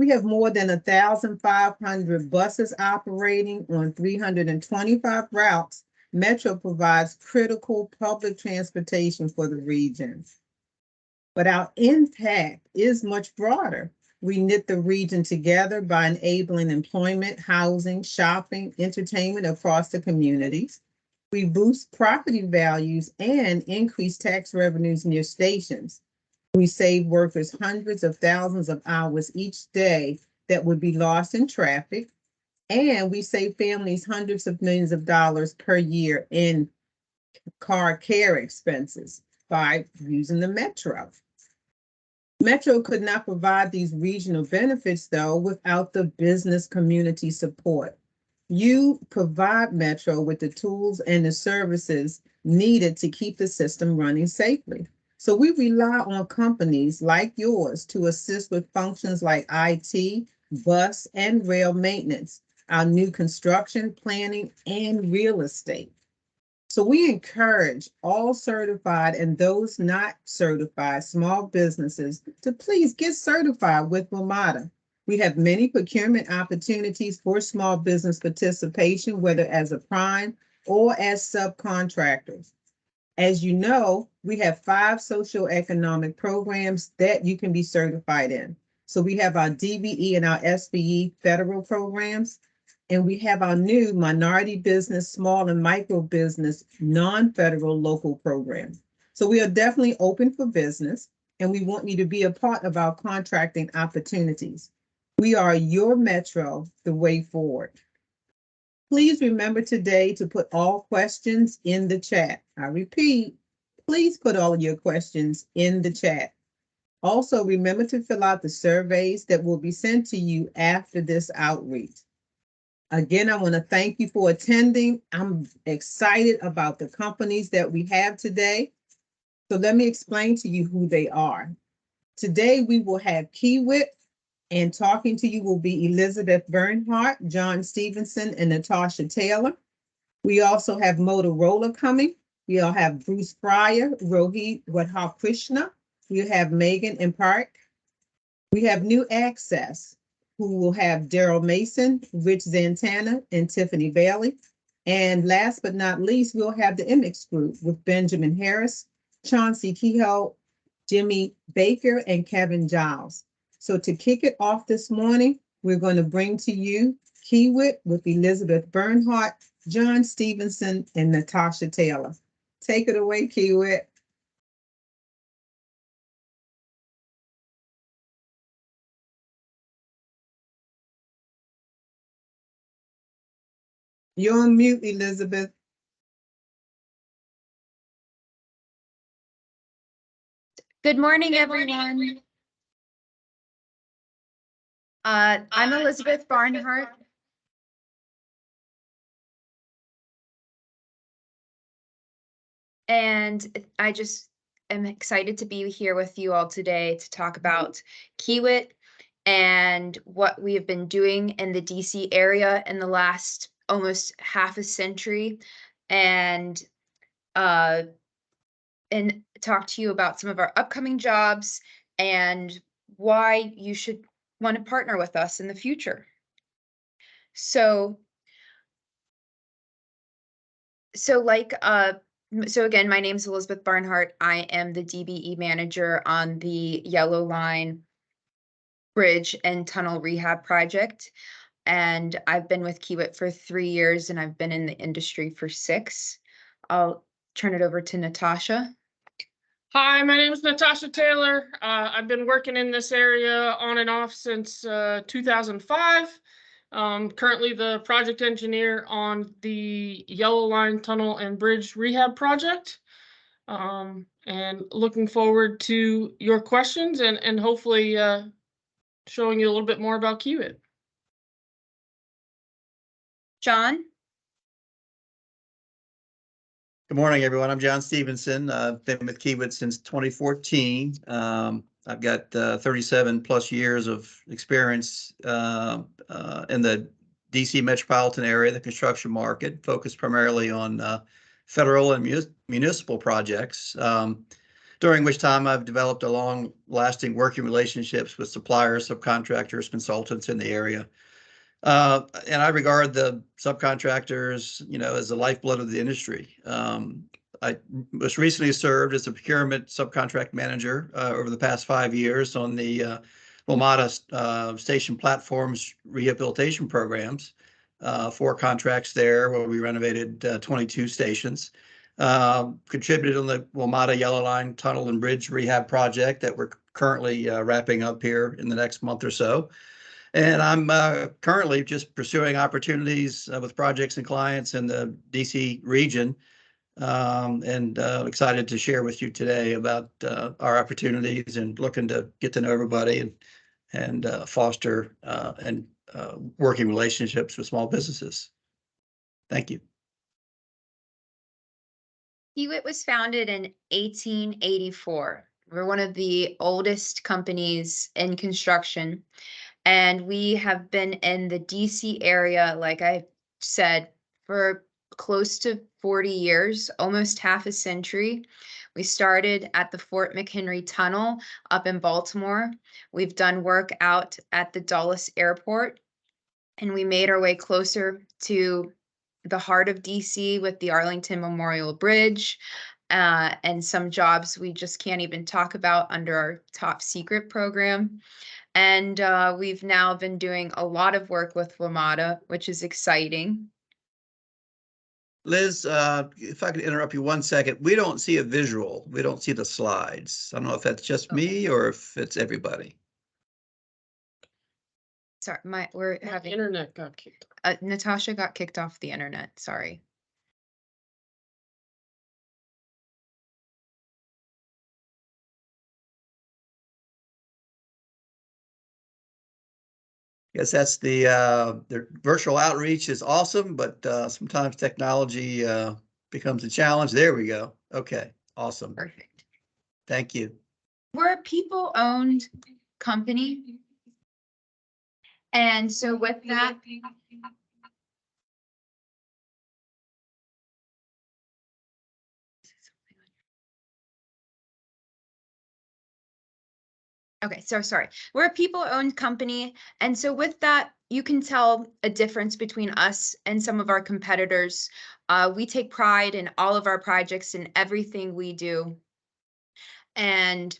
We have more than 1,500 buses operating on 325 routes. Metro provides critical public transportation for the region. But our impact is much broader. We knit the region together by enabling employment, housing, shopping, entertainment across the communities. We boost property values and increase tax revenues near stations. We save workers hundreds of thousands of hours each day that would be lost in traffic. And we save families hundreds of millions of dollars per year in car care expenses by using the Metro. Metro could not provide these regional benefits, though, without the business community support. You provide Metro with the tools and the services needed to keep the system running safely. So we rely on companies like yours to assist with functions like IT, bus, and rail maintenance, our new construction, planning, and real estate. So we encourage all certified and those not certified small businesses to please get certified with WMATA. We have many procurement opportunities for small business participation, whether as a prime or as subcontractors. As you know, we have 5 socioeconomic programs that you can be certified in. So we have our DBE and our SBE federal programs, and we have our new minority business, small and micro business, non-federal local program. So we are definitely open for business, and we want you to be a part of our contracting opportunities. We are your Metro, the way forward. Please remember today to put all questions in the chat. I repeat, please put all your questions in the chat. Also, remember to fill out the surveys that will be sent to you after this outreach. Again, I want to thank you for attending. I'm excited about the companies that we have today. So let me explain to you who they are. Today, we will have Kiewit, and talking to you will be Elizabeth Bernhardt, John Stevenson, and Natasha Taylor. We also have Motorola coming. We'll have Bruce Fryer, Rohit Wadhakrishna. We'll have Megan and Park. We have New Access, who will have Daryl Mason, Rich Zantana, and Tiffany Bailey. And last but not least, we'll have the MX Group with Benjamin Harris, Chauncey Kehoe, Jimmy Baker, and Kevin Giles. So to kick it off this morning, we're going to bring to you Kiewit with Elizabeth Bernhardt, John Stevenson, and Natasha Taylor. Take it away, Kiewit. You're on mute, Elizabeth. Good morning, everyone. I'm Elizabeth Barnhart. And I just am excited to be here with you all today to talk about Kiewit and what we have been doing in the DC area in the last almost half a century, and talk to you about some of our upcoming jobs and why you should want to partner with us in the future. So again, my name is Elizabeth Barnhart. I am the DBE manager on the Yellow Line Bridge and Tunnel Rehab Project. And I've been with Kiewit for 3 years, and I've been in the industry for 6. I'll turn it over to Natasha. Hi, my name is Natasha Taylor. I've been working in this area on and off since 2005. Currently the project engineer on the Yellow Line Tunnel and Bridge Rehab Project. And looking forward to your questions and hopefully showing you a little bit more about Kiewit. John? Good morning, everyone. I'm John Stevenson. I've been with Kiewit since 2014. I've got 37 plus years of experience in the DC metropolitan area, the construction market, focused primarily on federal and municipal projects. during which time I've developed a long-lasting working relationships with suppliers, subcontractors, consultants in the area. And I regard the subcontractors, as the lifeblood of the industry. I most recently served as a procurement subcontract manager over the past 5 years on the WMATA station platforms rehabilitation programs. 4 contracts there where we renovated 22 stations. Contributed on the WMATA Yellow Line Tunnel and Bridge Rehab project that we're currently wrapping up here in the next month or so. And I'm currently just pursuing opportunities with projects and clients in the DC region. And excited to share with you today about our opportunities and looking to get to know everybody and foster and working relationships with small businesses. Thank you. Kiewit was founded in 1884. We're one of the oldest companies in construction, and we have been in the DC area, like I said, for close to 40 years, almost half a century. We started at the Fort McHenry Tunnel up in Baltimore. We've done work out at the Dulles Airport, and we made our way closer to the heart of DC with the Arlington Memorial Bridge, and some jobs we just can't even talk about under our top secret program. And we've now been doing a lot of work with WMATA, which is exciting. Liz, if I could interrupt you 1 second, we don't see a visual. We don't see the slides. I don't know if that's just me or if it's everybody. Sorry, we're My having internet got kicked. Natasha got kicked off the internet. Sorry. Yes, that's the virtual outreach is awesome, but sometimes technology becomes a challenge. There we go. Okay, awesome. Perfect. Thank you. We're a people-owned company. And so with that, okay, so sorry. We're a people-owned company. And so with that, you can tell a difference between us and some of our competitors. We take pride in all of our projects and everything we do. And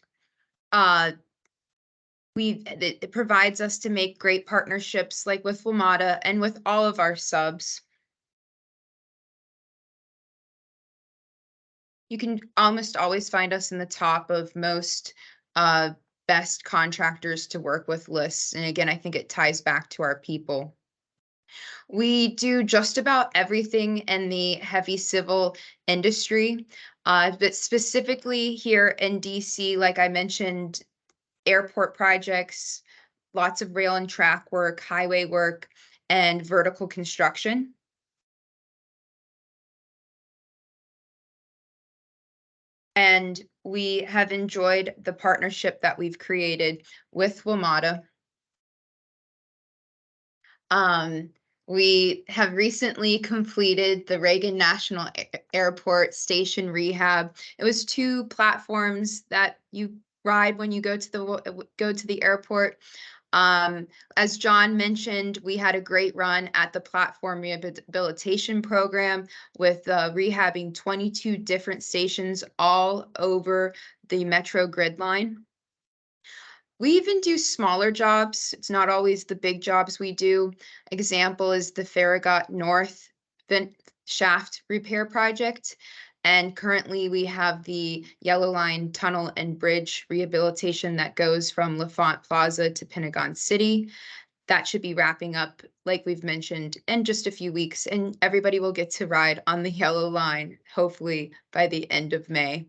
it provides us to make great partnerships like with WMATA and with all of our subs. You can almost always find us in the top of most best contractors to work with lists. And again, I think it ties back to our people. We do just about everything in the heavy civil industry, but specifically here in DC, like I mentioned, airport projects, lots of rail and track work, highway work, and vertical construction. And we have enjoyed the partnership that we've created with WMATA. We have recently completed the Reagan National Airport station rehab. It was 2 platforms that you ride when you go to the airport. As John mentioned, we had a great run at the platform rehabilitation program with rehabbing 22 different stations all over the Metro grid line. We even do smaller jobs. It's not always the big jobs we do. Example is the Farragut North vent shaft repair project. And currently we have the Yellow Line Tunnel and Bridge rehabilitation that goes from L'Enfant Plaza to Pentagon City. That should be wrapping up, like we've mentioned, in just a few weeks, and everybody will get to ride on the Yellow Line, hopefully by the end of May.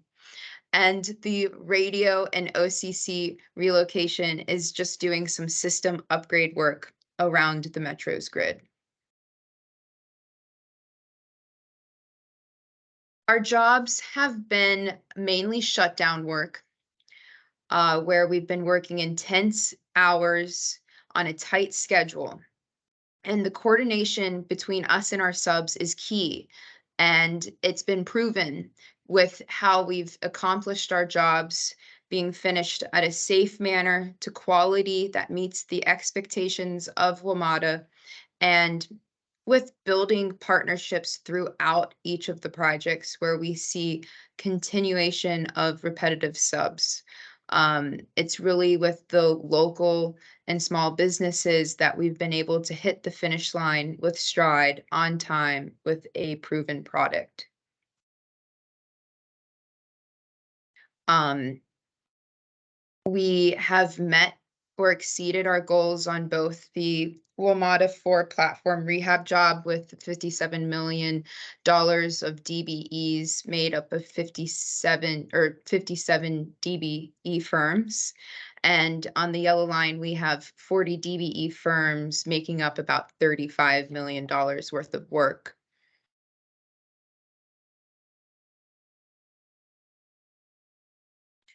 And the radio and OCC relocation is just doing some system upgrade work around the Metro's grid. Our jobs have been mainly shutdown work, where we've been working intense hours on a tight schedule. And the coordination between us and our subs is key. And it's been proven with how we've accomplished our jobs being finished at a safe manner to quality that meets the expectations of WMATA, and with building partnerships throughout each of the projects where we see continuation of repetitive subs. It's really with the local and small businesses that we've been able to hit the finish line with stride on time with a proven product. We have met or exceeded our goals on both the WMATA 4 platform rehab job with $57 million of DBEs made up of 57 DBE firms. And on the yellow line, we have 40 DBE firms making up about $35 million worth of work.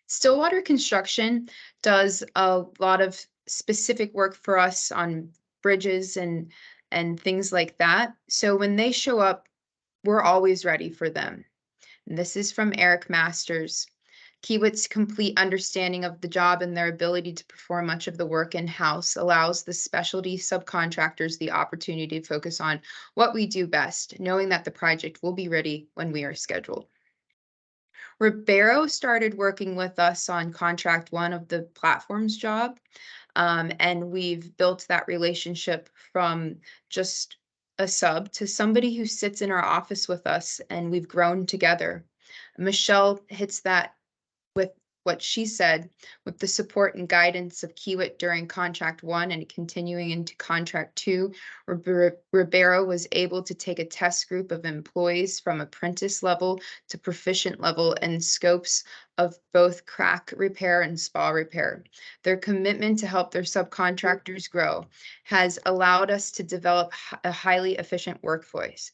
Stillwater Construction does a lot of specific work for us on bridges and things like that. So when they show up, we're always ready for them. And this is from Eric Masters. Kiewit's complete understanding of the job and their ability to perform much of the work in-house allows the specialty subcontractors the opportunity to focus on what we do best, knowing that the project will be ready when we are scheduled. Ribeiro started working with us on contract 1 of the platform's job. And we've built that relationship from just a sub to somebody who sits in our office with us, and we've grown together. Michelle hits that with what she said, with the support and guidance of Kiewit during contract 1 and continuing into contract 2, Ribeiro was able to take a test group of employees from apprentice level to proficient level in scopes of both crack repair and spa repair. Their commitment to help their subcontractors grow has allowed us to develop a highly efficient workforce.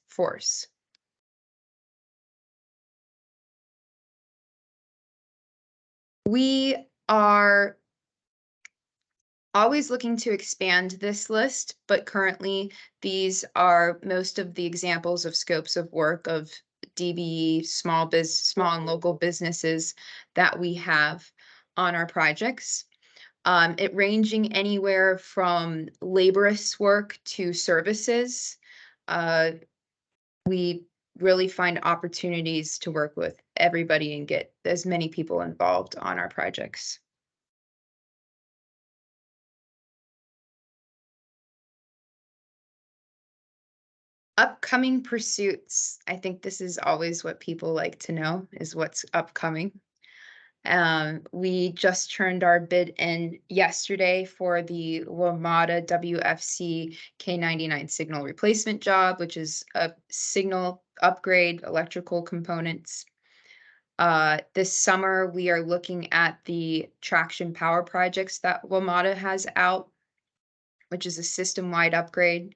We are always looking to expand this list, but currently these are most of the examples of scopes of work of DBE, small and local businesses that we have on our projects. It ranging anywhere from laborious work to services. We really find opportunities to work with everybody and get as many people involved on our projects. Upcoming pursuits. I think this is always what people like to know, is what's upcoming. We just turned our bid in yesterday for the WMATA WFC K99 signal replacement job, which is a signal upgrade, electrical components. This summer, we are looking at the traction power projects that WMATA has out, which is a system-wide upgrade.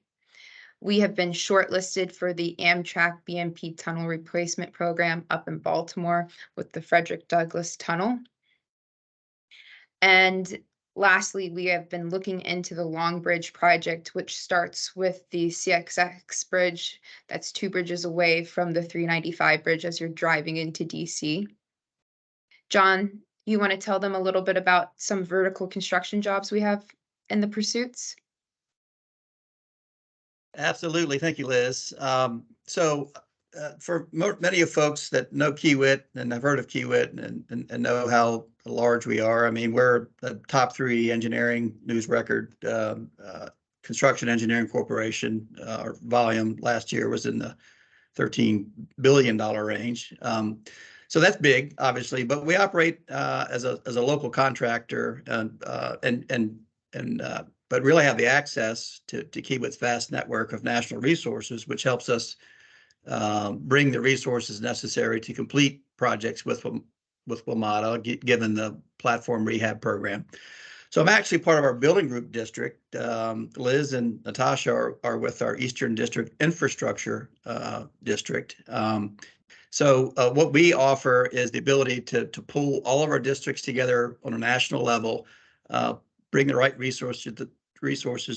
We have been shortlisted for the Amtrak BMP tunnel replacement program up in Baltimore with the Frederick Douglass Tunnel. And lastly, we have been looking into the Long Bridge project, which starts with the CXX bridge. That's 2 bridges away from the 395 bridge as you're driving into DC. John, you want to tell them a little bit about some vertical construction jobs we have in the pursuits? Absolutely. Thank you, Liz. For many of folks that know Kiewit and have heard of Kiewit and know how large we are, I mean, we're the top 3 engineering news record construction engineering corporation. Our volume last year was in the $13 billion range. So that's big, obviously, but we operate as a local contractor but really have the access to Kiewit's vast network of national resources, which helps us bring the resources necessary to complete projects with WMATA, given the platform rehab program. So I'm actually part of our building group district. Liz and Natasha are with our Eastern District Infrastructure District. So what we offer is the ability to pull all of our districts together on a national level, bring the right resources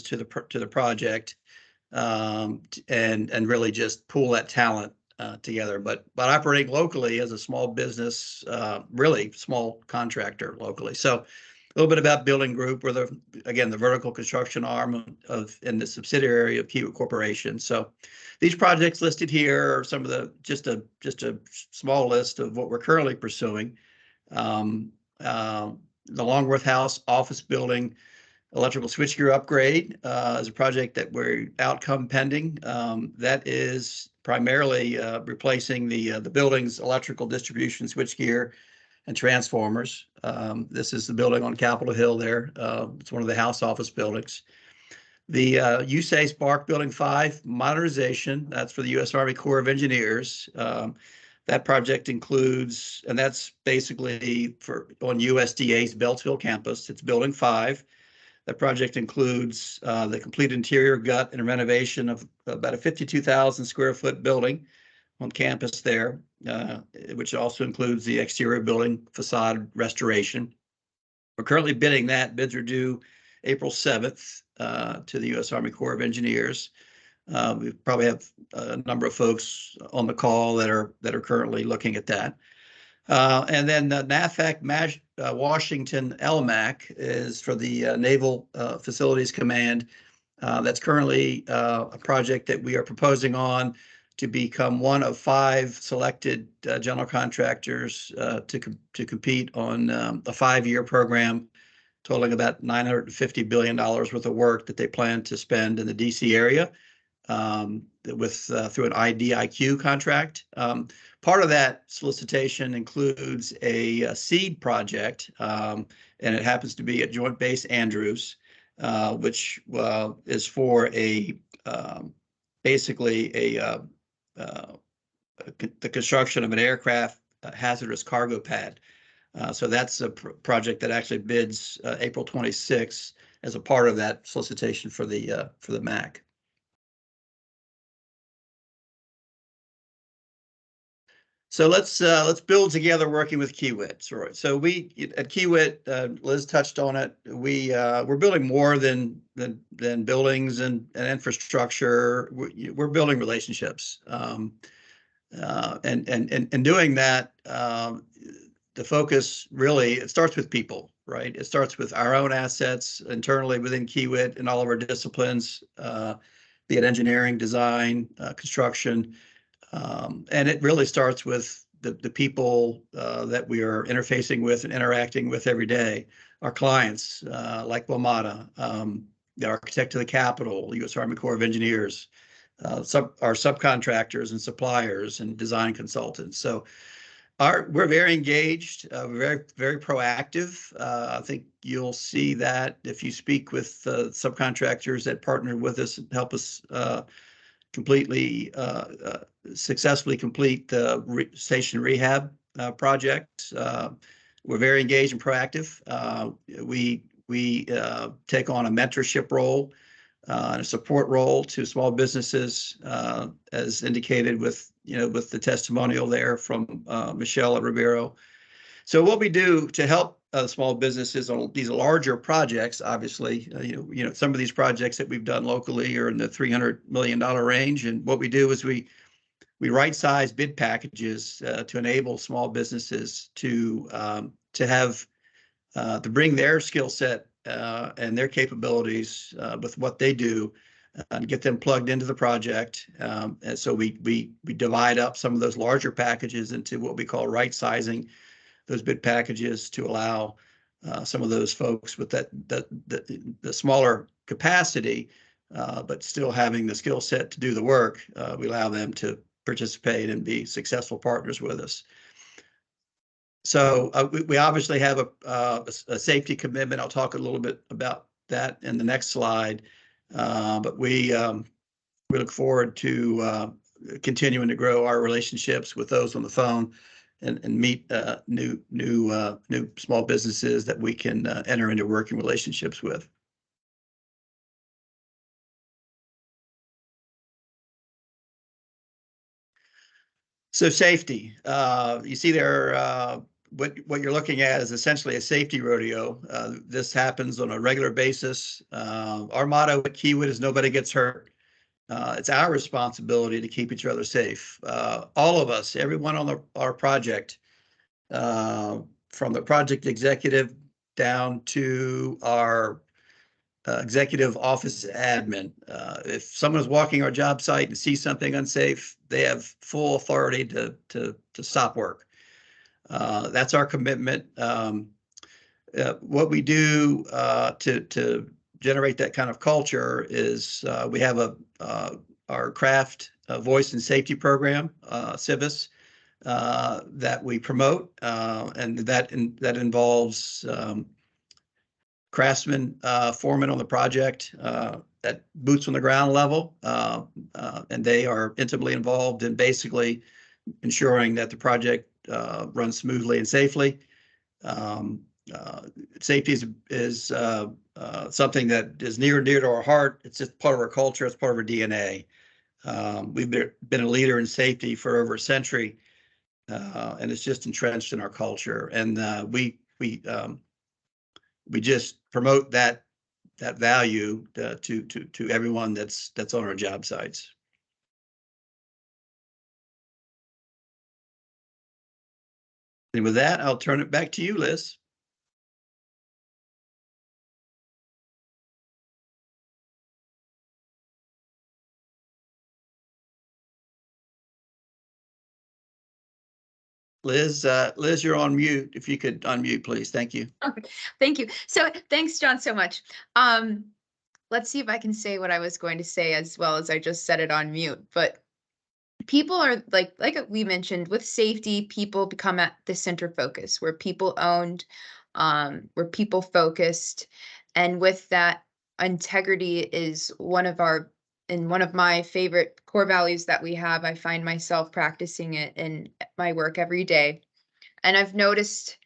to the project, and really just pool that talent together. But operating locally as a small business, really small contractor locally. So a little bit about Building Group. We're the vertical construction arm in the subsidiary of Kiewit Corporation. So these projects listed here are some of the just a small list of what we're currently pursuing. The Longworth House office building electrical switchgear upgrade is a project that we're outcome pending. That is primarily replacing the building's electrical distribution switchgear and transformers. This is the building on Capitol Hill there. It's one of the house office buildings. The USACE Spark Building 5 modernization, that's for the U.S. Army Corps of Engineers. That project includes, and that's basically on USDA's Beltsville campus. It's Building 5. That project includes the complete interior gut and renovation of about a 52,000 square foot building on campus there, which also includes the exterior building facade restoration. We're currently bidding that. Bids are due April 7th to the U.S. Army Corps of Engineers. We probably have a number of folks on the call that are currently looking at that. And then NAVFAC Washington LMAC is for the Naval Facilities Command. That's currently a project that we are proposing on to become one of 5 selected general contractors to compete on a 5-year program totaling about $950 billion worth of work that they plan to spend in the DC area through an IDIQ contract. Part of that solicitation includes a seed project, and it happens to be at Joint Base Andrews, which is for basically the construction of an aircraft hazardous cargo pad. So that's a project that actually bids April 26th as a part of that solicitation for the MAC. So let's build together working with Kiewit. So we at Kiewit, Liz touched on it. We're building more than buildings and infrastructure. We're building relationships, and doing that. The focus really, it starts with people, right? It starts with our own assets internally within Kiewit and all of our disciplines, be it engineering, design, construction. And it really starts with the people that we are interfacing with and interacting with every day. Our clients, like WMATA, the architect of the Capitol, U.S. Army Corps of Engineers, our subcontractors and suppliers and design consultants. So we're very engaged, very, very proactive. I think you'll see that if you speak with subcontractors that partner with us and help us successfully complete the station rehab project. We're very engaged and proactive. We take on a mentorship role and a support role to small businesses, as indicated with the testimonial there from Michelle Ribeiro. So what we do to help small businesses on these larger projects, obviously, some of these projects that we've done locally are in the $300 million range. And what we do is we right-size bid packages to enable small businesses to bring their skill set and their capabilities with what they do and get them plugged into the project. And so we divide up some of those larger packages into what we call right-sizing those bid packages to allow some of those folks with the smaller capacity, but still having the skill set to do the work. We allow them to participate and be successful partners with us. So we obviously have a safety commitment. I'll talk a little bit about that in the next slide. But we look forward to continuing to grow our relationships with those on the phone and meet new small businesses that we can enter into working relationships with. So safety, you see there, what you're looking at is essentially a safety rodeo. This happens on a regular basis. Our motto at Kiewit is nobody gets hurt. it's our responsibility to keep each other safe. All of us, everyone on our project, from the project executive down to our executive office admin. If someone's walking our job site and sees something unsafe, they have full authority to stop work. That's our commitment. What we do to generate that kind of culture is we have our craft voice and safety program, CIVIS, that we promote, and that involves craftsmen, foremen on the project, at boots on the ground level, and they are intimately involved in basically ensuring that the project runs smoothly and safely. Safety is something that is near and dear to our heart. It's just part of our culture. It's part of our DNA. We've been a leader in safety for over a century, and it's just entrenched in our culture. And we just promote that value to everyone that's on our job sites. And with that, I'll turn it back to you, Liz. Liz, you're on mute. If you could unmute, please. Thank you. Okay, thank you. So thanks, John, so much. Let's see if I can say what I was going to say as well as I just said it on mute. But people are like we mentioned, with safety, people become at the center focus. We're people owned, we're people focused, and with that, integrity is one of my favorite core values that we have. I find myself practicing it in my work every day. And I've noticed,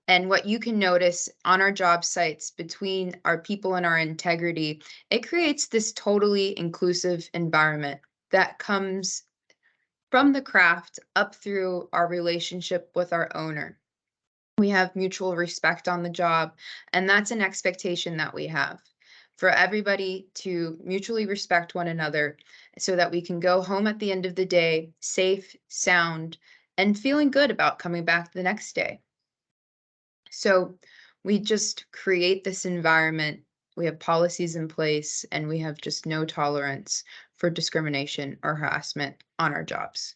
and what you can notice on our job sites, between our people and our integrity, it creates this totally inclusive environment that comes from the craft up through our relationship with our owner. We have mutual respect on the job, and that's an expectation that we have for everybody to mutually respect one another so that we can go home at the end of the day safe, sound, and feeling good about coming back the next day. So we just create this environment. We have policies in place, and we have just no tolerance for discrimination or harassment on our jobs.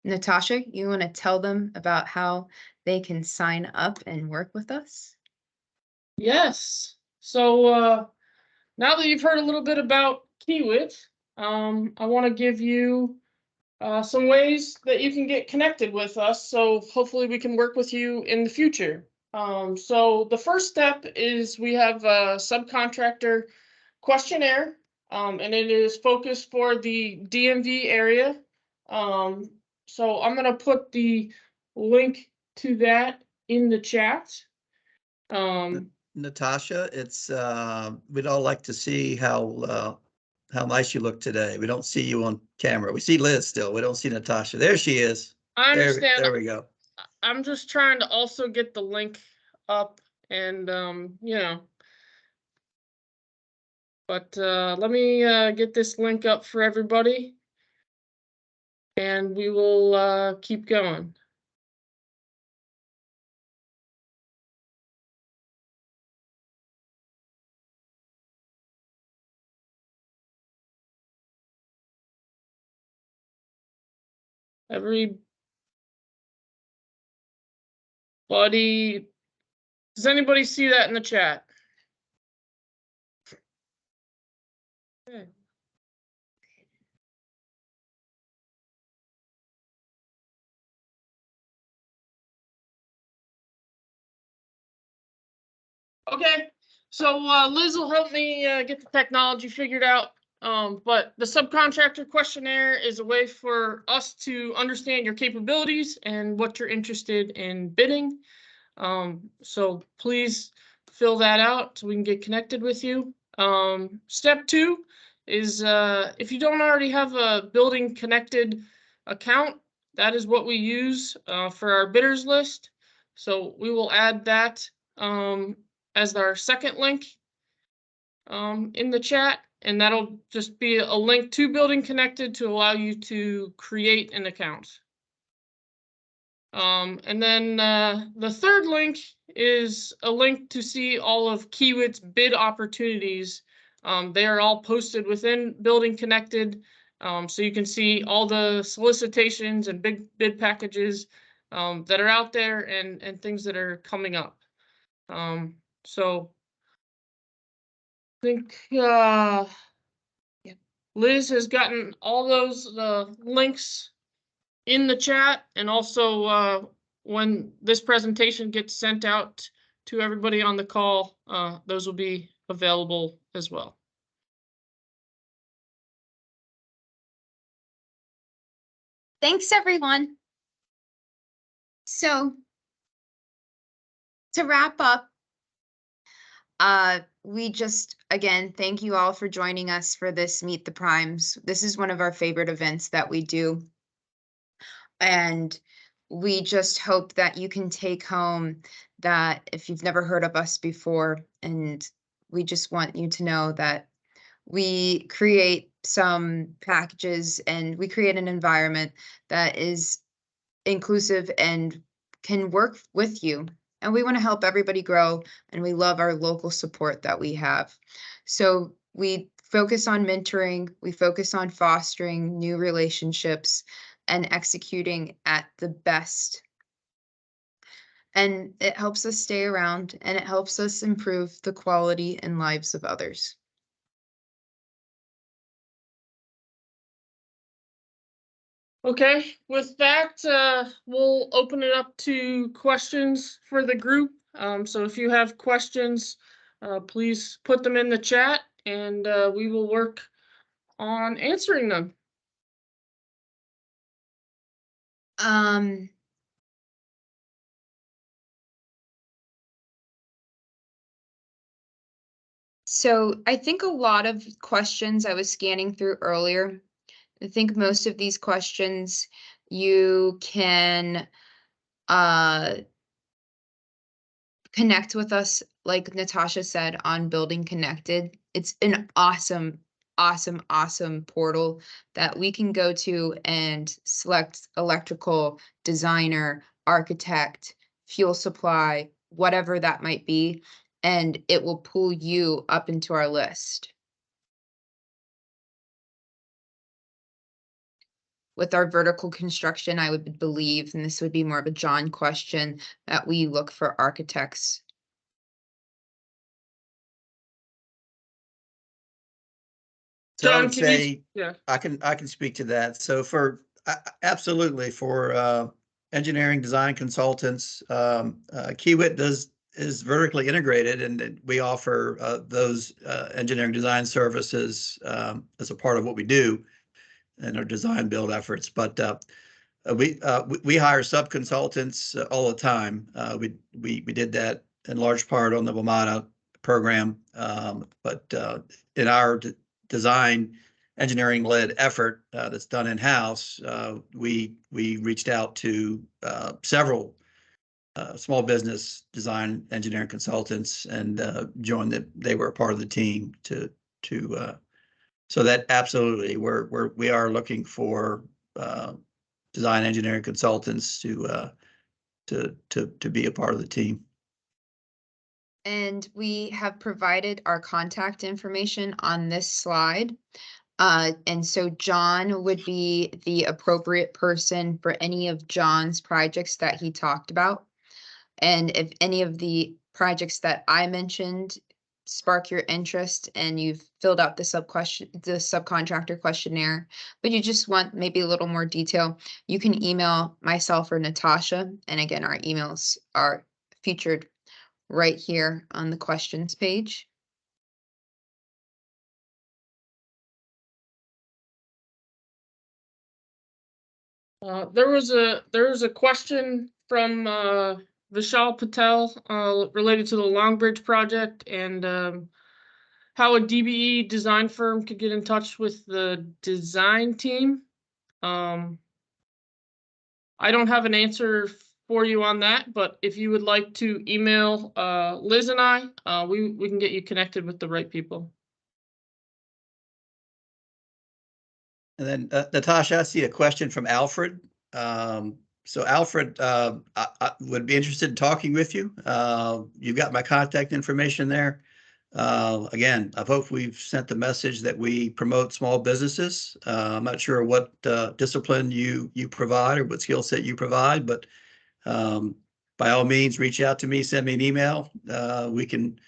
Natasha, you want to tell them about how they can sign up and work with us? Yes. So now that you've heard a little bit about Kiewit, I want to give you some ways that you can get connected with us. So hopefully we can work with you in the future. So the first step is we have a subcontractor questionnaire, and it is focused for the DMV area. So I'm going to put the link to that in the chat. Natasha, it's we'd all like to see how nice you look today. We don't see you on camera. We see Liz still. We don't see Natasha. There she is. I understand. There we go. I'm just trying to also get the link up, and but let me get this link up for everybody, and we will keep going. Everybody, does anybody see that in the chat? Okay. Okay, so Liz will help me get the technology figured out. But the subcontractor questionnaire is a way for us to understand your capabilities and what you're interested in bidding. So please fill that out so we can get connected with you. Step 2 is if you don't already have a building connected account, that is what we use for our bidders list. So we will add that as our second link. in the chat, and that'll just be a link to Building Connected to allow you to create an account. And then the third link is a link to see all of Kiewit's bid opportunities. They are all posted within Building Connected, so you can see all the solicitations and big bid packages that are out there and things that are coming up. So I think Liz has gotten all those links in the chat, and also when this presentation gets sent out to everybody on the call, those will be available as well. Thanks, everyone. So to wrap up, we just, again, thank you all for joining us for this Meet the Primes. This is one of our favorite events that we do. And we just hope that you can take home that if you've never heard of us before, and we just want you to know that we create some packages and we create an environment that is inclusive and can work with you. And we want to help everybody grow, and we love our local support that we have. So we focus on mentoring, we focus on fostering new relationships and executing at the best. And it helps us stay around, and it helps us improve the quality and lives of others. Okay, with that, we'll open it up to questions for the group. So if you have questions, please put them in the chat, and we will work on answering them. So I think a lot of questions I was scanning through earlier, I think most of these questions you can connect with us, like Natasha said, on Building Connected. It's an awesome portal that we can go to and select electrical, designer, architect, fuel supply, whatever that might be, and it will pull you up into our list. With our vertical construction, I would believe, and this would be more of a John question, that we look for architects. So I John, would can you- say, yeah. I can speak to that. So absolutely for engineering design consultants, Kiewit is vertically integrated, and we offer those engineering design services as a part of what we do in our design build efforts. But we hire sub-consultants all the time. We did that in large part on the WMATA program, but in our design engineering-led effort that's done in-house, we reached out to several small business design engineering consultants and joined them. They were a part of the team so that absolutely we are looking for design engineering consultants to be a part of the team. And we have provided our contact information on this slide. And so John would be the appropriate person for any of John's projects that he talked about. And if any of the projects that I mentioned spark your interest and you've filled out the subcontractor questionnaire, but you just want maybe a little more detail, you can email myself or Natasha. And again, our emails are featured right here on the questions page. There was a question from Vishal Patel related to the Long Bridge project and how a DBE design firm could get in touch with the design team. I don't have an answer for you on that, but if you would like to email Liz and I, we can get you connected with the right people. And then Natasha, I see a question from Alfred. So Alfred, I would be interested in talking with you. You've got my contact information there. Again, I hope we've sent the message that we promote small businesses. I'm not sure what discipline you provide or what skill set you provide, but by all means, reach out to me, send me an email. We can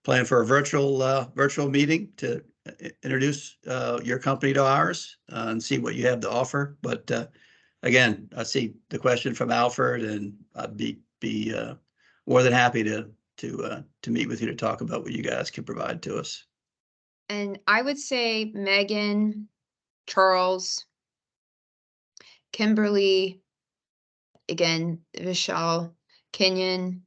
plan for a virtual meeting to introduce your company to ours and see what you have to offer. But again, I see the question from Alfred, and I'd be more than happy to meet with you to talk about what you guys can provide to us. And I would say Megan, Charles, Kimberly, again, Vishal, Kenyon.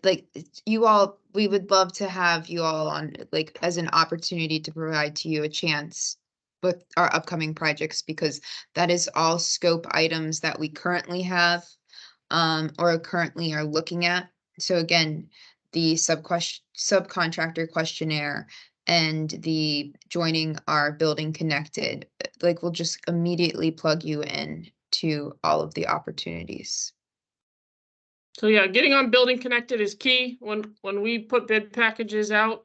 Like you all, we would love to have you all on, like, as an opportunity to provide to you a chance with our upcoming projects, because that is all scope items that we currently have or currently are looking at. So again, the subcontractor questionnaire and the joining our Building Connected, like, we'll just immediately plug you in to all of the opportunities. So yeah, getting on Building Connected is key. When we put bid packages out,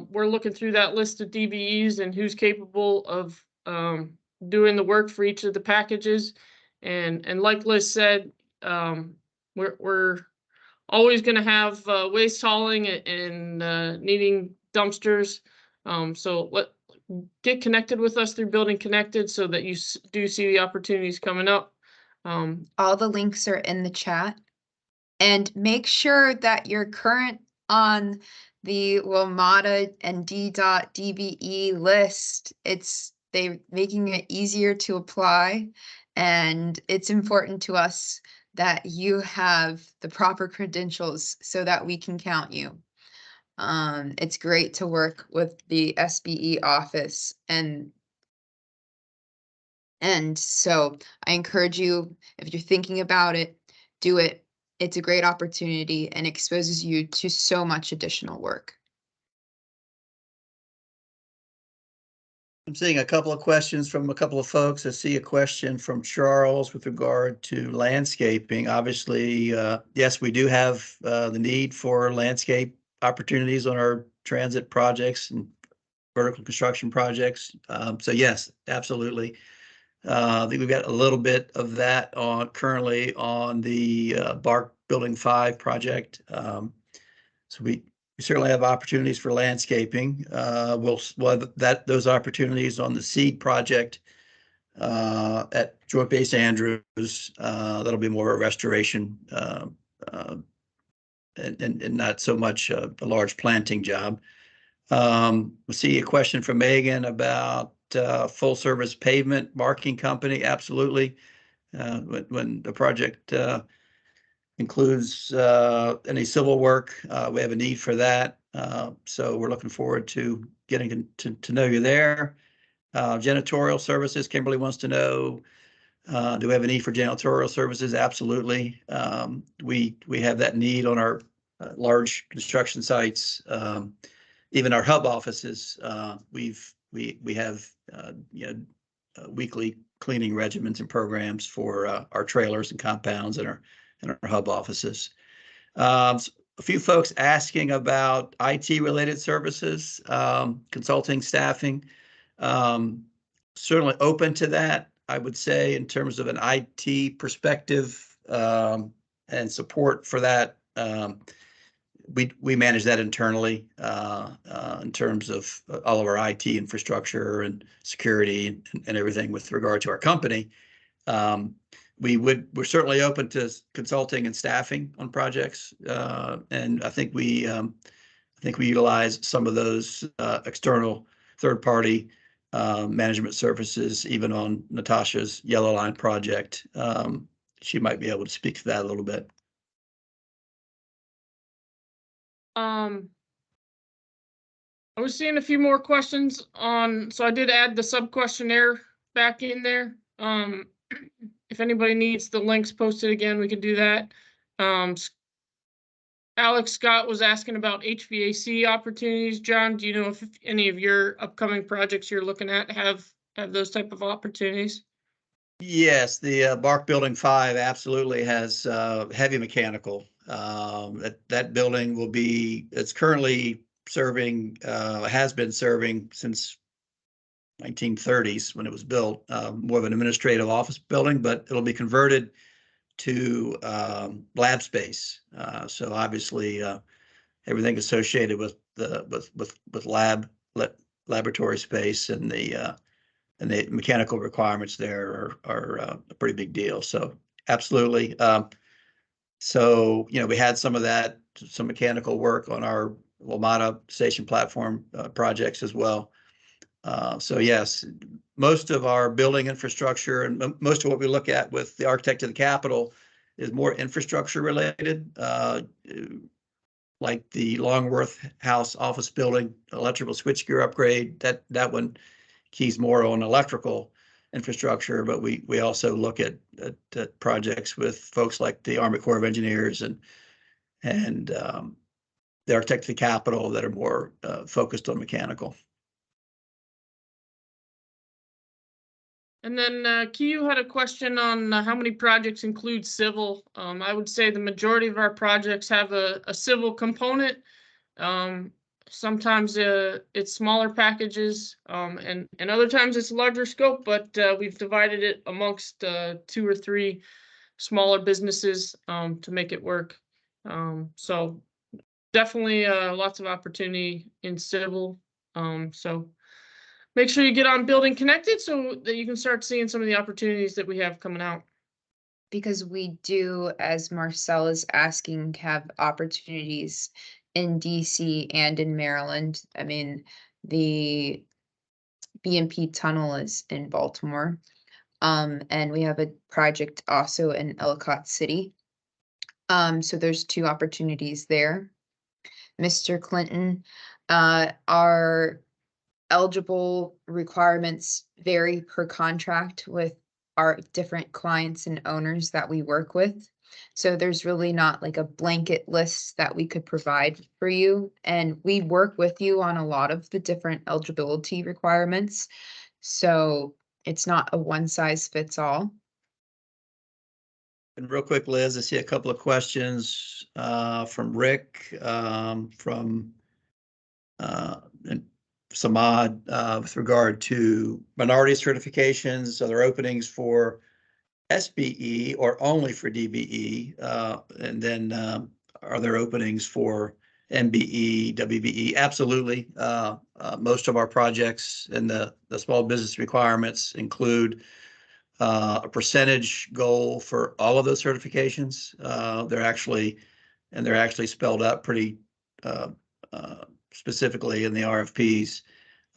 we're looking through that list of DBEs and who's capable of doing the work for each of the packages. And like Liz said, we're always going to have waste hauling and needing dumpsters. So get connected with us through Building Connected so that you do see the opportunities coming up. All the links are in the chat. And make sure that you're current on the WMATA and D.DBE list. They're making it easier to apply, and it's important to us that you have the proper credentials so that we can count you. It's great to work with the SBE office, and so I encourage you, if you're thinking about it, do it. It's a great opportunity and exposes you to so much additional work. I'm seeing a couple of questions from a couple of folks. I see a question from Charles with regard to landscaping. Obviously, yes, we do have the need for landscape opportunities on our transit projects and vertical construction projects. So yes, absolutely. I think we've got a little bit of that currently on the BARC Building 5 project. So we certainly have opportunities for landscaping. We'll have those opportunities on the SEED project at Joint Base Andrews. That'll be more a restoration and not so much a large planting job. We'll see a question from Megan about full service pavement marking company. Absolutely. When the project includes any civil work, we have a need for that. So we're looking forward to getting to know you there. Janitorial services, Kimberly wants to know, do we have a need for janitorial services? Absolutely. We have that need on our large construction sites. Even our hub offices, we have weekly cleaning regimens and programs for our trailers and compounds and our hub offices. A few folks asking about IT related services, consulting, staffing. Certainly open to that, I would say, in terms of an IT perspective and support for that. We manage that internally in terms of all of our IT infrastructure and security and everything with regard to our company. We're certainly open to consulting and staffing on projects, and I think we utilize some of those external third-party management services even on Natasha's Yellow Line project. She might be able to speak to that a little bit. I was seeing a few more questions so I did add the sub questionnaire back in there. If anybody needs the links posted again, we can do that. Alex Scott was asking about HVAC opportunities. John, do you know if any of your upcoming projects you're looking at have those type of opportunities? Yes, the Bark Building 5 absolutely has heavy mechanical. That building will be, it's currently serving, has been serving since 1930s when it was built, more of an administrative office building, but it'll be converted to lab space. So obviously, everything associated with the with laboratory space and the mechanical requirements there are a pretty big deal. So absolutely. So we had some of that, some mechanical work on our WMATA station platform projects as well. So yes, most of our building infrastructure and most of what we look at with the architect of the Capitol is more infrastructure related, like the Longworth House office building, electrical switchgear upgrade. That one keys more on electrical infrastructure, but we also look at projects with folks like the Army Corps of Engineers and the architect of the Capitol that are more focused on mechanical. And then Kiyu had a question on how many projects include civil. I would say the majority of our projects have a civil component. Sometimes it's smaller packages, and other times it's larger scope, but we've divided it amongst 2 or 3 smaller businesses to make it work. So definitely lots of opportunity in civil. So make sure you get on Building Connected so that you can start seeing some of the opportunities that we have coming out. Because we do, as Marcel is asking, have opportunities in DC and in Maryland. I mean, the BMP tunnel is in Baltimore. And we have a project also in Ellicott City. So there's 2 opportunities there. Mr. Clinton, our eligible requirements vary per contract with our different clients and owners that we work with. So there's really not like a blanket list that we could provide for you. And we work with you on a lot of the different eligibility requirements. So it's not a one size fits all. And real quick, Liz, I see a couple of questions from Rick, from and Samad with regard to minority certifications. Are there openings for SBE or only for DBE? And then are there openings for MBE, WBE? Absolutely. Most of our projects and the small business requirements include a percentage goal for all of those certifications. They're actually spelled out pretty specifically in the RFPs.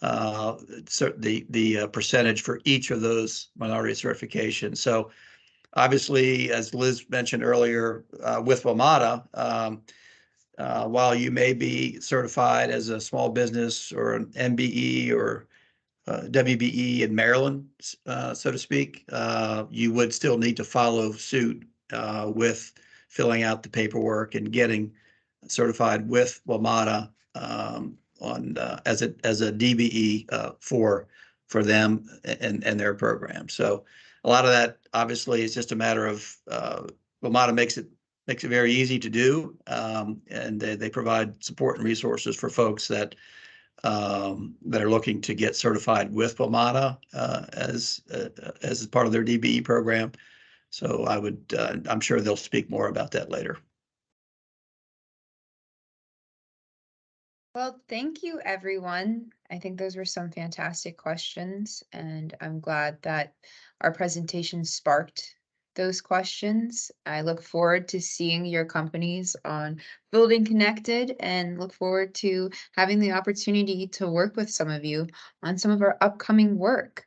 The percentage for each of those minority certifications. So obviously, as Liz mentioned earlier, with WMATA, while you may be certified as a small business or an MBE or WBE in Maryland, so to speak, you would still need to follow suit with filling out the paperwork and getting certified with WMATA on as a DBE for them and their program. So a lot of that obviously is just a matter of WMATA makes it very easy to do, and they provide support and resources for folks that are looking to get certified with WMATA as part of their DBE program. So I'm sure they'll speak more about that later. Well, thank you, everyone. I think those were some fantastic questions, and I'm glad that our presentation sparked those questions. I look forward to seeing your companies on Building Connected and look forward to having the opportunity to work with some of you on some of our upcoming work.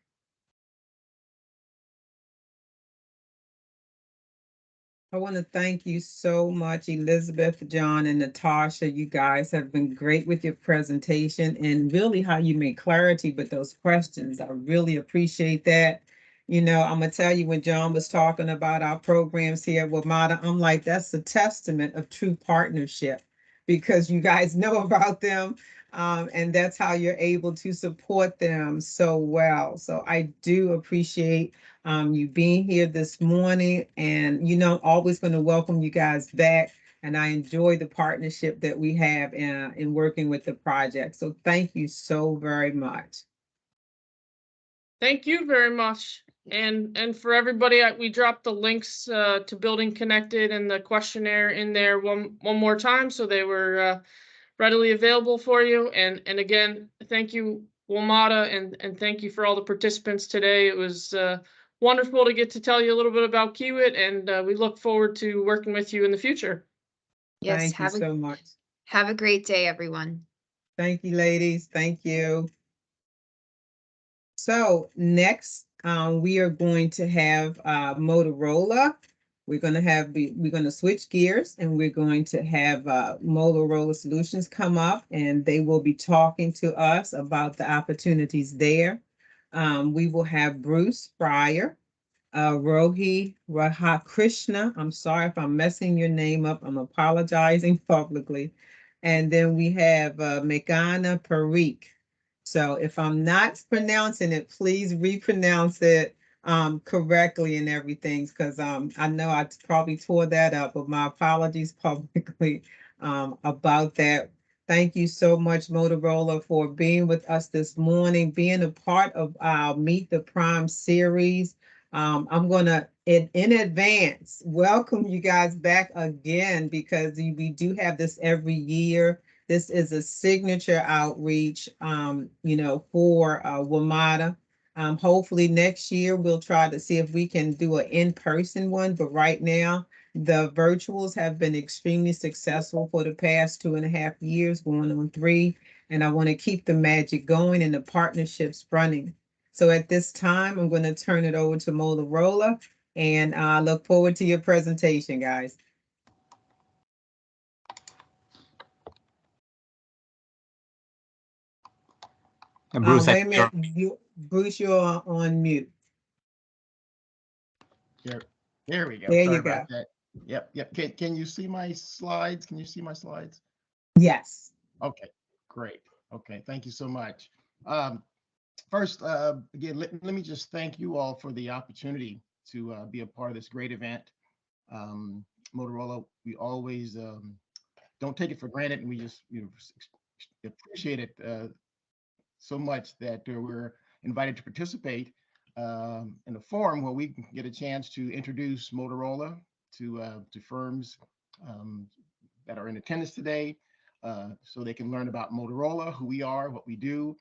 I want to thank you so much, Elizabeth, John, and Natasha. You guys have been great with your presentation and really how you made clarity with those questions. I really appreciate that. You know, I'm gonna tell you, when John was talking about our programs here at WMATA, I'm like, that's a testament of true partnership, because you guys know about them. And that's how you're able to support them so well. So I do appreciate you being here this morning, and always going to welcome you guys back. And I enjoy the partnership that we have in working with the project. So thank you so very much. Thank you very much. And for everybody, we dropped the links to Building Connected and the questionnaire in there one more time, so they were readily available for you. And again, thank you, WMATA, and thank you for all the participants today. It was wonderful to get to tell you a little bit about Kiewit, and we look forward to working with you in the future. Yes, Thank you so much. have a great day, everyone. Thank you, ladies. Thank you. So next, we are going to have Motorola. We're going to switch gears, and we're going to have Motorola Solutions come up, and they will be talking to us about the opportunities there. We will have Bruce Fryer, Rohi Radhakrishna. I'm sorry if I'm messing your name up. I'm apologizing publicly. And then we have Meghana Parikh. So if I'm not pronouncing it, please repronounce it correctly and everything, because I know I probably tore that up, but my apologies publicly about that. Thank you so much, Motorola, for being with us this morning, being a part of our Meet the Prime series. I'm going to, in advance, welcome you guys back again, because we do have this every year. This is a signature outreach, for WMATA. Hopefully next year we'll try to see if we can do an in-person one, but right now the virtuals have been extremely successful for the past 2.5 years, going on 3, and I want to keep the magic going and the partnerships running. So at this time, I'm going to turn it over to Motorola, and I look forward to your presentation, guys. Bruce, wait a minute, Bruce, you're on mute. There we go. There Sorry you go. about that. Yep. Can you see my slides? Can you see my slides? Yes. Okay, great. Okay, thank you so much. First, again, let me just thank you all for the opportunity to be a part of this great event. Motorola, we always don't take it for granted, and we just appreciate it so much that we're invited to participate in a forum where we can get a chance to introduce Motorola to firms that are in attendance today, so they can learn about Motorola, who we are, what we do,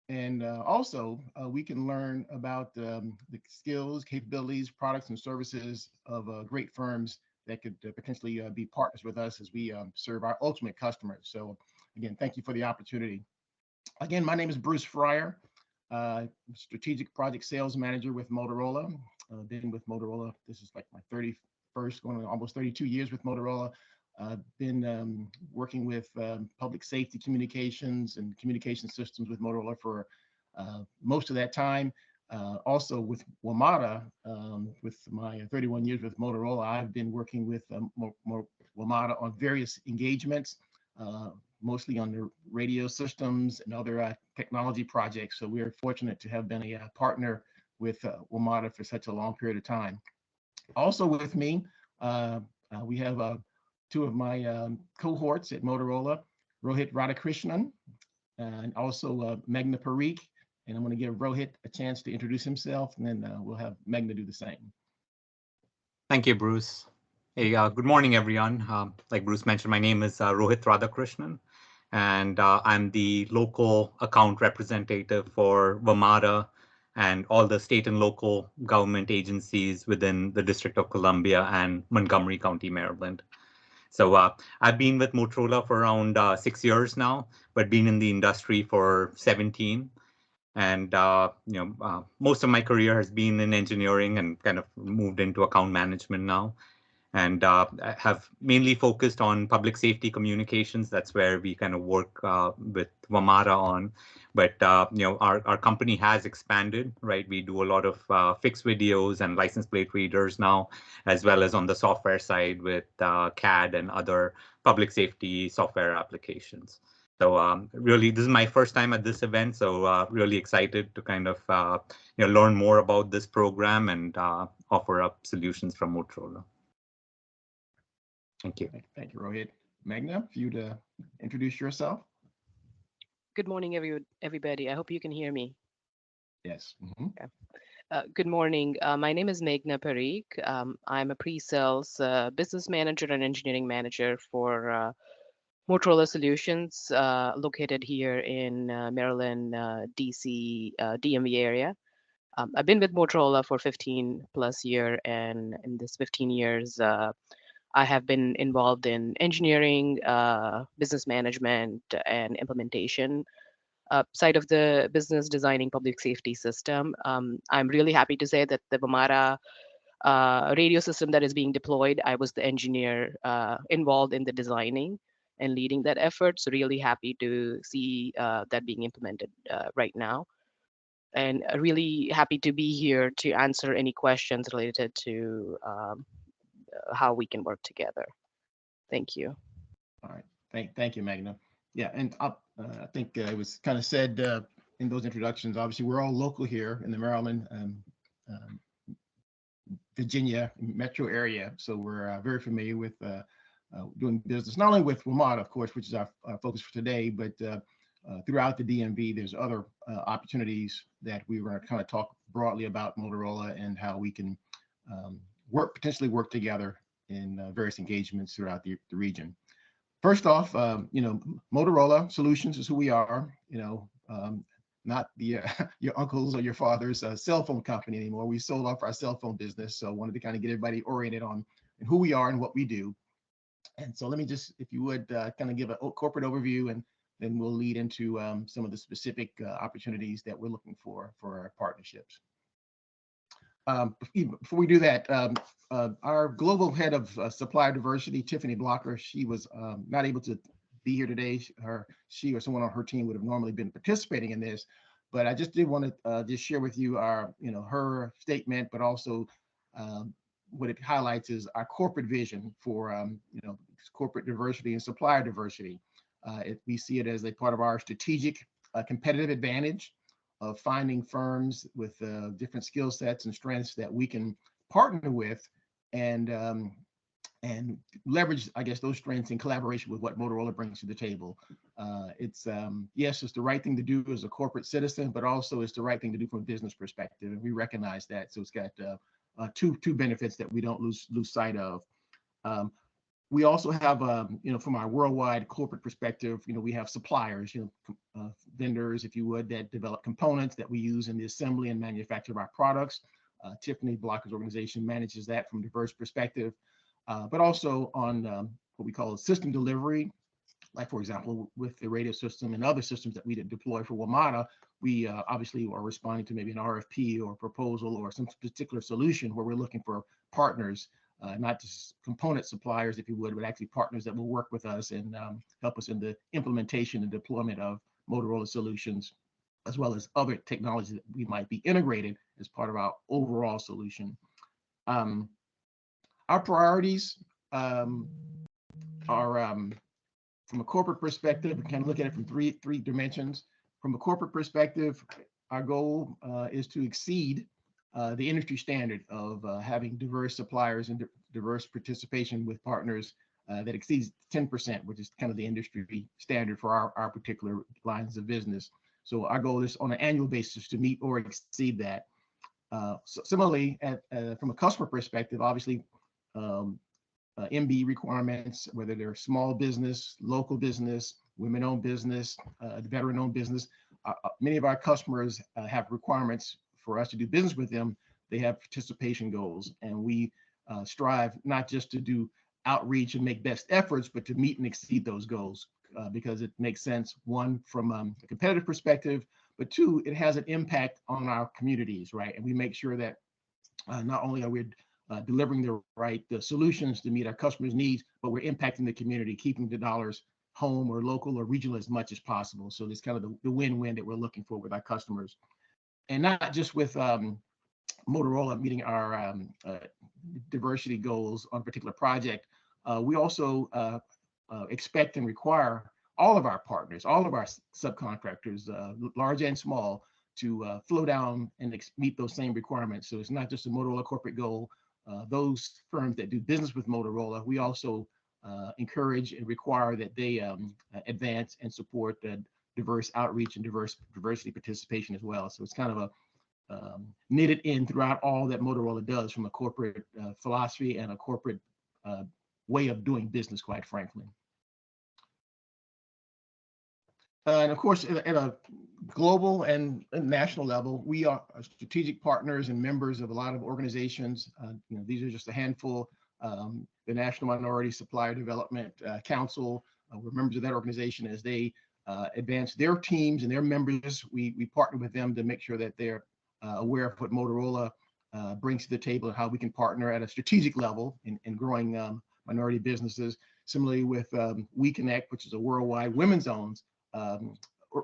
and also we can learn about the skills, capabilities, products, and services of great firms that could potentially be partners with us as we serve our ultimate customers. So again, thank you for the opportunity. Again, my name is Bruce Fryer, Strategic Project Sales Manager with Motorola. Been with Motorola, this is like my 31st, going on almost 32 years with Motorola. Been working with public safety communications and communication systems with Motorola for most of that time. Also with WMATA, with my 31 years with Motorola, I've been working with WMATA on various engagements, mostly on the radio systems and other technology projects. So we are fortunate to have been a partner with WMATA for such a long period of time. Also with me, we have 2 of my cohorts at Motorola, Rohit Radhakrishnan, and also Meghana Parikh. And I'm going to give Rohit a chance to introduce himself, and then we'll have Meghana do the same. Thank you, Bruce. Hey, good morning, everyone. Like Bruce mentioned, my name is Rohit Radhakrishnan, and I'm the local account representative for WMATA and all the state and local government agencies within the District of Columbia and Montgomery County, Maryland. So I've been with Motorola for around 6 years now, but been in the industry for 17. And most of my career has been in engineering and kind of moved into account management now. and have mainly focused on public safety communications. That's where we kind of work with WMATA on. But our company has expanded, right? We do a lot of fixed videos and license plate readers now, as well as on the software side with CAD and other public safety software applications. So really, this is my first time at this event, so really excited to kind of learn more about this program and offer up solutions from Motorola. Thank you. Thank you, Rohit. Magna, if you'd introduce yourself. Good morning, everybody. I hope you can hear me. Yes. Good morning. My name is Meghna Parikh. I'm a pre-sales business manager and engineering manager for Motorola Solutions, located here in Maryland, DC, DMV area. I've been with Motorola for 15 plus years, and in this 15 years, I have been involved in engineering, business management, and implementation side of the business, designing public safety system. I'm really happy to say that the WMATA radio system that is being deployed, I was the engineer involved in the designing and leading that effort. So really happy to see that being implemented right now. And really happy to be here to answer any questions related to how we can work together. Thank you. All right. Thank you, Magna. Yeah, and I think it was kind of said in those introductions. Obviously, we're all local here in the Maryland, Virginia metro area, so we're very familiar with doing business not only with WMATA, of course, which is our focus for today, but throughout the DMV, there's other opportunities that we were going to kind of talk broadly about Motorola and how we can potentially work together in various engagements throughout the region. First off, Motorola Solutions is who we are. Not your uncle's or your father's cell phone company anymore. We sold off our cell phone business, so I wanted to kind of get everybody oriented on who we are and what we do. And so let me just, if you would, kind of give a corporate overview, and then we'll lead into some of the specific opportunities that we're looking for our partnerships. Before we do that, our global head of supplier diversity, Tiffany Blocker, she was not able to be here today. She or someone on her team would have normally been participating in this, but I just did want to just share with you her statement, but also what it highlights is our corporate vision for corporate diversity and supplier diversity. We see it as a part of our strategic competitive advantage of finding firms with different skill sets and strengths that we can partner with and leverage, I guess, those strengths in collaboration with what Motorola brings to the table. Yes, it's the right thing to do as a corporate citizen, but also it's the right thing to do from a business perspective, and we recognize that. So it's got two benefits that we don't lose sight of. We also have, from our worldwide corporate perspective, we have suppliers, vendors, if you would, that develop components that we use in the assembly and manufacture of our products. Tiffany Blocker's organization manages that from a diverse perspective, but also on what we call system delivery. Like, for example, with the radio system and other systems that we deploy for WMATA, we obviously are responding to maybe an RFP or proposal or some particular solution where we're looking for partners, not just component suppliers, if you would, but actually partners that will work with us and help us in the implementation and deployment of Motorola solutions, as well as other technologies that we might be integrated as part of our overall solution. Our priorities are, from a corporate perspective, we can look at it from three dimensions. From a corporate perspective, our goal is to exceed the industry standard of having diverse suppliers and diverse participation with partners that exceeds 10%, which is kind of the industry standard for our particular lines of business. So our goal is on an annual basis to meet or exceed that. So similarly, from a customer perspective, obviously, MB requirements, whether they're small business, local business, women-owned business, veteran-owned business, many of our customers have requirements for us to do business with them. They have participation goals, and we strive not just to do outreach and make best efforts, but to meet and exceed those goals because it makes sense, one, from a competitive perspective, but two, it has an impact on our communities, right? And we make sure that not only are we delivering the solutions to meet our customers' needs, but we're impacting the community, keeping the dollars home or local or regional as much as possible. So it's kind of the win-win that we're looking for with our customers. And not just with Motorola meeting our diversity goals on a particular project, we also expect and require all of our partners, all of our subcontractors, large and small, to flow down and meet those same requirements. So it's not just a Motorola corporate goal. Those firms that do business with Motorola, we also encourage and require that they advance and support diverse outreach and diversity participation as well. So it's kind of a knitted in throughout all that Motorola does, from a corporate philosophy and a corporate way of doing business, quite frankly. And of course, at a global and national level, we are strategic partners and members of a lot of organizations. These are just a handful. The National Minority Supplier Development Council, we're members of that organization. As they advance their teams and their members, we partner with them to make sure that they're aware of what Motorola brings to the table and how we can partner at a strategic level in growing minority businesses. Similarly with WeConnect, which is a worldwide women's-owned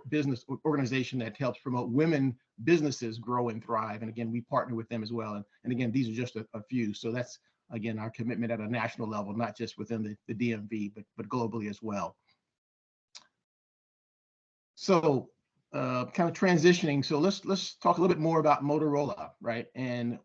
business organization that helps promote women businesses grow and thrive. And again, we partner with them as well. And again, these are just a few. So that's, again, our commitment at a national level, not just within the DMV, but globally as well. So kind of transitioning. So let's talk a little bit more about Motorola, right? And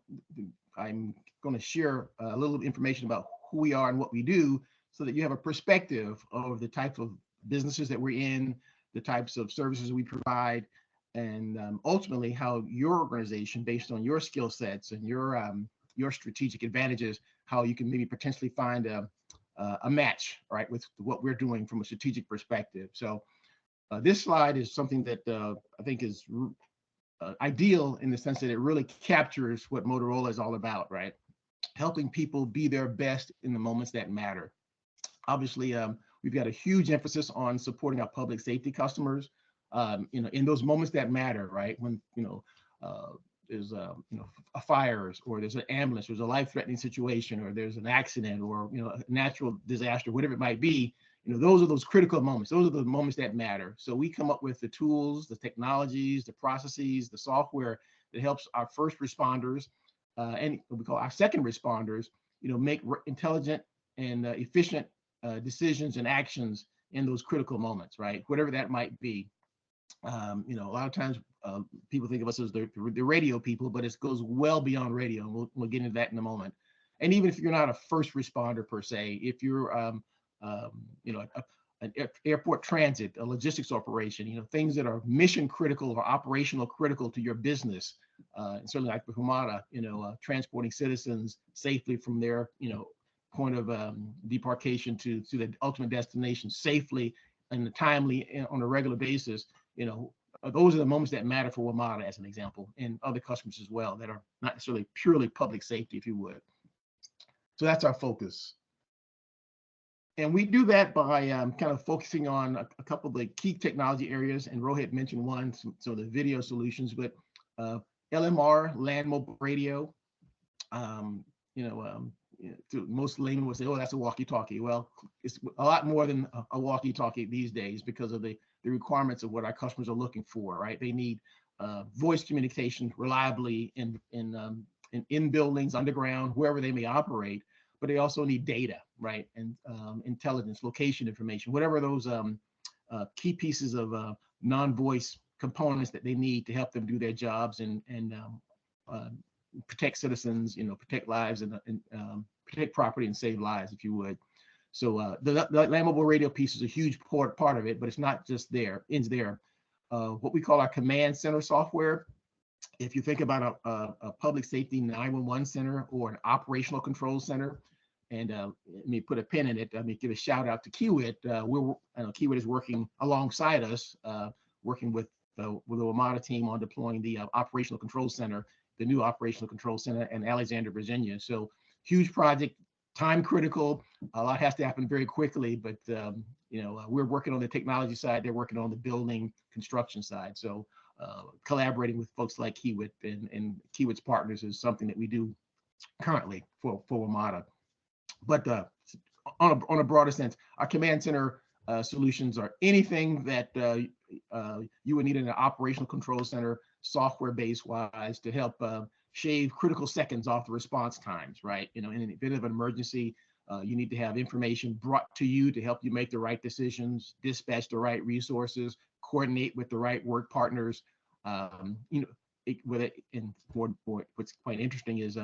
I'm going to share a little information about who we are and what we do, so that you have a perspective of the type of businesses that we're in, the types of services we provide, and ultimately how your organization, based on your skill sets and your strategic advantages, how you can maybe potentially find a match, right, with what we're doing from a strategic perspective. So this slide is something that I think is ideal in the sense that it really captures what Motorola is all about, right? Helping people be their best in the moments that matter. Obviously, we've got a huge emphasis on supporting our public safety customers, in those moments that matter, right? When, there's a fire, or there's an ambulance, there's a life-threatening situation, or there's an accident, or, a natural disaster, whatever it might be. Those are those critical moments. Those are the moments that matter. So we come up with the tools, the technologies, the processes, the software that helps our first responders and what we call our second responders, make intelligent and efficient decisions and actions in those critical moments, right? Whatever that might be. A lot of times people think of us as the radio people, but it goes well beyond radio. And we'll get into that in a moment. And even if you're not a first responder per se, if you're an airport transit, a logistics operation, things that are mission critical or operational critical to your business, and certainly like with WMATA, transporting citizens safely from their, point of debarkation to the ultimate destination safely and timely on a regular basis. Those are the moments that matter for WMATA, as an example, and other customers as well that are not necessarily purely public safety, if you would. So that's our focus. And we do that by kind of focusing on a couple of the key technology areas. And Rohit mentioned one, so the video solutions, but LMR, land mobile radio, most laymen would say, oh, that's a walkie-talkie. Well, it's a lot more than a walkie-talkie these days, because of the requirements of what our customers are looking for, right? They need voice communication reliably in buildings, underground, wherever they may operate, but they also need data, right? And intelligence, location information, whatever those key pieces of non-voice components that they need to help them do their jobs and protect citizens, protect lives and protect property and save lives, if you would. So the land mobile radio piece is a huge part of it, but it's not just there, ends there. What we call our command center software. If you think about a public safety 911 center or an operational control center, and let me put a pin in it. Let me give a shout out to Kiewit. Kiewit is working alongside us, working with the WMATA team on deploying the operational control center, the new operational control center in Alexandria, Virginia. So huge project, time critical. A lot has to happen very quickly, but we're working on the technology side. They're working on the building construction side. So collaborating with folks like Kiewit and Kiewit's partners is something that we do currently for WMATA. But on a broader sense, our command center solutions are anything that you would need in an operational control center, software-based wise, to help shave critical seconds off the response times, right? You know, in an event of an emergency, you need to have information brought to you to help you make the right decisions, dispatch the right resources, coordinate with the right work partners. You know, what's quite interesting is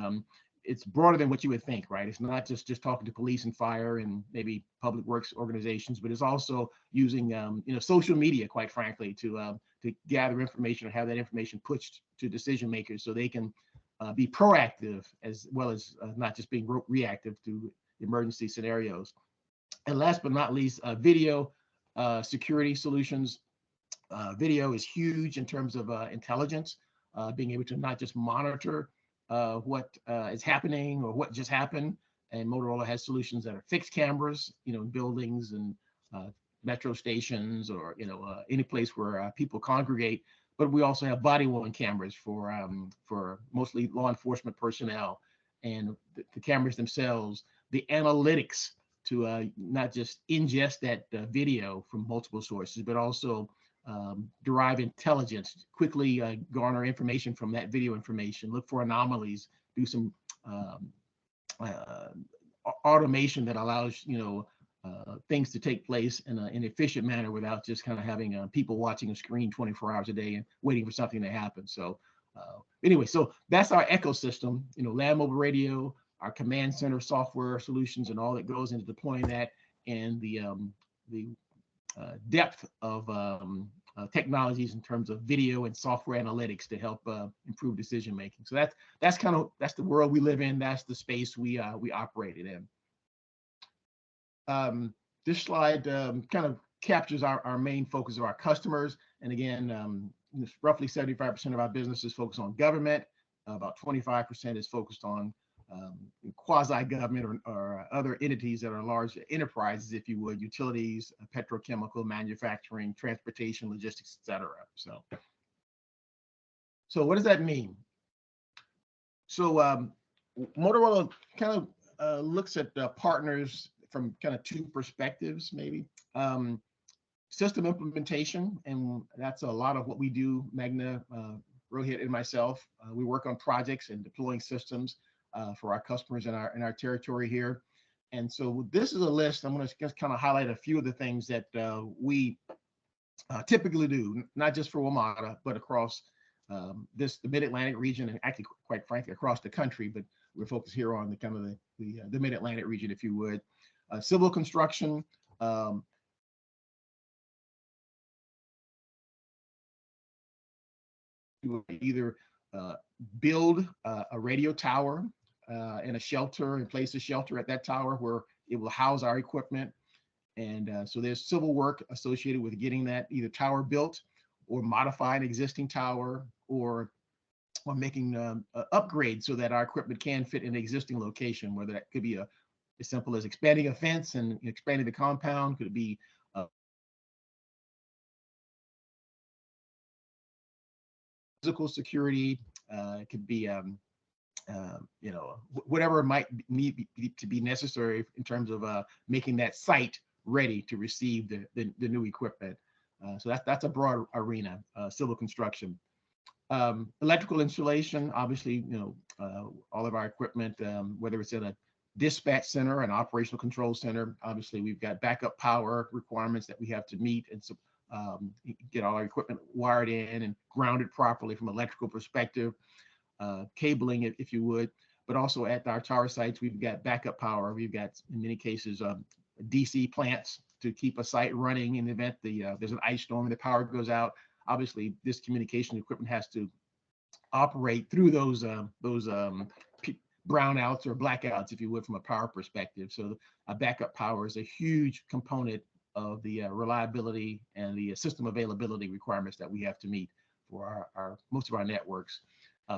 it's broader than what you would think, right? It's not just talking to police and fire and maybe public works organizations, but it's also using you know, social media, quite frankly, to gather information or have that information pushed to decision makers so they can be proactive as well as not just being reactive to emergency scenarios. And last but not least, video security solutions. Video is huge in terms of intelligence, being able to not just monitor what is happening or what just happened. And Motorola has solutions that are fixed cameras, you know, in buildings and metro stations, or, you know, any place where people congregate. But we also have body-worn cameras for mostly law enforcement personnel, and the cameras themselves, the analytics to not just ingest that video from multiple sources, but also derive intelligence, quickly garner information from that video information, look for anomalies, do some automation that allows, you know, things to take place in an efficient manner without just kind of having people watching a screen 24 hours a day and waiting for something to happen. So anyway, so that's our ecosystem, you know, land mobile radio, our command center software solutions, and all that goes into deploying that, and the depth of technologies in terms of video and software analytics to help improve decision making. So that's the world we live in. That's the space we operated in. This slide kind of captures our main focus of our customers. And again, roughly 75% of our business is focused on government. About 25% is focused on quasi-government or other entities that are large enterprises, if you would, utilities, petrochemical, manufacturing, transportation, logistics, et cetera. So what does that mean? So Motorola kind of looks at partners from kind of two perspectives, maybe. System implementation, and that's a lot of what we do, Meghna, Rohit, and myself. We work on projects and deploying systems for our customers in our territory here. And so this is a list. I'm going to just kind of highlight a few of the things that we typically do, not just for WMATA, but across the Mid-Atlantic region, and actually, quite frankly, across the country. But we're focused here on the kind of the Mid-Atlantic region, if you would. Civil construction, either build a radio tower and a shelter, and place a shelter at that tower where it will house our equipment. And so there's civil work associated with getting that either tower built, or modify an existing tower, or making upgrades so that our equipment can fit in an existing location, whether that could be as simple as expanding a fence and expanding the compound. Could it be physical security? It could be you know, whatever might need to be necessary in terms of making that site ready to receive the new equipment. So that's a broad arena, civil construction. Electrical installation, obviously, you know, all of our equipment, whether it's in a dispatch center, an operational control center, obviously we've got backup power requirements that we have to meet, and get all our equipment wired in and grounded properly from an electrical perspective. Cabling, if you would, but also at our tower sites, we've got backup power. We've got, in many cases, DC plants to keep a site running in the event there's an ice storm and the power goes out. Obviously, this communication equipment has to operate through those brownouts or blackouts, if you would, from a power perspective. So backup power is a huge component of the reliability and the system availability requirements that we have to meet for our most of our networks.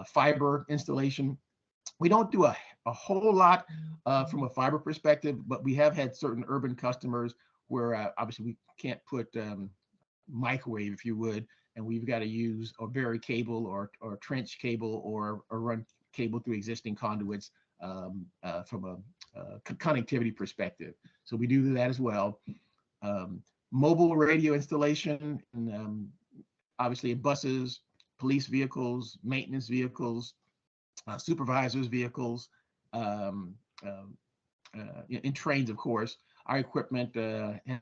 Fiber installation, we don't do a whole lot from a fiber perspective, but we have had certain urban customers where obviously we can't put microwave, if you would, and we've got to use a very cable or trench cable or run cable through existing conduits from a connectivity perspective. So we do that as well. Mobile radio installation, and obviously in buses, police vehicles, maintenance vehicles, supervisors' vehicles, in trains, of course. Our equipment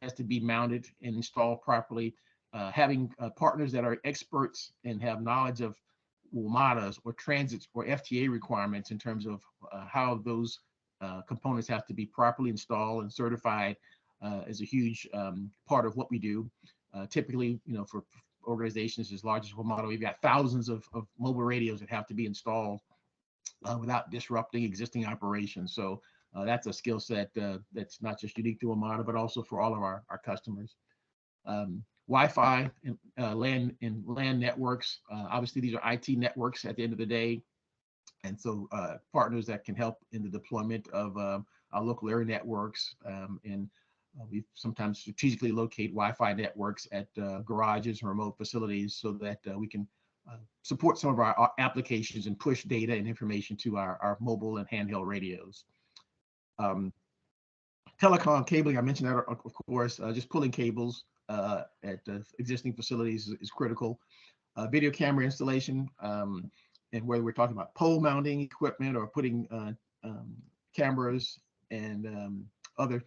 has to be mounted and installed properly. Having partners that are experts and have knowledge of WMATAs or transits or FTA requirements in terms of how those components have to be properly installed and certified is a huge part of what we do. Typically, for organizations as large as WMATA, we've got thousands of mobile radios that have to be installed without disrupting existing operations. So that's a skill set that's not just unique to WMATA, but also for all of our customers. Wi-Fi and LAN networks. Obviously, these are IT networks at the end of the day. And so partners that can help in the deployment of our local area networks. And we sometimes strategically locate Wi-Fi networks at garages and remote facilities so that we can support some of our applications and push data and information to our mobile and handheld radios. Telecom cabling, I mentioned that, of course, just pulling cables at existing facilities is critical. Video camera installation, and whether we're talking about pole mounting equipment or putting cameras and other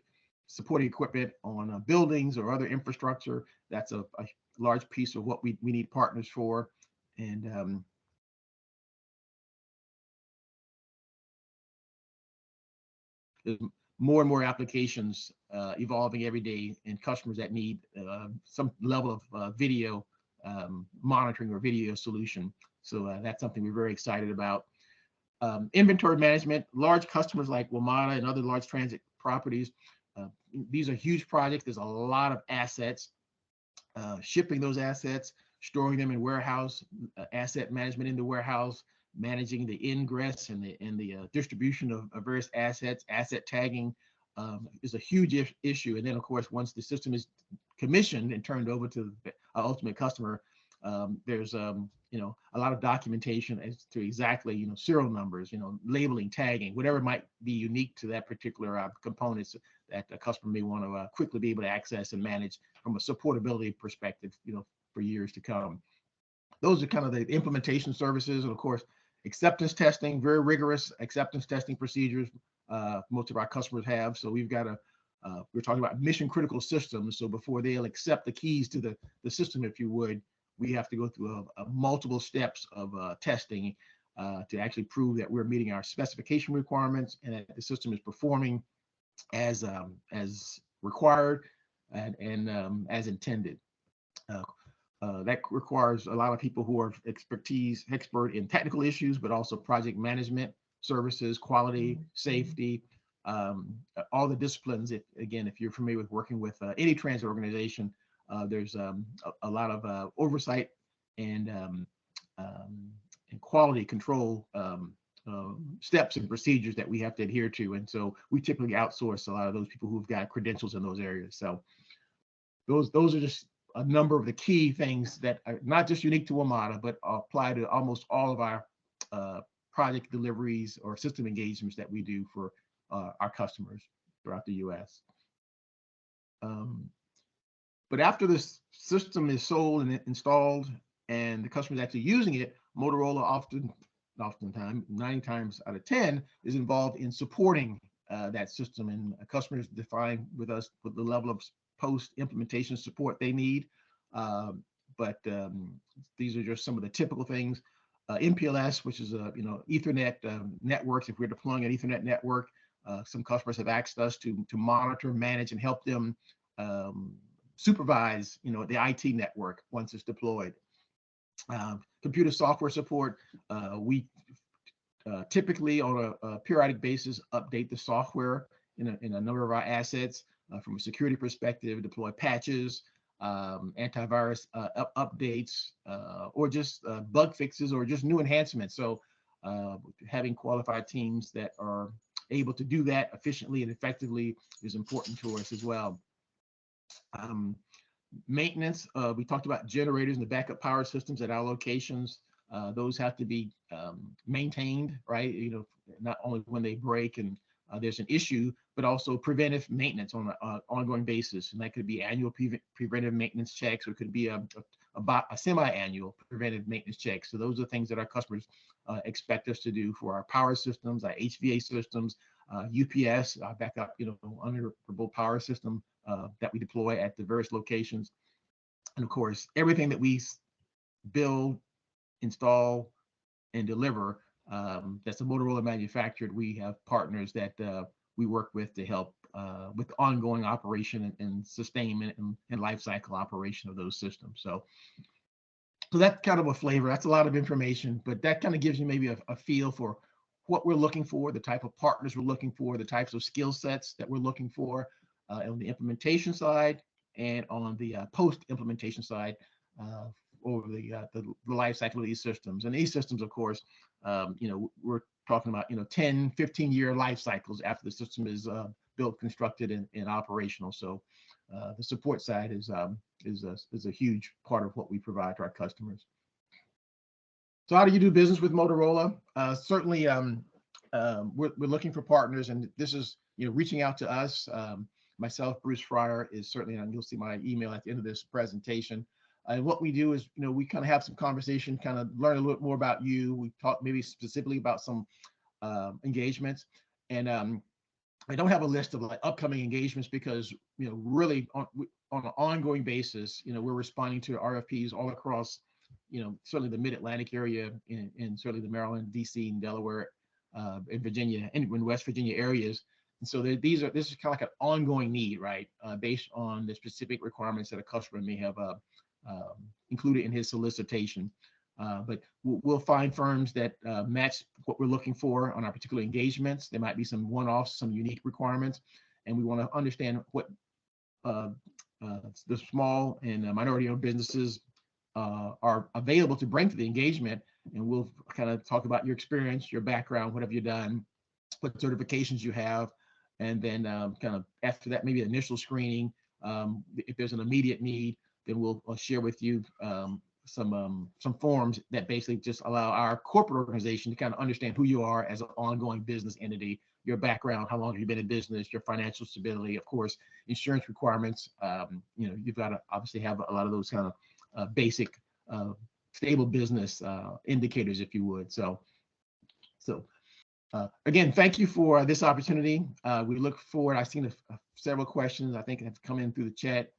supporting equipment on buildings or other infrastructure, that's a large piece of what we need partners for. And more and more applications evolving every day, and customers that need some level of video monitoring or video solution. So that's something we're very excited about. Inventory management, large customers like WMATA and other large transit properties. These are huge projects. There's a lot of assets. Shipping those assets, storing them in warehouse, asset management in the warehouse, managing the ingress and the distribution of various assets, asset tagging is a huge issue. And then, of course, once the system is commissioned and turned over to the ultimate customer, there's a lot of documentation as to exactly serial numbers, labeling, tagging, whatever might be unique to that particular components that a customer may want to quickly be able to access and manage from a supportability perspective, for years to come. Those are kind of the implementation services, and of course, acceptance testing, very rigorous acceptance testing procedures most of our customers have. So we've got we're talking about mission critical systems. So before they'll accept the keys to the system, if you would, we have to go through multiple steps of testing to actually prove that we're meeting our specification requirements and that the system is performing as required and as intended. That requires a lot of people who are expert in technical issues, but also project management services, quality, safety, all the disciplines. If you're familiar with working with any transit organization, there's a lot of oversight and quality control steps and procedures that we have to adhere to. And so we typically outsource a lot of those people who've got credentials in those areas. So those are just a number of the key things that are not just unique to WMATA, but apply to almost all of our project deliveries or system engagements that we do for our customers throughout the U.S. But after this system is sold and installed and the customer is actually using it, Motorola oftentimes, 9 times out of 10, is involved in supporting that system, and customers define with us what the level of post-implementation support they need. But these are just some of the typical things. MPLS, which is Ethernet networks. If we're deploying an Ethernet network, some customers have asked us to monitor, manage, and help them supervise, the IT network once it's deployed. Computer software support. We typically, on a periodic basis, update the software in a number of our assets from a security perspective, deploy patches, antivirus updates, or just bug fixes, or just new enhancements. So having qualified teams that are able to do that efficiently and effectively is important to us as well. Maintenance, we talked about generators and the backup power systems at our locations. Those have to be maintained, right? Not only when they break and there's an issue, but also preventive maintenance on an ongoing basis. And that could be annual preventive maintenance checks, or it could be a semi-annual preventive maintenance check. So those are things that our customers expect us to do for our power systems, our HVA systems, UPS, backup, uninterruptible power system that we deploy at the various locations. And of course, everything that we build, install, and deliver that's a Motorola manufactured, we have partners that we work with to help with ongoing operation and sustainment and life cycle operation of those systems. So that's kind of a flavor. That's a lot of information, but that kind of gives you maybe a feel for what we're looking for, the type of partners we're looking for, the types of skill sets that we're looking for on the implementation side and on the post-implementation side over the life cycle of these systems. And these systems, of course, we're talking about 10, 15-year life cycles after the system is built, constructed, and operational. So the support side is a huge part of what we provide to our customers. So how do you do business with Motorola? Certainly, we're looking for partners, and this is reaching out to us. Myself, Bruce Fryer, is certainly, and you'll see my email at the end of this presentation. And what we do is, we kind of have some conversation, kind of learn a little bit more about you. We talk maybe specifically about some engagements, and I don't have a list of like upcoming engagements because really on an ongoing basis, we're responding to RFPs all across, certainly the Mid-Atlantic area, and certainly the Maryland, DC, and Delaware, and Virginia, and in West Virginia areas. And so this is kind of like an ongoing need, right? Based on the specific requirements that a customer may have included in his solicitation. But we'll find firms that match what we're looking for on our particular engagements. There might be some one-offs, some unique requirements, and we want to understand what the small and minority-owned businesses are available to bring to the engagement. And we'll kind of talk about your experience, your background, what have you done, what certifications you have, and then kind of after that, maybe initial screening. If there's an immediate need, then we'll share with you some forms that basically just allow our corporate organization to kind of understand who you are as an ongoing business entity, your background, how long have you been in business, your financial stability, of course, insurance requirements. You've got to obviously have a lot of those kind of basic stable business indicators, if you would. So again, thank you for this opportunity. We look forward. I've seen several questions I think have come in through the chat.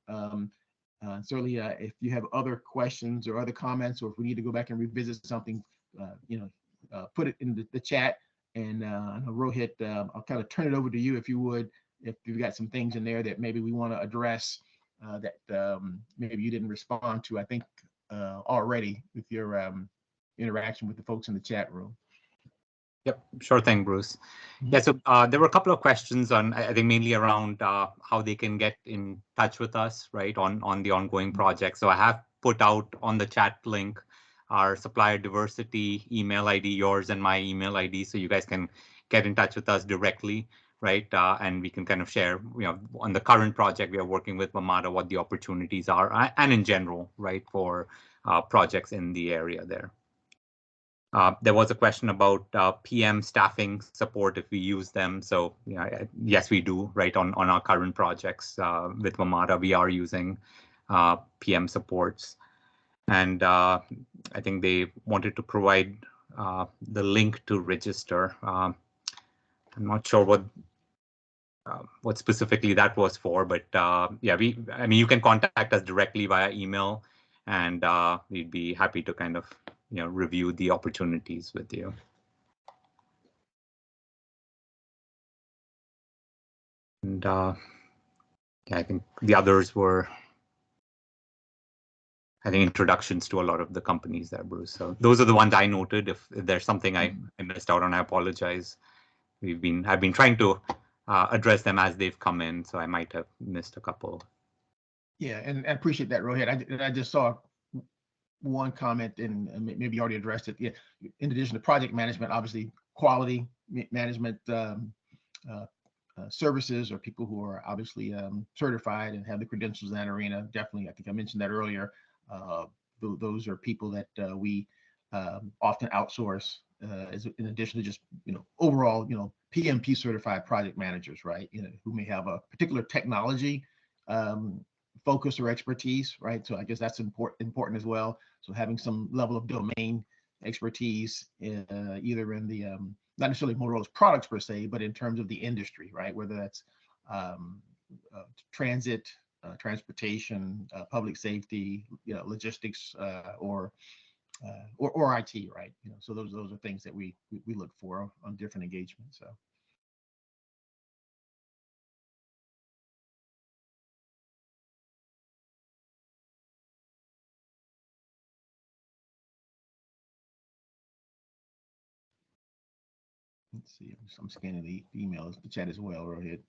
Certainly, if you have other questions or other comments, or if we need to go back and revisit something, put it in the chat. And Rohit, I'll kind of turn it over to you, if you would, if you've got some things in there that maybe we want to address that maybe you didn't respond to, I think, already with your interaction with the folks in the chat room. Yep, sure thing, Bruce. Yeah, so there were a couple of questions on, I think, mainly around how they can get in touch with us, right, on the ongoing project. So I have put out on the chat link our supplier diversity email ID, yours and my email ID, so you guys can get in touch with us directly, right? And we can kind of share, on the current project we are working with WMATA, what the opportunities are, and in general, right, for projects in the area there. There was a question about PM staffing support if we use them. So yes, we do, right, on our current projects with WMATA, we are using PM supports. And I think they wanted to provide the link to register. I'm not sure what specifically that was for, but yeah, you can contact us directly via email, and we'd be happy to kind of review the opportunities with you. And yeah, I think the others were, I think, introductions to a lot of the companies there, Bruce. So those are the ones I noted. If there's something I missed out on, I apologize. I've been trying to address them as they've come in, so I might have missed a couple. Yeah, and I appreciate that, Rohit. I just saw one comment, and maybe you already addressed it. Yeah, in addition to project management, obviously quality management services, or people who are obviously certified and have the credentials in that arena. Definitely, I think I mentioned that earlier. Those are people that we often outsource in addition to just, overall, PMP certified project managers, right? Who may have a particular technology focus or expertise, right? So I guess that's important as well. So having some level of domain expertise, either in the not necessarily Motorola's products per se, but in terms of the industry, right? Whether that's transit, transportation, public safety, logistics, or IT, right? So those are things that we look for on different engagements. So. Let's see, I'm scanning the emails, the chat as well, Rohit.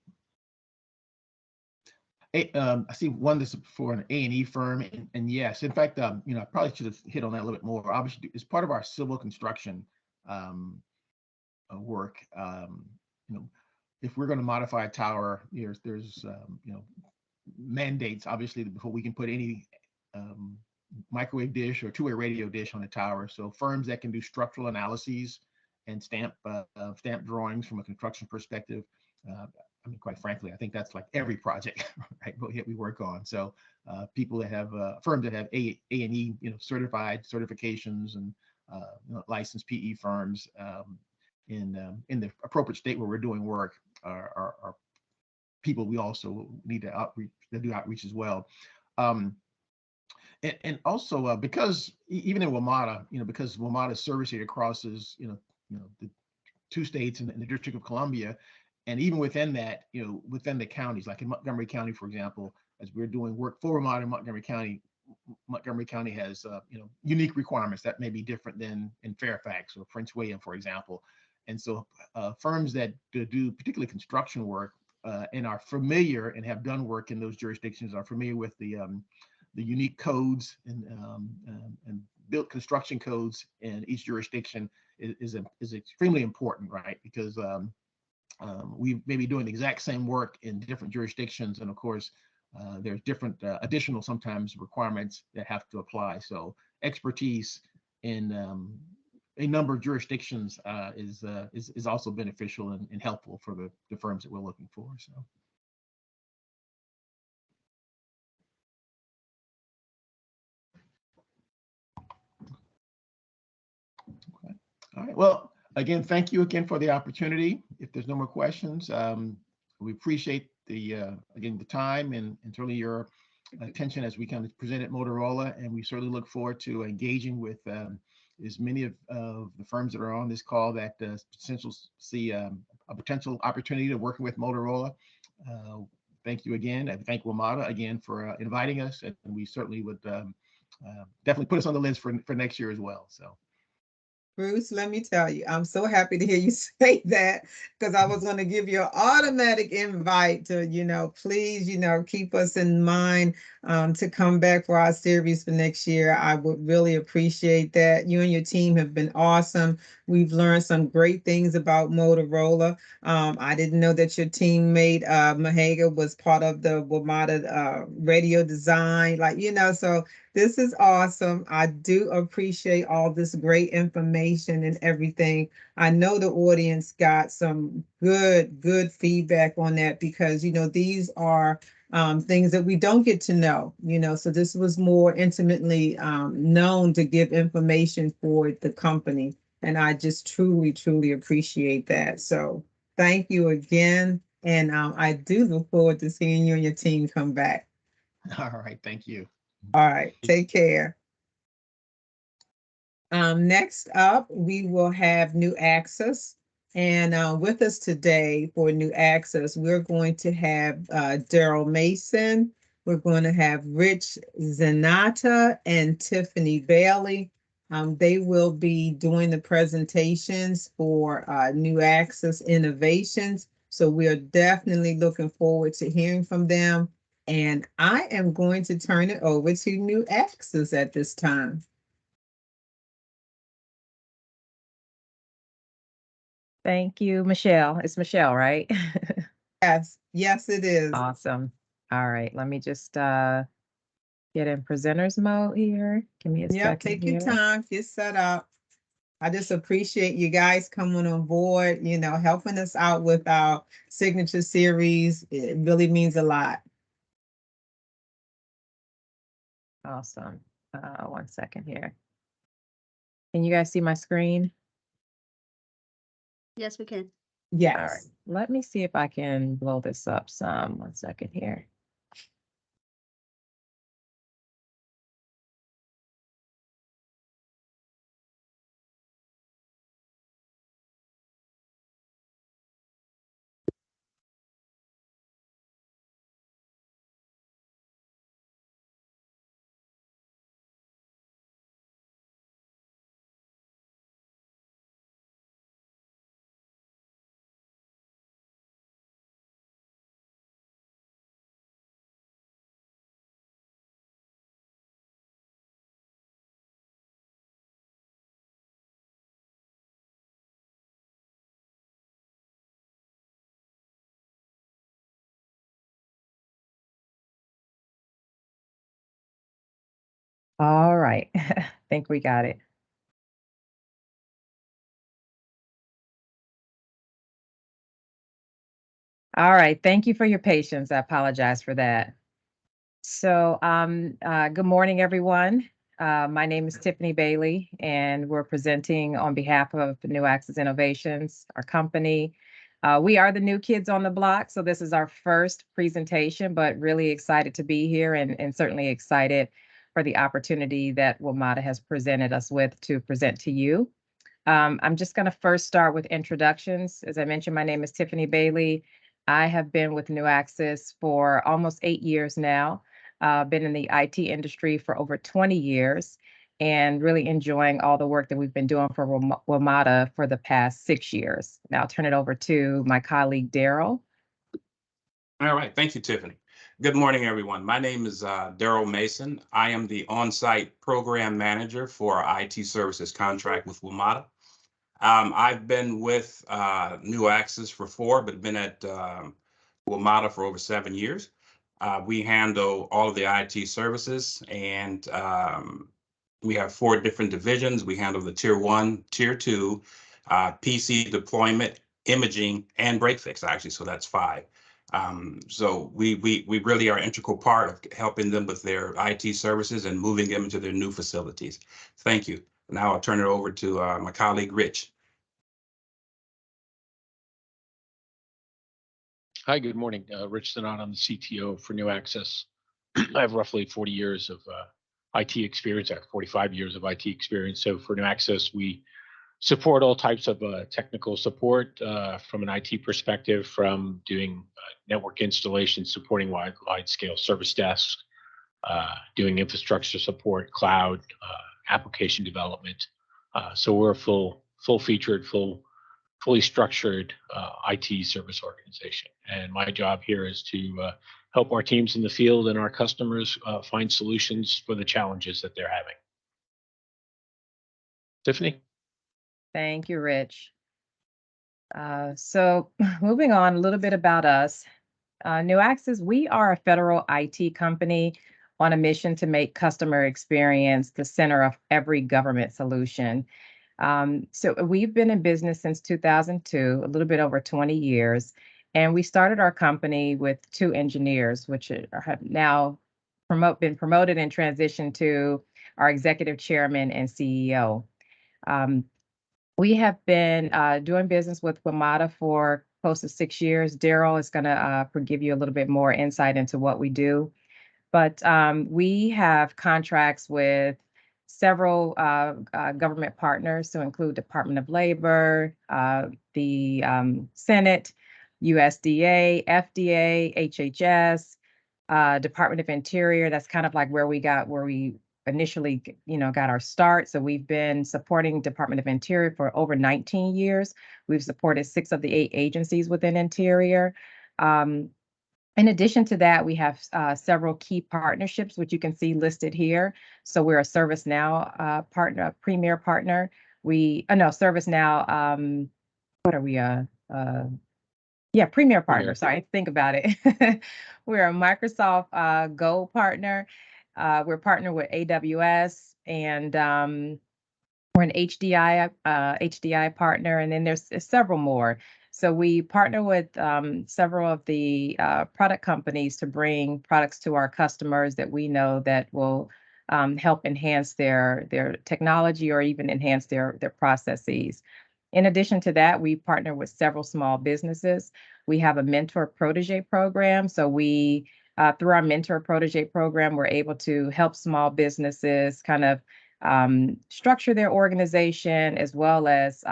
I see one that's for an A&E firm, and yes, in fact, I probably should have hit on that a little bit more. Obviously, as part of our civil construction work, if we're going to modify a tower, there's mandates, obviously, before we can put any microwave dish or two-way radio dish on a tower. So firms that can do structural analyses and stamp drawings from a construction perspective. I mean, quite frankly, I think that's like every project, right? We work on. So people that have firms that have A&E, certified certifications and licensed PE firms in the appropriate state where we're doing work are people we also need to do outreach as well. And also because even in WMATA, because WMATA's service area crosses, the 2 states and the District of Columbia, and even within that, within the counties, like in Montgomery County, for example, as we're doing work for WMATA in Montgomery County has unique requirements that may be different than in Fairfax or Prince William, for example. And so firms that do particularly construction work and are familiar and have done work in those jurisdictions are familiar with the unique codes and built construction codes in each jurisdiction is extremely important, right? Because we may be doing the exact same work in different jurisdictions, and of course, there's different additional sometimes requirements that have to apply. So expertise in a number of jurisdictions is also beneficial and helpful for the firms that we're looking for. So. Okay. All right. Well, again, thank you again for the opportunity. If there's no more questions, we appreciate again the time and certainly your attention as we kind of present at Motorola, and we certainly look forward to engaging with as many of the firms that are on this call that see a potential opportunity to working with Motorola. Thank you again, and thank WMATA again for inviting us, and we certainly would definitely put us on the list for next year as well. So. Bruce, let me tell you, I'm so happy to hear you say that, because I was going to give you an automatic invite to, please, keep us in mind to come back for our series for next year. I would really appreciate that. You and your team have been awesome. We've learned some great things about Motorola. I didn't know that your teammate, Mahaga, was part of the WMATA radio design, so this is awesome. I do appreciate all this great information and everything. I know the audience got some good feedback on that, because, these are things that we don't get to know, so this was more intimately known to give information for the company. And I just truly appreciate that. So thank you again. And I do look forward to seeing you and your team come back. All right. Thank you. All right. Take care. Next up, we will have New Access. And with us today for New Access, we're going to have Daryl Mason. We're going to have Rich Zanata and Tiffany Bailey. They will be doing the presentations for New Access Innovations. So we are definitely looking forward to hearing from them. And I am going to turn it over to New Access at this time. Thank you, Michelle. It's Michelle, right? Yes, it is. Awesome. All right, let me just get in presenters mode here. Give me a Yep, second take your here. time, get set up. I just appreciate you guys coming on board, helping us out with our signature series. It really means a lot. Awesome. 1 second here. Can you guys see my screen? Yes, we can. All right. Yes. Let me see if I can blow this up some. 1 second here. All right. I think we got it. All right. Thank you for your patience. I apologize for that. So, good morning, everyone. My name is Tiffany Bailey, and we're presenting on behalf of New Access Innovations, our company. We are the new kids on the block, so this is our first presentation, but really excited to be here and certainly excited for the opportunity that WMATA has presented us with to present to you. I'm just going to first start with introductions. As I mentioned, my name is Tiffany Bailey. I have been with New Access for almost 8 years now. Been in the IT industry for over 20 years and really enjoying all the work that we've been doing for WMATA for the past 6 years. Now I'll turn it over to my colleague, Daryl. All right, thank you, Tiffany. Good morning, everyone. My name is Daryl Mason. I am the on-site program manager for our IT services contract with WMATA. I've been with New Access for 4, but been at WMATA for over 7 years. We handle all of the IT services, and we have 4 different divisions. We handle the Tier 1, Tier 2, PC deployment, imaging, and break fix, actually, so that's 5. So we really are an integral part of helping them with their IT services and moving them into their new facilities. Thank you. Now I'll turn it over to my colleague, Rich. Hi, good morning. Rich Sonata, I'm the CTO for New Access. I have roughly 40 years of IT experience. I have 45 years of IT experience. So for New Access, we support all types of technical support from an IT perspective, from doing network installation, supporting wide-scale service desks, doing infrastructure support, cloud, application development. So we're a full-featured, fully structured IT service organization. And my job here is to help our teams in the field and our customers find solutions for the challenges that they're having. Tiffany? Thank you, Rich. So moving on, a little bit about us. New Access, we are a federal IT company on a mission to make customer experience the center of every government solution. So we've been in business since 2002, a little bit over 20 years, and we started our company with 2 engineers, which have now been promoted and transitioned to our executive chairman and CEO. We have been doing business with WMATA for close to 6 years. Daryl is going to give you a little bit more insight into what we do. But we have contracts with several government partners to include Department of Labor, the Senate, USDA, FDA, HHS, Department of Interior. That's kind of like where we initially, got our start. So we've been supporting Department of Interior for over 19 years. We've supported 6 of the 8 agencies within Interior. In addition to that, we have several key partnerships, which you can see listed here. So we're a ServiceNow partner, a premier partner. ServiceNow, what are we? Premier partner. Sorry, think about it. We're a Microsoft Go partner. We're partnered with AWS, and we're an HDI partner, and then there's several more. So we partner with several of the product companies to bring products to our customers that we know that will help enhance their technology or even enhance their processes. In addition to that, we partner with several small businesses. We have a mentor protege program. So we, through our mentor protege program, we're able to help small businesses kind of structure their organization, as well as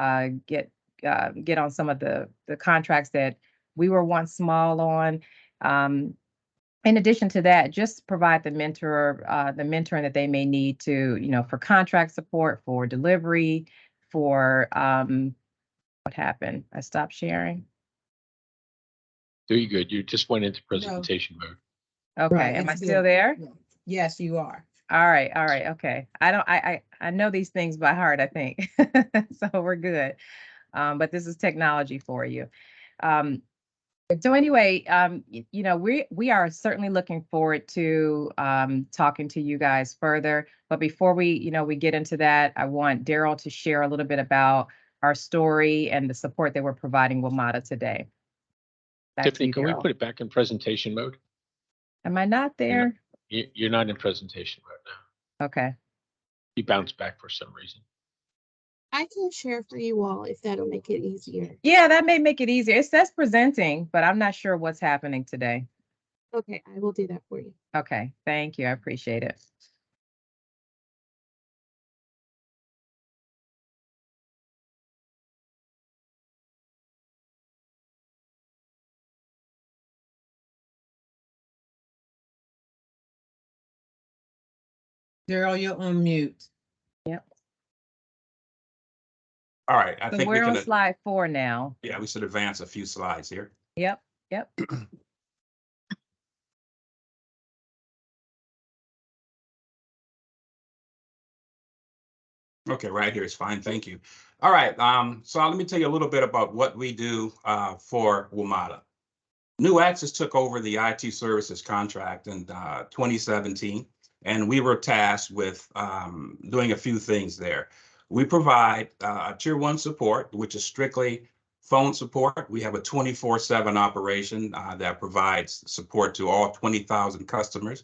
get on some of the contracts that we were once small on. In addition to that, just provide the mentoring that they may need to, for contract support, for delivery, for what happened? I stopped sharing. There you good. You just went into presentation mode. Okay, Right, am I it's still good. there? Yes, you are. All right, okay. I know these things by heart, I think. So we're good. But this is technology for you. So anyway, we are certainly looking forward to talking to you guys further. But before we get into that, I want Daryl to share a little bit about our story and the support that we're providing WMATA today. Back to Tiffany, you, can we Daryl. put it back in presentation mode? Am I not there? You're not in presentation mode now. Okay. You bounced back for some reason. I can share for you all if that'll make it easier. Yeah, that may make it easier. It says presenting, but I'm not sure what's happening today. Okay, I will do that for you. Okay, thank you. I appreciate it. Daryl, you're on mute. Yep. All right, I So think we we're on can, slide 4 now. yeah, we should advance a few slides here. Yep. Okay, right here is fine, thank you. All right, so let me tell you a little bit about what we do for WMATA. New Access took over the IT services contract in 2017, and we were tasked with doing a few things there. We provide tier 1 support, which is strictly phone support. We have a 24/7 operation that provides support to all 20,000 customers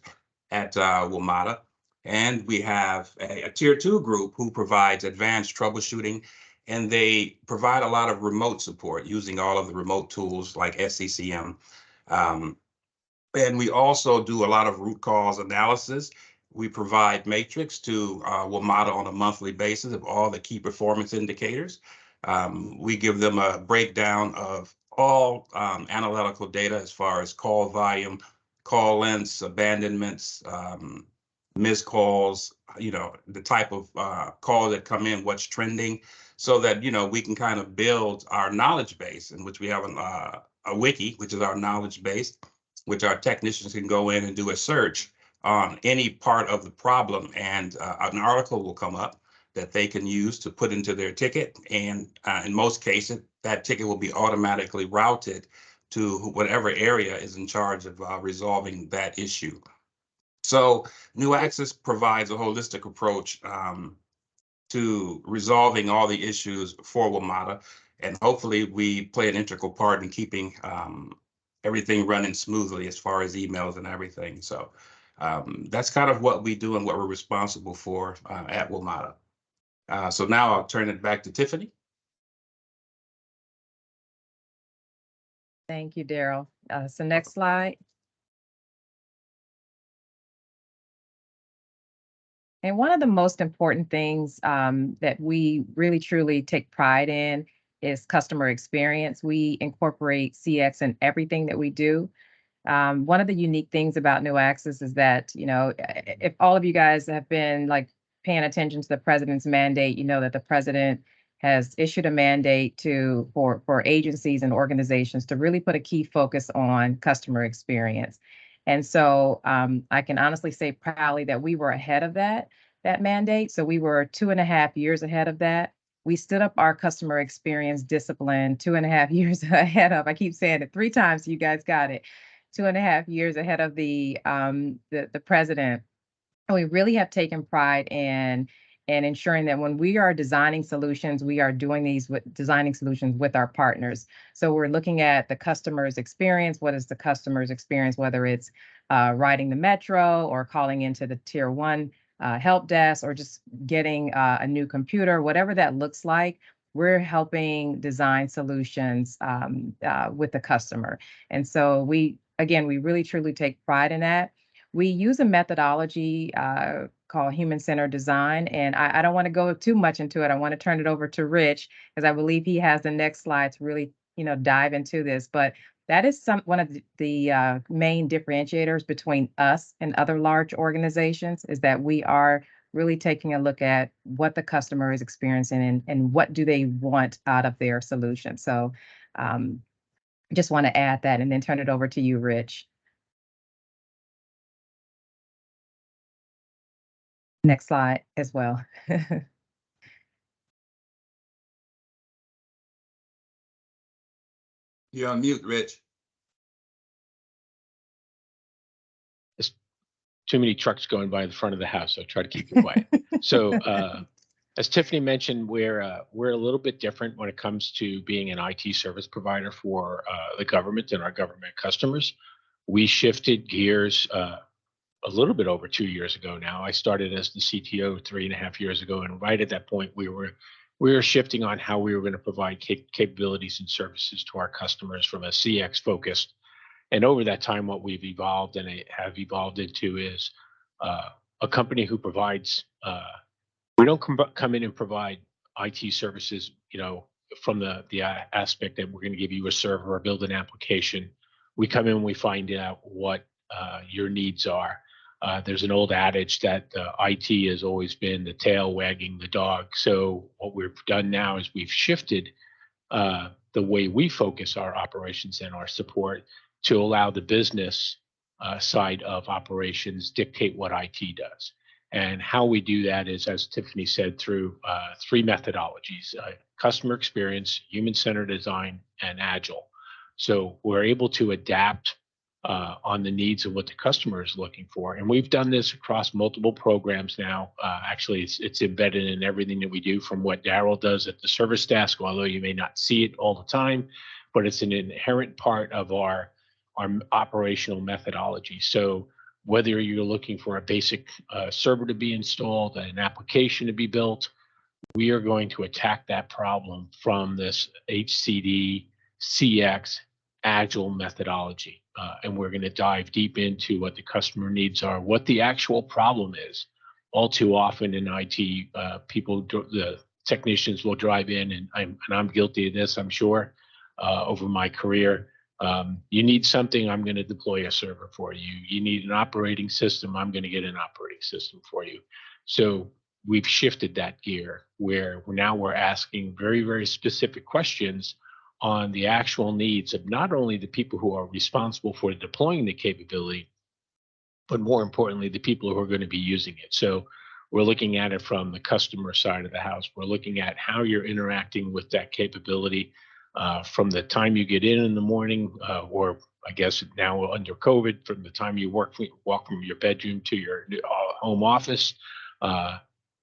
at WMATA. And we have a tier 2 group who provides advanced troubleshooting, and they provide a lot of remote support using all of the remote tools like SCCM. And we also do a lot of root cause analysis. We provide matrix to WMATA on a monthly basis of all the key performance indicators. We give them a breakdown of all analytical data as far as call volume, call lengths, abandonments, missed calls, the type of calls that come in, what's trending, so that, we can kind of build our knowledge base, in which we have a wiki, which is our knowledge base, which our technicians can go in and do a search on any part of the problem, and an article will come up that they can use to put into their ticket. And in most cases, that ticket will be automatically routed to whatever area is in charge of resolving that issue. So New Access provides a holistic approach to resolving all the issues for WMATA, and hopefully we play an integral part in keeping everything running smoothly as far as emails and everything. So that's kind of what we do and what we're responsible for at WMATA. So now I'll turn it back to Tiffany. Thank you, Daryl. So next slide. And one of the most important things that we really truly take pride in is customer experience. We incorporate CX in everything that we do. One of the unique things about New Access is that, if all of you guys have been paying attention to the president's mandate, you know that the president has issued a mandate for agencies and organizations to really put a key focus on customer experience. And so I can honestly say proudly that we were ahead of that mandate. So we were 2.5 years ahead of that. We stood up our customer experience discipline 2.5 years ahead of, I keep saying it 3 times, so you guys got it, 2.5 years ahead of the president. we really have taken pride in ensuring that when we are designing solutions, we are doing these with designing solutions with our partners. So we're looking at the customer's experience. What is the customer's experience, whether it's riding the metro or calling into the tier 1 help desk or just getting a new computer, whatever that looks like. We're helping design solutions with the customer. And so we really truly take pride in that. We use a methodology called human-centered design, and I don't want to go too much into it. I want to turn it over to Rich because I believe he has the next slide to really, dive into this. But that is one of the main differentiators between us and other large organizations is that we are really taking a look at what the customer is experiencing and what do they want out of their solution. So just want to add that and then turn it over to you, Rich. Next slide as well. You're on mute, Rich. There's too many trucks going by the front of the house, so try to keep it quiet. So as Tiffany mentioned, we're a little bit different when it comes to being an IT service provider for the government and our government customers. We shifted gears a little bit over 2 years ago now. I started as the CTO 3.5 years ago, and right at that point, we were shifting on how we were going to provide capabilities and services to our customers from a CX focused. And over that time, what we've evolved and have evolved into is a company who provides. We don't come in and provide IT services, from the aspect that we're going to give you a server or build an application. We come in, we find out what your needs are. There's an old adage that IT has always been the tail wagging the dog. So what we've done now is we've shifted the way we focus our operations and our support to allow the business side of operations dictate what IT does. And how we do that is, as Tiffany said, through 3 methodologies: customer experience, human-centered design, and agile. So we're able to adapt on the needs of what the customer is looking for. And we've done this across multiple programs now. Actually, it's embedded in everything that we do, from what Daryl does at the service desk, although you may not see it all the time, but it's an inherent part of our operational methodology. So whether you're looking for a basic server to be installed, an application to be built, we are going to attack that problem from this HCD, CX, agile methodology. And we're going to dive deep into what the customer needs are, what the actual problem is. All too often in IT, the technicians will drive in, and I'm guilty of this, I'm sure, over my career. You need something, I'm going to deploy a server for you. You need an operating system, I'm going to get an operating system for you. So we've shifted that gear where now we're asking very, very specific questions on the actual needs of not only the people who are responsible for deploying the capability, but more importantly, the people who are going to be using it. So we're looking at it from the customer side of the house. We're looking at how you're interacting with that capability from the time you get in the morning, or I guess now under COVID, from the time you walk from your bedroom to your home office,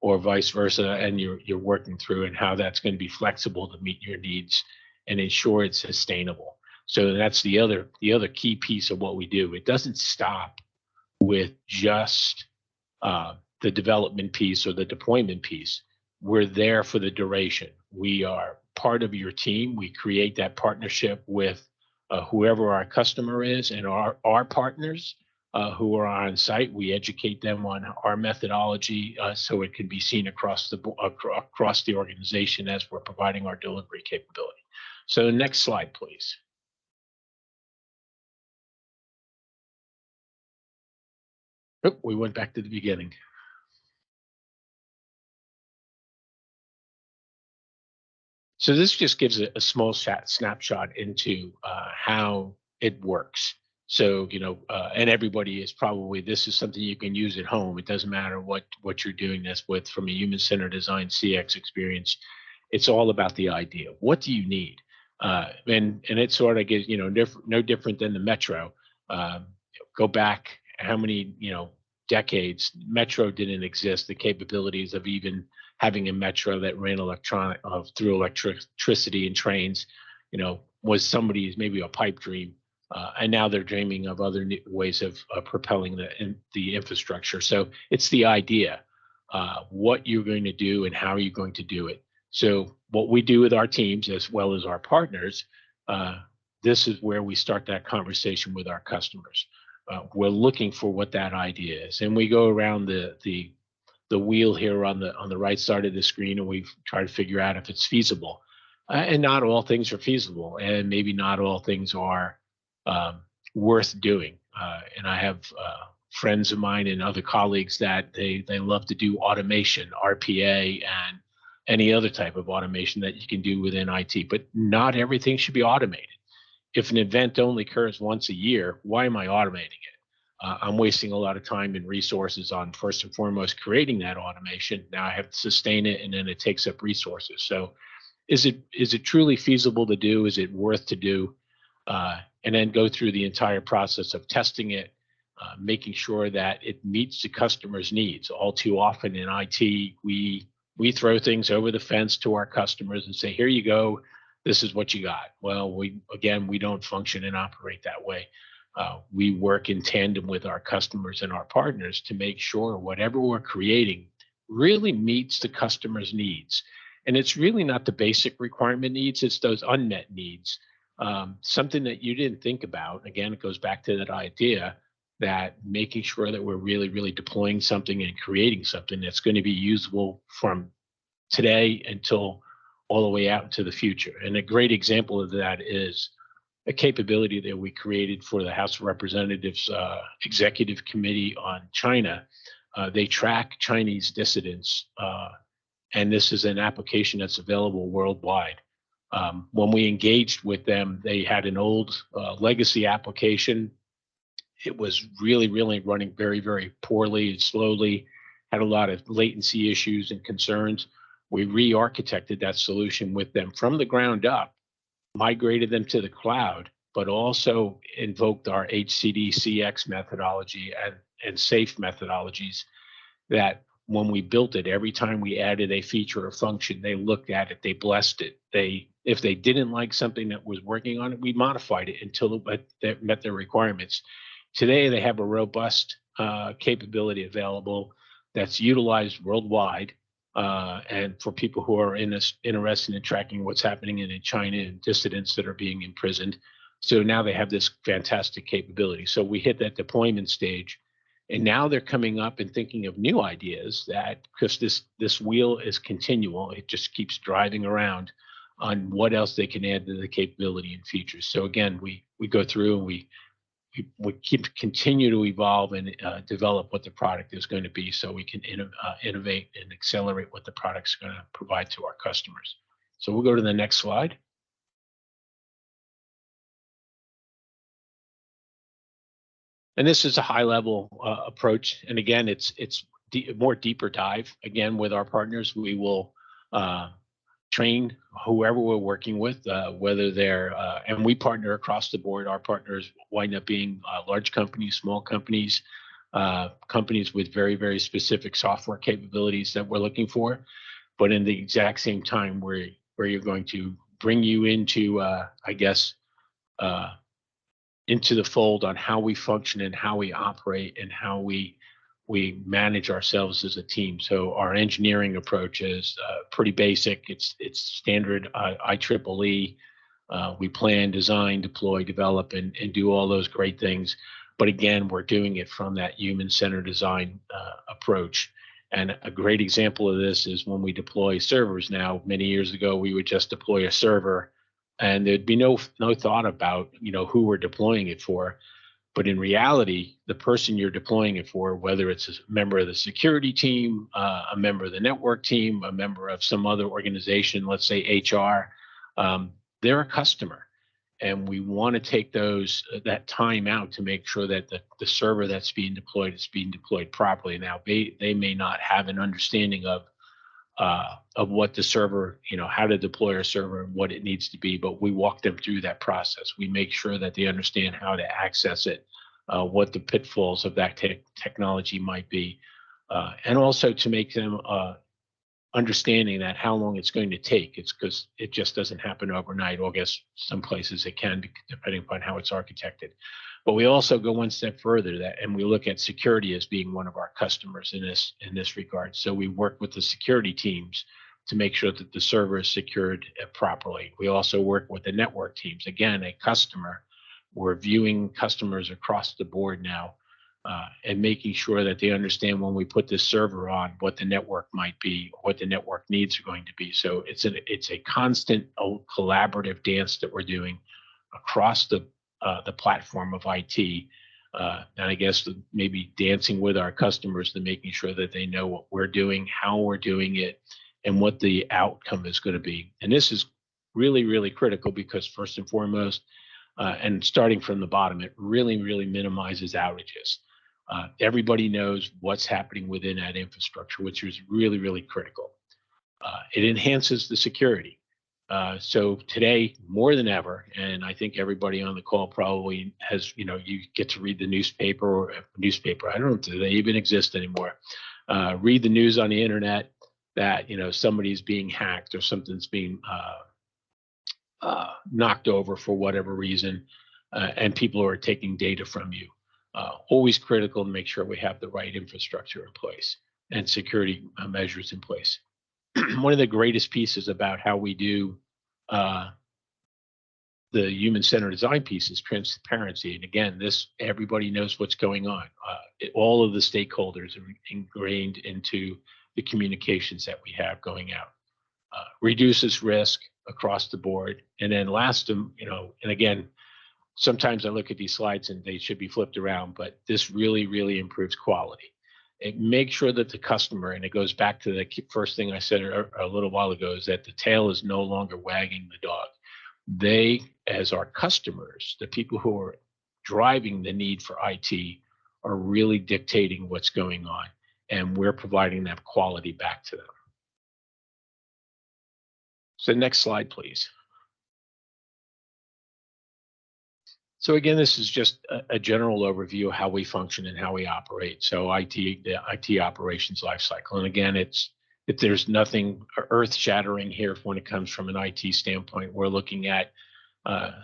or vice versa, and you're working through, and how that's going to be flexible to meet your needs and ensure it's sustainable. So that's the other key piece of what we do. It doesn't stop with just the development piece or the deployment piece. We're there for the duration. We are part of your team. We create that partnership with whoever our customer is and our partners who are on site. We educate them on our methodology so it can be seen across the organization as we're providing our delivery capability. So next slide, please. Oh, we went back to the beginning. So this just gives a small snapshot into how it works. So, and everybody is probably, this is something you can use at home. It doesn't matter what you're doing this with from a human-centered design CX experience. It's all about the idea. What do you need? And it sort of gives, no different than the metro. Go back how many, decades, Metro didn't exist. The capabilities of even having a Metro that ran through electricity and trains, was somebody's maybe a pipe dream. And now they're dreaming of other ways of propelling the infrastructure. So it's the idea, what you're going to do and how you're going to do it. So what we do with our teams as well as our partners, this is where we start that conversation with our customers. We're looking for what that idea is, and we go around the wheel here on the right side of the screen, and we try to figure out if it's feasible. And not all things are feasible, and maybe not all things are worth doing. And I have friends of mine and other colleagues that they love to do automation, RPA, and any other type of automation that you can do within IT. But not everything should be automated. If an event only occurs once a year, why am I automating it? I'm wasting a lot of time and resources on, first and foremost, creating that automation. Now I have to sustain it, and then it takes up resources. So is it truly feasible to do? Is it worth to do? And then go through the entire process of testing it, making sure that it meets the customer's needs. All too often in IT, we throw things over the fence to our customers and say, here you go, this is what you got. Well, we don't function and operate that way. We work in tandem with our customers and our partners to make sure whatever we're creating really meets the customer's needs. And it's really not the basic requirement needs, it's those unmet needs. Something that you didn't think about. Again, it goes back to that idea that making sure that we're really, really deploying something and creating something that's going to be usable from today until all the way out into the future. And a great example of that is a capability that we created for the House of Representatives Executive Committee on China. They track Chinese dissidents, and this is an application that's available worldwide. When we engaged with them, they had an old legacy application. It was really, really running very, very poorly and slowly, had a lot of latency issues and concerns. We re-architected that solution with them from the ground up, migrated them to the cloud, but also invoked our HCD-CX methodology and SAFe methodologies that when we built it, every time we added a feature or function, they looked at it, they blessed it. If they didn't like something that was working on it, we modified it until it met their requirements. Today, they have a robust capability available that's utilized worldwide. And for people who are interested in tracking what's happening in China and dissidents that are being imprisoned. So now they have this fantastic capability. So we hit that deployment stage. And now they're coming up and thinking of new ideas because this wheel is continual. It just keeps driving around on what else they can add to the capability and features. So again, we go through and we continue to evolve and develop what the product is going to be so we can innovate and accelerate what the product's going to provide to our customers. So we'll go to the next slide. And this is a high-level approach. And again, it's more deeper dive. Again, with our partners, we will train whoever we're working with, whether they're, and we partner across the board. Our partners wind up being large companies, small companies, companies with very, very specific software capabilities that we're looking for. But in the exact same time, where you're going to bring you into, into the fold on how we function and how we operate and how we manage ourselves as a team. So our engineering approach is pretty basic. It's standard IEEE. We plan, design, deploy, develop, and do all those great things. But again, we're doing it from that human-centered design approach. And a great example of this is when we deploy servers now. Many years ago, we would just deploy a server and there'd be no thought about, who we're deploying it for. But in reality, the person you're deploying it for, whether it's a member of the security team, a member of the network team, a member of some other organization, let's say HR, they're a customer. And we want to take that time out to make sure that the server that's being deployed is being deployed properly. Now, they may not have an understanding of what the server, how to deploy a server and what it needs to be, but we walk them through that process. We make sure that they understand how to access it, what the pitfalls of that technology might be, and also to make them understanding that how long it's going to take. It's because it just doesn't happen overnight. Or I guess some places it can, depending upon how it's architected. But we also go one step further and we look at security as being one of our customers in this regard. So we work with the security teams to make sure that the server is secured properly. We also work with the network teams. Again, a customer. We're viewing customers across the board now and making sure that they understand when we put this server on what the network might be, what the network needs are going to be. So it's a constant collaborative dance that we're doing across the platform of IT. And I guess maybe dancing with our customers to making sure that they know what we're doing, how we're doing it, and what the outcome is going to be. And this is really, really critical because first and foremost, and starting from the bottom, it really, really minimizes outages. Everybody knows what's happening within that infrastructure, which is really, really critical. It enhances the security. So today, more than ever, and I think everybody on the call probably has, you get to read the newspaper. I don't know if they even exist anymore. Read the news on the internet that, somebody's being hacked or something's being knocked over for whatever reason, and people are taking data from you. Always critical to make sure we have the right infrastructure in place and security measures in place. One of the greatest pieces about how we do the human-centered design piece is transparency. And again, everybody knows what's going on. All of the stakeholders are ingrained into the communications that we have going out. Reduces risk across the board. And then last, and again, sometimes I look at these slides and they should be flipped around, but this really, really improves quality. It makes sure that the customer, and it goes back to the first thing I said a little while ago, is that the tail is no longer wagging the dog. They, as our customers, the people who are driving the need for IT, are really dictating what's going on, and we're providing that quality back to them. So next slide, please. So again, this is just a general overview of how we function and how we operate. So the IT operations lifecycle. And again, if there's nothing earth-shattering here when it comes from an IT standpoint, we're looking at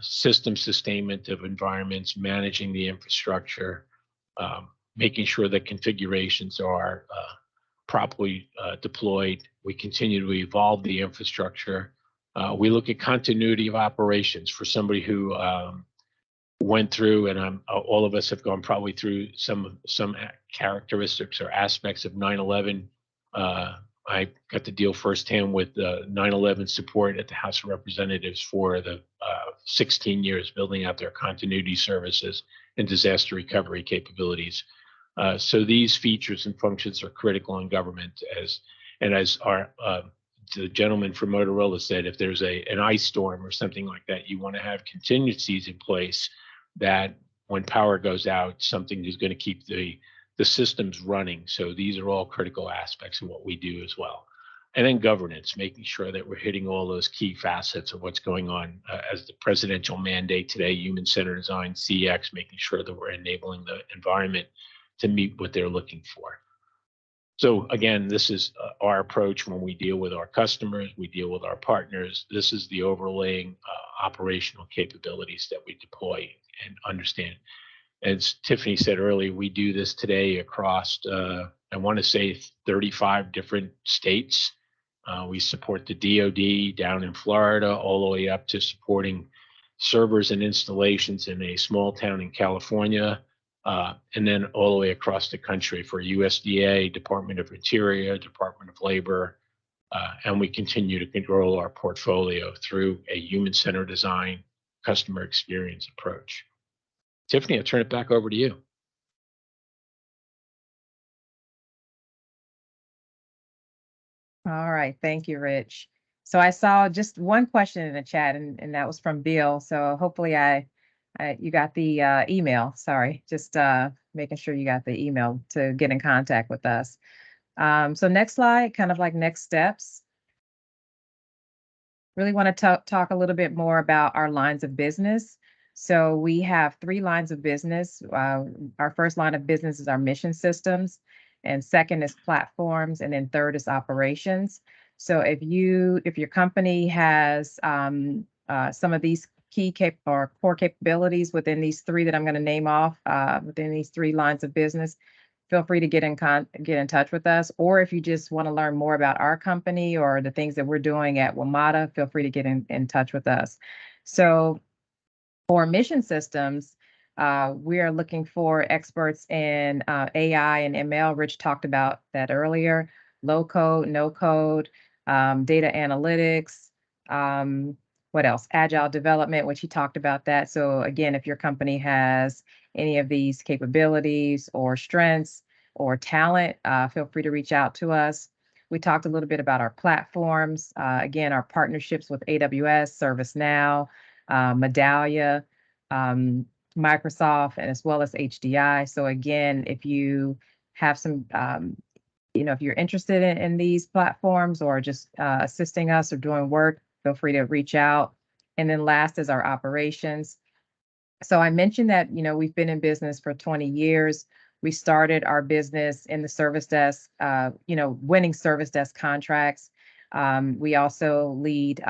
system sustainment of environments, managing the infrastructure, making sure that configurations are properly deployed. We continue to evolve the infrastructure. We look at continuity of operations for somebody who went through, and all of us have gone probably through some characteristics or aspects of 9/11. I got to deal firsthand with 9/11 support at the House of Representatives for the 16 years building out their continuity services and disaster recovery capabilities. So these features and functions are critical in government, as our the gentleman from Motorola said, if there's an ice storm or something like that, you want to have contingencies in place that when power goes out, something is going to keep the systems running. So these are all critical aspects of what we do as well. And then governance, making sure that we're hitting all those key facets of what's going on as the presidential mandate today, human-centered design, CX, making sure that we're enabling the environment to meet what they're looking for. So again, this is our approach when we deal with our customers, we deal with our partners. This is the overlaying operational capabilities that we deploy and understand. As Tiffany said earlier, we do this today across, I want to say 35 different states. We support the DoD down in Florida, all the way up to supporting servers and installations in a small town in California. And then all the way across the country for USDA, Department of Interior, Department of Labor, and we continue to control our portfolio through a human-centered design, customer experience approach. Tiffany, I'll turn it back over to you. All right, thank you, Rich. So I saw just one question in the chat, and that was from Bill. So hopefully you got the email. Sorry, just making sure you got the email to get in contact with us. So next slide, kind of like next steps. Really want to talk a little bit more about our lines of business. So we have 3 lines of business. Our first line of business is our mission systems, and second is platforms, and then third is operations. So if your company has some of these key core capabilities within these 3 that I'm going to name off, within these 3 lines of business, feel free to get in touch with us. Or if you just want to learn more about our company or the things that we're doing at WMATA, feel free to get in touch with us. So for mission systems, we are looking for experts in AI and ML. Rich talked about that earlier. Low code, no code, data analytics. What else? Agile development, which he talked about that. So again, if your company has any of these capabilities or strengths or talent, feel free to reach out to us. We talked a little bit about our platforms. Again, our partnerships with AWS, ServiceNow, Medallia, Microsoft, and as well as HDI. So again, if you have some, if you're interested in these platforms or just assisting us or doing work, feel free to reach out. And then last is our operations. So I mentioned that, we've been in business for 20 years. We started our business in the service desk, winning service desk contracts. We also lead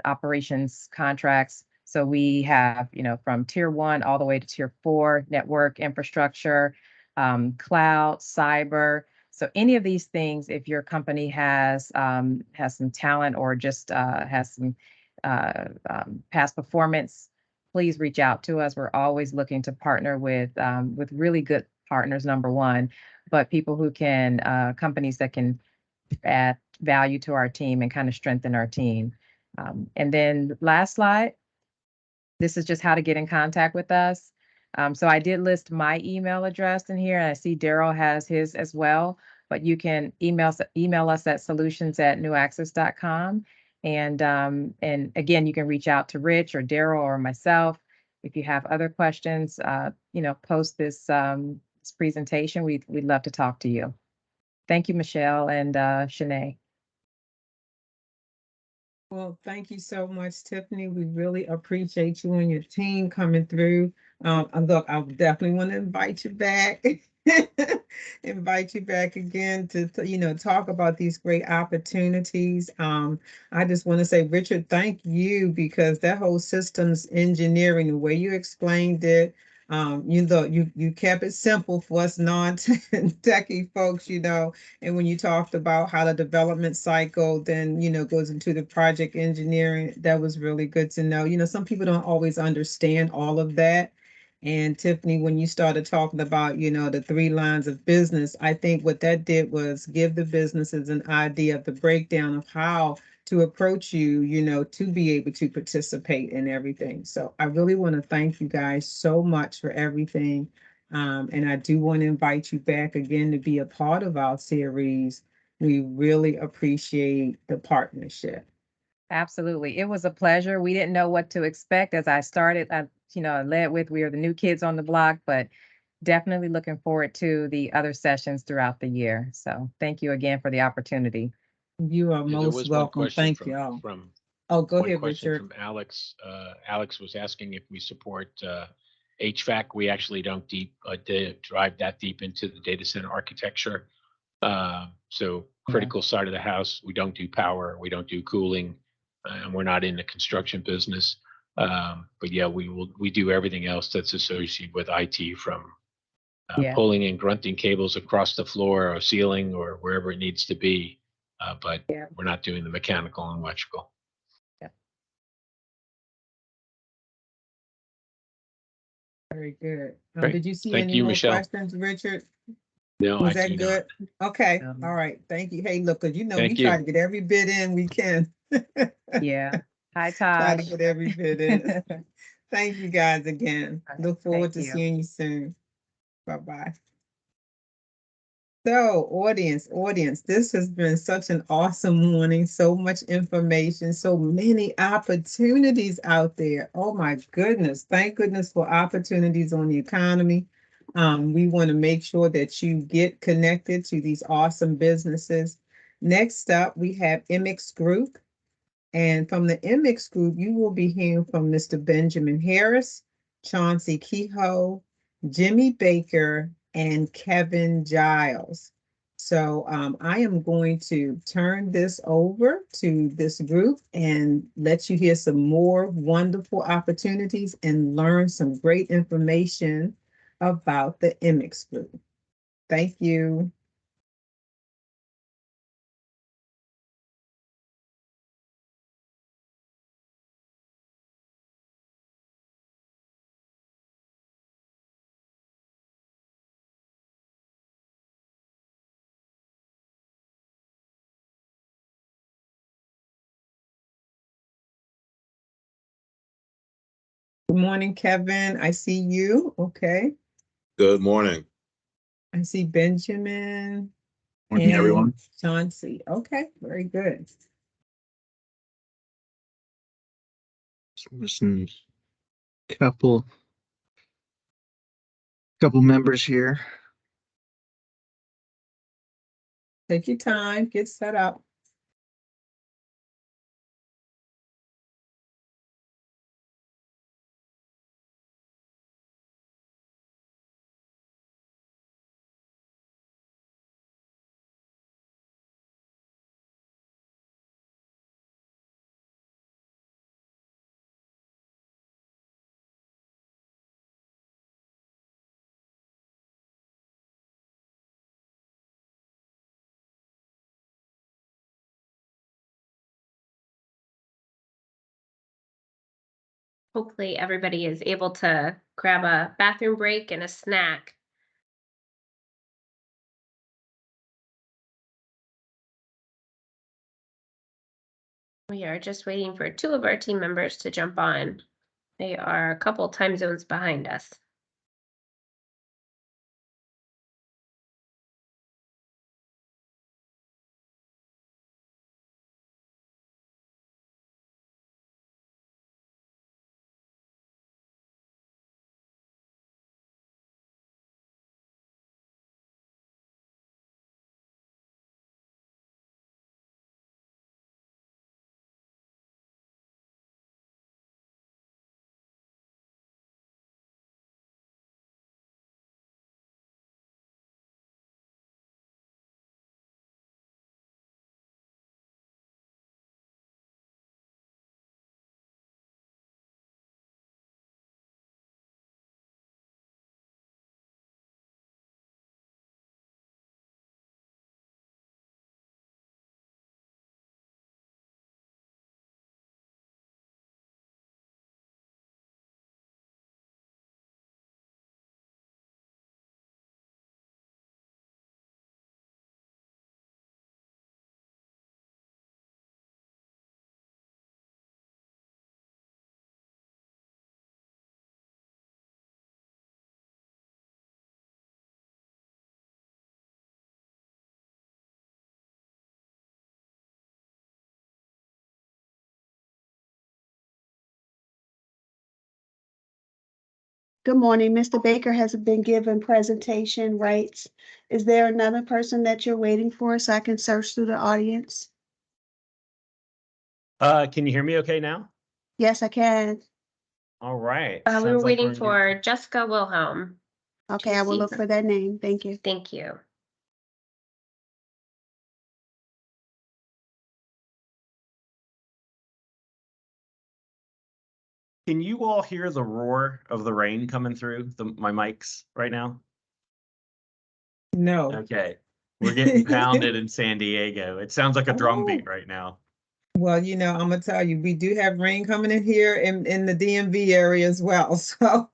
operations contracts. So we have, from tier 1 all the way to tier 4, network infrastructure, cloud, cyber. So any of these things, if your company has some talent or just has some past performance, please reach out to us. We're always looking to partner with really good partners, number one, but people who can, companies that can add value to our team and kind of strengthen our team. And then last slide, this is just how to get in contact with us. So I did list my email address in here, and I see Daryl has his as well, but you can email us at solutions@newaccess.com. And again, you can reach out to Rich or Daryl or myself. If you have other questions, post this presentation. We'd love to talk to you. Thank you, Michelle and Shanae. Well, thank you so much, Tiffany. We really appreciate you and your team coming through. Look, I definitely want to invite you back. Invite you back again to talk about these great opportunities. I just want to say, Richard, thank you, because that whole systems engineering, the way you explained it, you kept it simple for us non-techie folks, and when you talked about how the development cycle then, goes into the project engineering, that was really good to know. Some people don't always understand all of that. And Tiffany, when you started talking about, the 3 lines of business, I think what that did was give the businesses an idea of the breakdown of how to approach you, to be able to participate in everything. So I really want to thank you guys so much for everything. And I do want to invite you back again to be a part of our series. We really appreciate the partnership. Absolutely. It was a pleasure. We didn't know what to expect as I started. I led with, we are the new kids on the block, but definitely looking forward to the other sessions throughout the year. So thank you again for the opportunity. You are There most was one welcome. question Thank from, you all. from Oh, go one ahead, question Richard. from Alex. Alex was asking if we support HVAC. We actually don't drive that deep into the data center architecture. So critical side of the house, we don't do power, we don't do cooling, and we're not in the construction business. But yeah, we do everything else that's associated with IT, from pulling and grunting cables across the floor or ceiling or wherever it needs to be. But we're not doing the mechanical and electrical. Very good. Great. Did you see Thank any you, more Michelle. questions, Richard? No, Was I that do good? not. Okay. All right. Thank you. Hey, look, 'cause we Thank try you. to get every bit in we can. Yeah. Hi, Try to Tosh. get every bit in. Thank you guys again. Look forward to Thank you. seeing you soon. Bye-bye. So, audience, this has been such an awesome morning. So much information, so many opportunities out there. Oh my goodness. Thank goodness for opportunities on the economy. We want to make sure that you get connected to these awesome businesses. Next up, we have MX Group. And from the MX Group, you will be hearing from Mr. Benjamin Harris. Chauncey Kehoe, Jimmy Baker, and Kevin Giles. So I am going to turn this over to this group and let you hear some more wonderful opportunities and learn some great information about the MX group. Thank you. Good morning, Kevin. I see you. Okay. Good morning. I see Benjamin. Morning, everyone. Chauncey. Okay, very good. Missing couple members here. Take your time, get set up. Hopefully everybody is able to grab a bathroom break and a snack. We are just waiting for 2 of our team members to jump on. They are a couple time zones behind us. Good morning. Mr. Baker has been given presentation rights. Is there another person that you're waiting for so I can search through the audience? Can you hear me okay now? Yes, I can. All right. We were Sounds like waiting we're in good- for Jessica Wilhelm. Okay, I will look for that name. Thank you. Thank you. Can you all hear the roar of the rain coming through my mics right now? No. Okay. We're getting pounded in San Diego. It sounds like a drum beat Oh. right now. Well, you know, I'm gonna tell you, we do have rain coming in here in the DMV area as well. So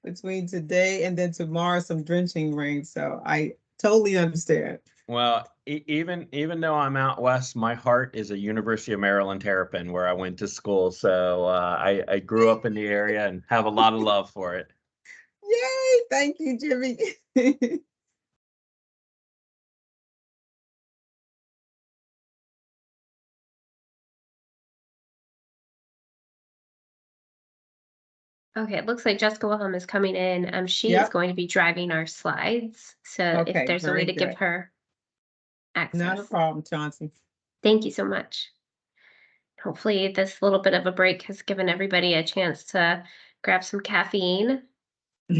between today and then tomorrow, some drenching rain. So I totally understand. Well, even though I'm out west, my heart is a University of Maryland Terrapin where I went to school. So I grew up in the area and have a lot of love for it. Yay! Thank you, Jimmy. Okay, it looks like Jessica Wilhelm is coming in. She is Yep. going to be driving our slides. So if Okay, there's a way very to give good. her access. Not a problem, Chauncey. Thank you so much. Hopefully this little bit of a break has given everybody a chance to grab some caffeine. I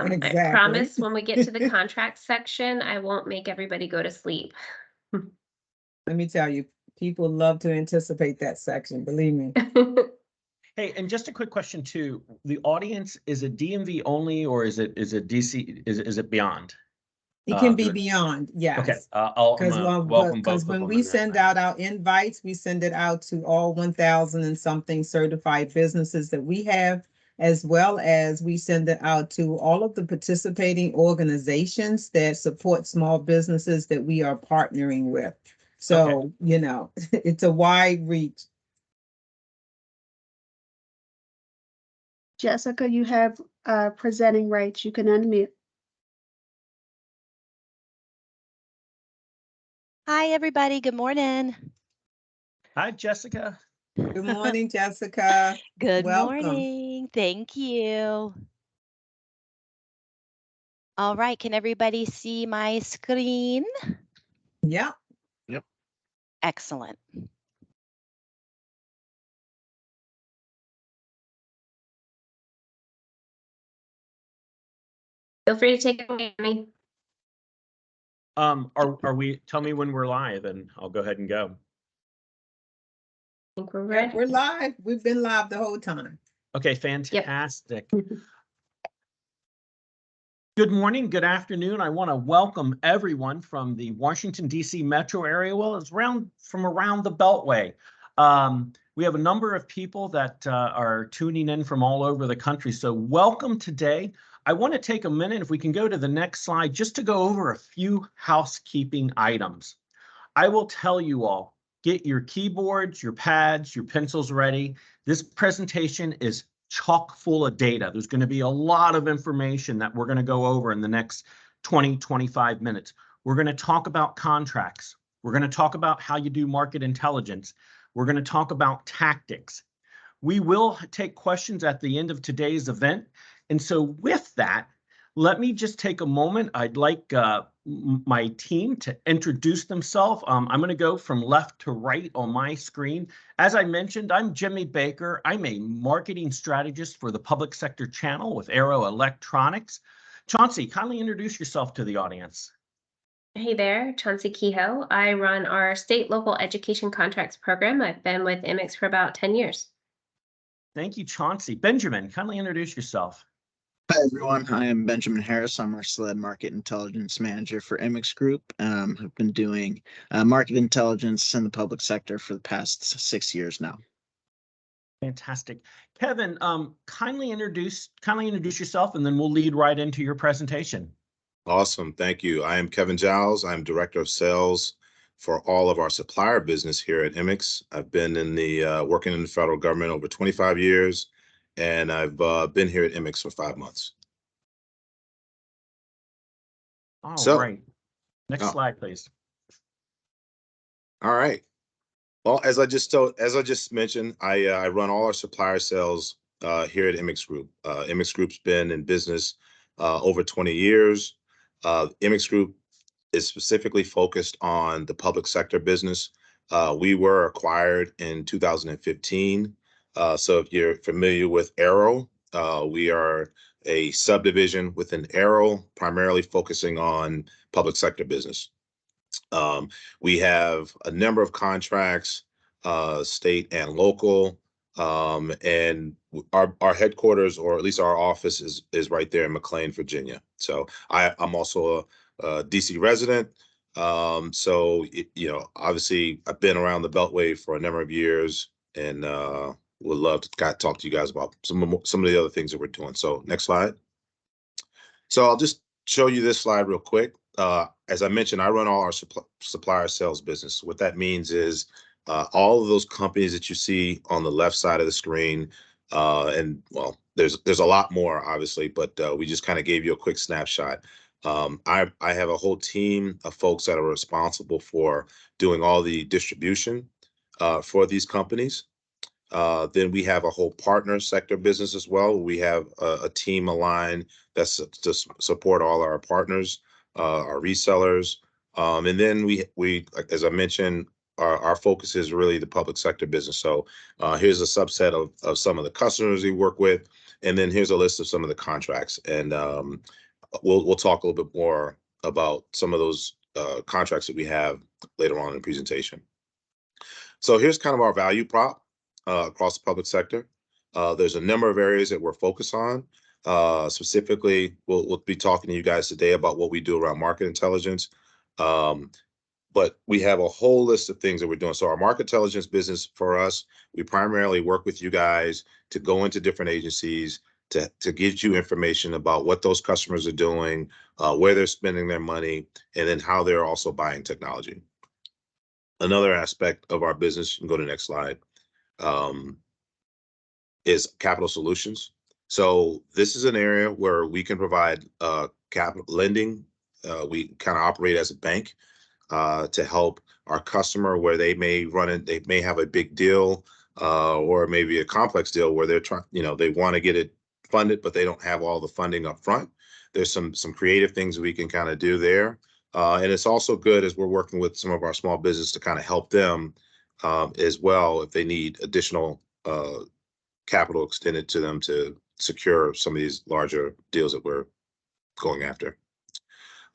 Exactly. promise when we get to the contract section, I won't make everybody go to sleep. Let me tell you, people love to anticipate that section, believe me. Hey, and just a quick question too. The audience, is it DMV only or is it DC? Is it beyond? It can be Good. beyond, Okay, yes. I'm Because gonna welcome both of when them we in that send then. out our invites, we send it out to all 1,000 and something certified businesses that we have, as well as we send it out to all of the participating organizations that support small businesses that we are partnering with. So, you know, it's a wide reach. Jessica, you have presenting rights. You can unmute. Hi, everybody. Good morning. Hi, Jessica. Good morning, Jessica. Good Welcome. morning. Thank you. All right. Can everybody see my screen? Yeah. Yep. Excellent. Feel free to take it away, Amy. Are we, tell me when we're live and I'll go ahead and go. I think we're Yeah, ready. we're live. We've been live the whole time. Okay, fantastic. Good morning, good afternoon. I want to welcome everyone from the Washington, D.C. metro area. Well, it's from around the Beltway. We have a number of people that are tuning in from all over the country. So welcome today. I want to take a minute, if we can go to the next slide, just to go over a few housekeeping items. I will tell you all, get your keyboards, your pads, your pencils ready. This presentation is chock full of data. There's going to be a lot of information that we're going to go over in the next 20, 25 minutes. We're going to talk about contracts. We're going to talk about how you do market intelligence. We're going to talk about tactics. We will take questions at the end of today's event. And so with that, let me just take a moment. I'd like my team to introduce themselves. I'm going to go from left to right on my screen. As I mentioned, I'm Jimmy Baker. I'm a marketing strategist for the public sector channel with Arrow Electronics. Chauncey, kindly introduce yourself to the audience. Hey there, Chauncey Kehoe. I run our state local education contracts program. I've been with IMIX for about 10 years. Thank you, Chauncey. Benjamin, kindly introduce yourself. Hi, everyone. I am Benjamin Harris. I'm our SLED Market Intelligence Manager for IMIX Group. I've been doing market intelligence in the public sector for the past 6 years now. Fantastic. Kevin, kindly introduce yourself and then we'll lead right into your presentation. Awesome. Thank you. I am Kevin Giles. I'm Director of Sales for all of our supplier business here at IMIX. I've been in the working in the federal government over 25 years, and I've been here at IMIX for 5 months. All right. Next slide, please. All right. Well, as I just mentioned, I run all our supplier sales here at IMIX Group. IMIX Group's been in business over 20 years. IMIX Group is specifically focused on the public sector business. We were acquired in 2015. So if you're familiar with Arrow, we are a subdivision within Arrow, primarily focusing on public sector business. We have a number of contracts, state and local, and our headquarters, or at least our office, is right there in McLean, Virginia. So I'm also a DC resident. So obviously I've been around the Beltway for a number of years, and would love to talk to you guys about some of the other things that we're doing. So next slide. So I'll just show you this slide real quick. As I mentioned, I run all our supplier sales business. What that means is all of those companies that you see on the left side of the screen, and well, there's a lot more obviously, but we just kind of gave you a quick snapshot. I have a whole team of folks that are responsible for doing all the distribution for these companies. Then we have a whole partner sector business as well. We have a team aligned that's to support all our partners, our resellers. And then we, as I mentioned, our focus is really the public sector business. So here's a subset of some of the customers we work with, and then here's a list of some of the contracts. And we'll talk a little bit more about some of those contracts that we have later on in the presentation. So here's kind of our value prop across the public sector. There's a number of areas that we're focused on. Specifically, we'll be talking to you guys today about what we do around market intelligence. But we have a whole list of things that we're doing. So our market intelligence business for us, we primarily work with you guys to go into different agencies to get you information about what those customers are doing, where they're spending their money, and then how they're also buying technology. Another aspect of our business, you can go to the next slide, is capital solutions. So this is an area where we can provide capital lending. We kind of operate as a bank to help our customer where they may they may have a big deal or maybe a complex deal where they're trying, they want to get it funded, but they don't have all the funding up front. There's some creative things we can kind of do there. And it's also good as we're working with some of our small business to kind of help them as well if they need additional capital extended to them to secure some of these larger deals that we're going after.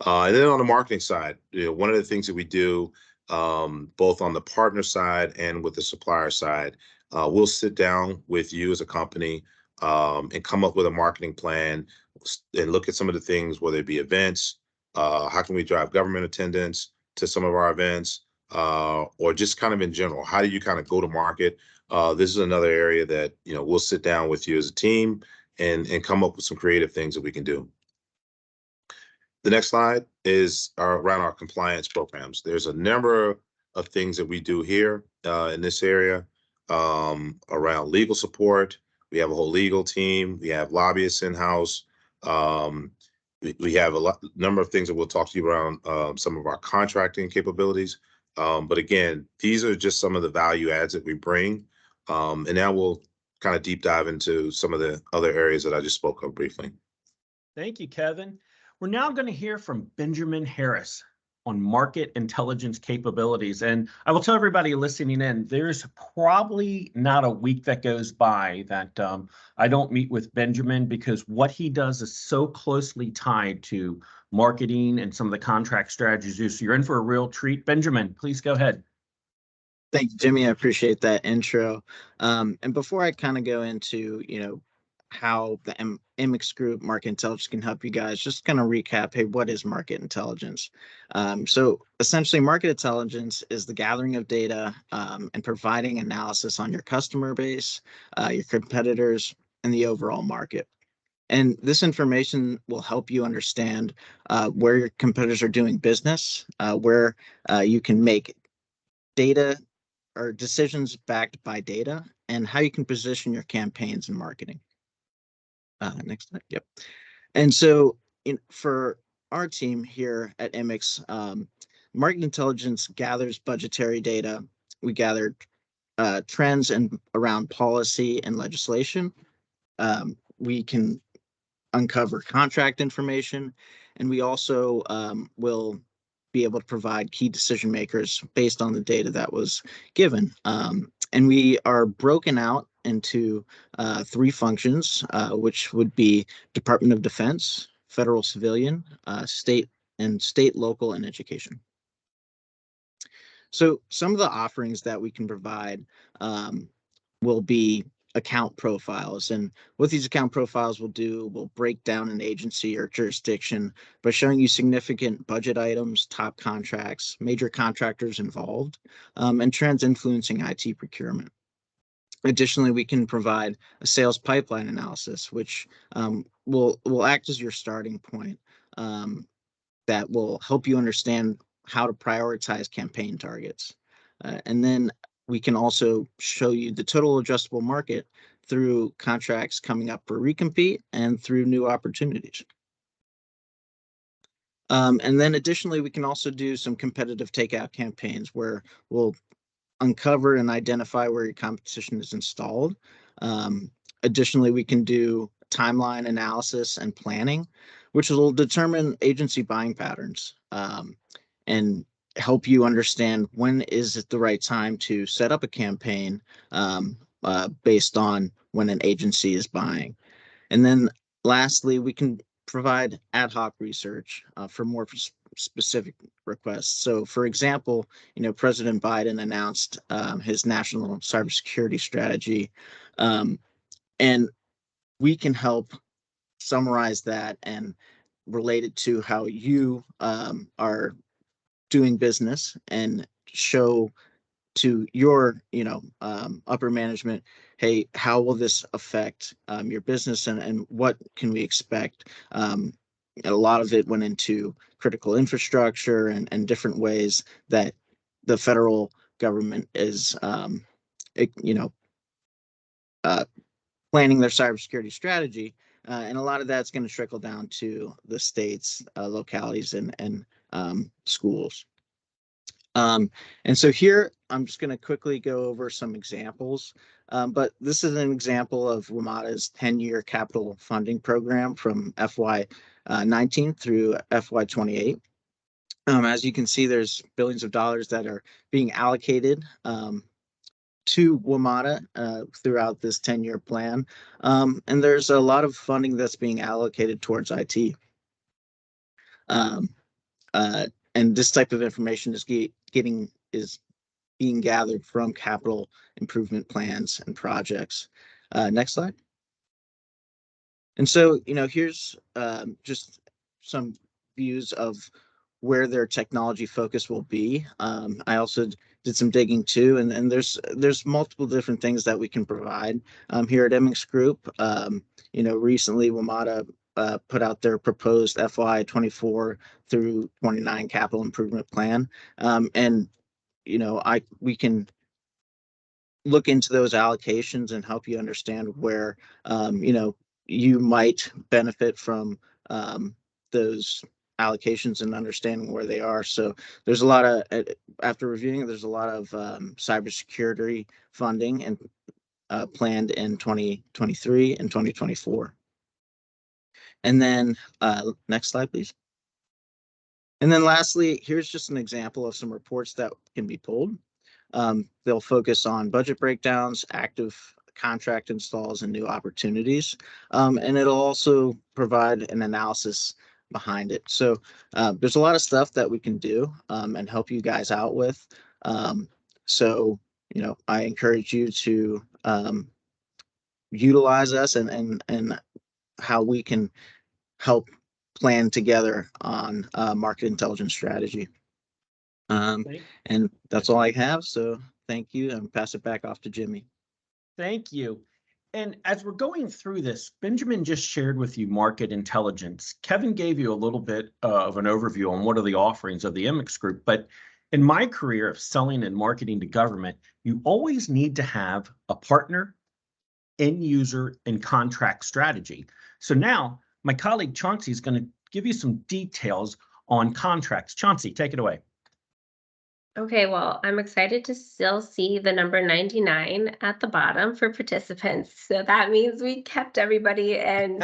And then on the marketing side, one of the things that we do both on the partner side and with the supplier side, we'll sit down with you as a company and come up with a marketing plan and look at some of the things, whether it be events, how can we drive government attendance to some of our events, or just kind of in general, how do you kind of go to market? This is another area that, we'll sit down with you as a team and come up with some creative things that we can do. The next slide is around our compliance programs. There's a number of things that we do here in this area around legal support. We have a whole legal team. We have lobbyists in-house. We have a number of things that we'll talk to you around some of our contracting capabilities. But again, these are just some of the value adds that we bring. And now we'll kind of deep dive into some of the other areas that I just spoke of briefly. Thank you, Kevin. We're now going to hear from Benjamin Harris on market intelligence capabilities. And I will tell everybody listening in, there's probably not a week that goes by that I don't meet with Benjamin, because what he does is so closely tied to marketing and some of the contract strategies. So you're in for a real treat. Benjamin, please go ahead. Thank you, Jimmy. I appreciate that intro. And before I kind of go into, how the MX Group Market Intelligence can help you guys, just kind of recap, hey, what is market intelligence? So essentially, market intelligence is the gathering of data and providing analysis on your customer base, your competitors, and the overall market. And this information will help you understand where your competitors are doing business, where you can make data or decisions backed by data, and how you can position your campaigns and marketing. Next slide. Yep. And so for our team here at MX, market intelligence gathers budgetary data. We gather trends and around policy and legislation. We can uncover contract information, and we also will be able to provide key decision makers based on the data that was given. And we are broken out into three functions, which would be Department of Defense, Federal Civilian, State, Local, and Education. So some of the offerings that we can provide will be account profiles. And what these account profiles will do, will break down an agency or jurisdiction by showing you significant budget items, top contracts, major contractors involved, and trends influencing IT procurement. Additionally, we can provide a sales pipeline analysis, which will act as your starting point that will help you understand how to prioritize campaign targets. And then we can also show you the total addressable market through contracts coming up for recompete and through new opportunities. And then additionally, we can also do some competitive takeout campaigns where we'll uncover and identify where your competition is installed. Additionally, we can do timeline analysis and planning, which will determine agency buying patterns and help you understand when is it the right time to set up a campaign based on when an agency is buying. And then lastly, we can provide ad hoc research for more specific requests. So for example, President Biden announced his national cybersecurity strategy, and we can help summarize that and relate it to how you are doing business and show to your upper management, hey, how will this affect your business, and what can we expect? A lot of it went into critical infrastructure and different ways that the federal government is planning their cybersecurity strategy, and a lot of that's going to trickle down to the states, localities, and schools. And so here, I'm just going to quickly go over some examples, but this is an example of WMATA's 10-year capital funding program from FY19 through FY28. As you can see, there's billions of dollars that are being allocated to WMATA throughout this 10-year plan. And there's a lot of funding that's being allocated towards IT. And this type of information is being gathered from capital improvement plans and projects. Next slide. And so, here's just some views of where their technology focus will be. I also did some digging too, and there's multiple different things that we can provide here at MX Group. Recently WMATA put out their proposed FY24 through 29 capital improvement plan, and we can look into those allocations and help you understand where you might benefit from those allocations and understanding where they are. So there's a lot of, after reviewing, there's a lot of cybersecurity funding and planned in 2023 and 2024. And then next slide, please. And then lastly, here's just an example of some reports that can be pulled. They'll focus on budget breakdowns, active contract installs, and new opportunities. And it'll also provide an analysis behind it. So there's a lot of stuff that we can do and help you guys out with. So I encourage you to utilize us and how we can help plan together on market intelligence strategy. And that's all I have. So thank you, and pass it back off to Jimmy. Thank you. And as we're going through this, Benjamin just shared with you market intelligence. Kevin gave you a little bit of an overview on what are the offerings of the MX Group. But in my career of selling and marketing to government, you always need to have a partner, end user, and contract strategy. So now my colleague Chauncey is going to give you some details on contracts. Chauncey, take it away. Okay, well, I'm excited to still see the number 99 at the bottom for participants. So that means we kept everybody, and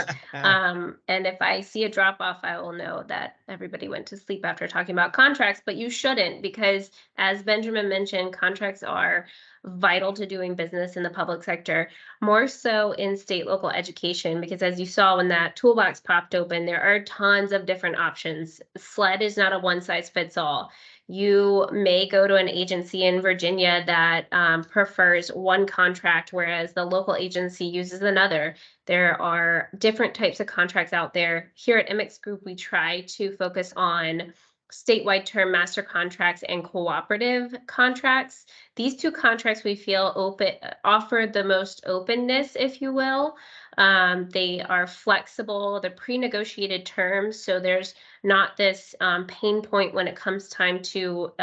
if I see a drop off, I will know that everybody went to sleep after talking about contracts, but you shouldn't, because as Benjamin mentioned, contracts are vital to doing business in the public sector, more so in state local education, because as you saw when that toolbox popped open, there are tons of different options. SLED is not a one size fits all. You may go to an agency in Virginia that prefers one contract, whereas the local agency uses another. There are different types of contracts out there. Here at MX Group, we try to focus on statewide term master contracts and cooperative contracts. These two contracts we feel offer the most openness, if you will. They are flexible, they're pre-negotiated terms, so there's not this pain point when it comes time to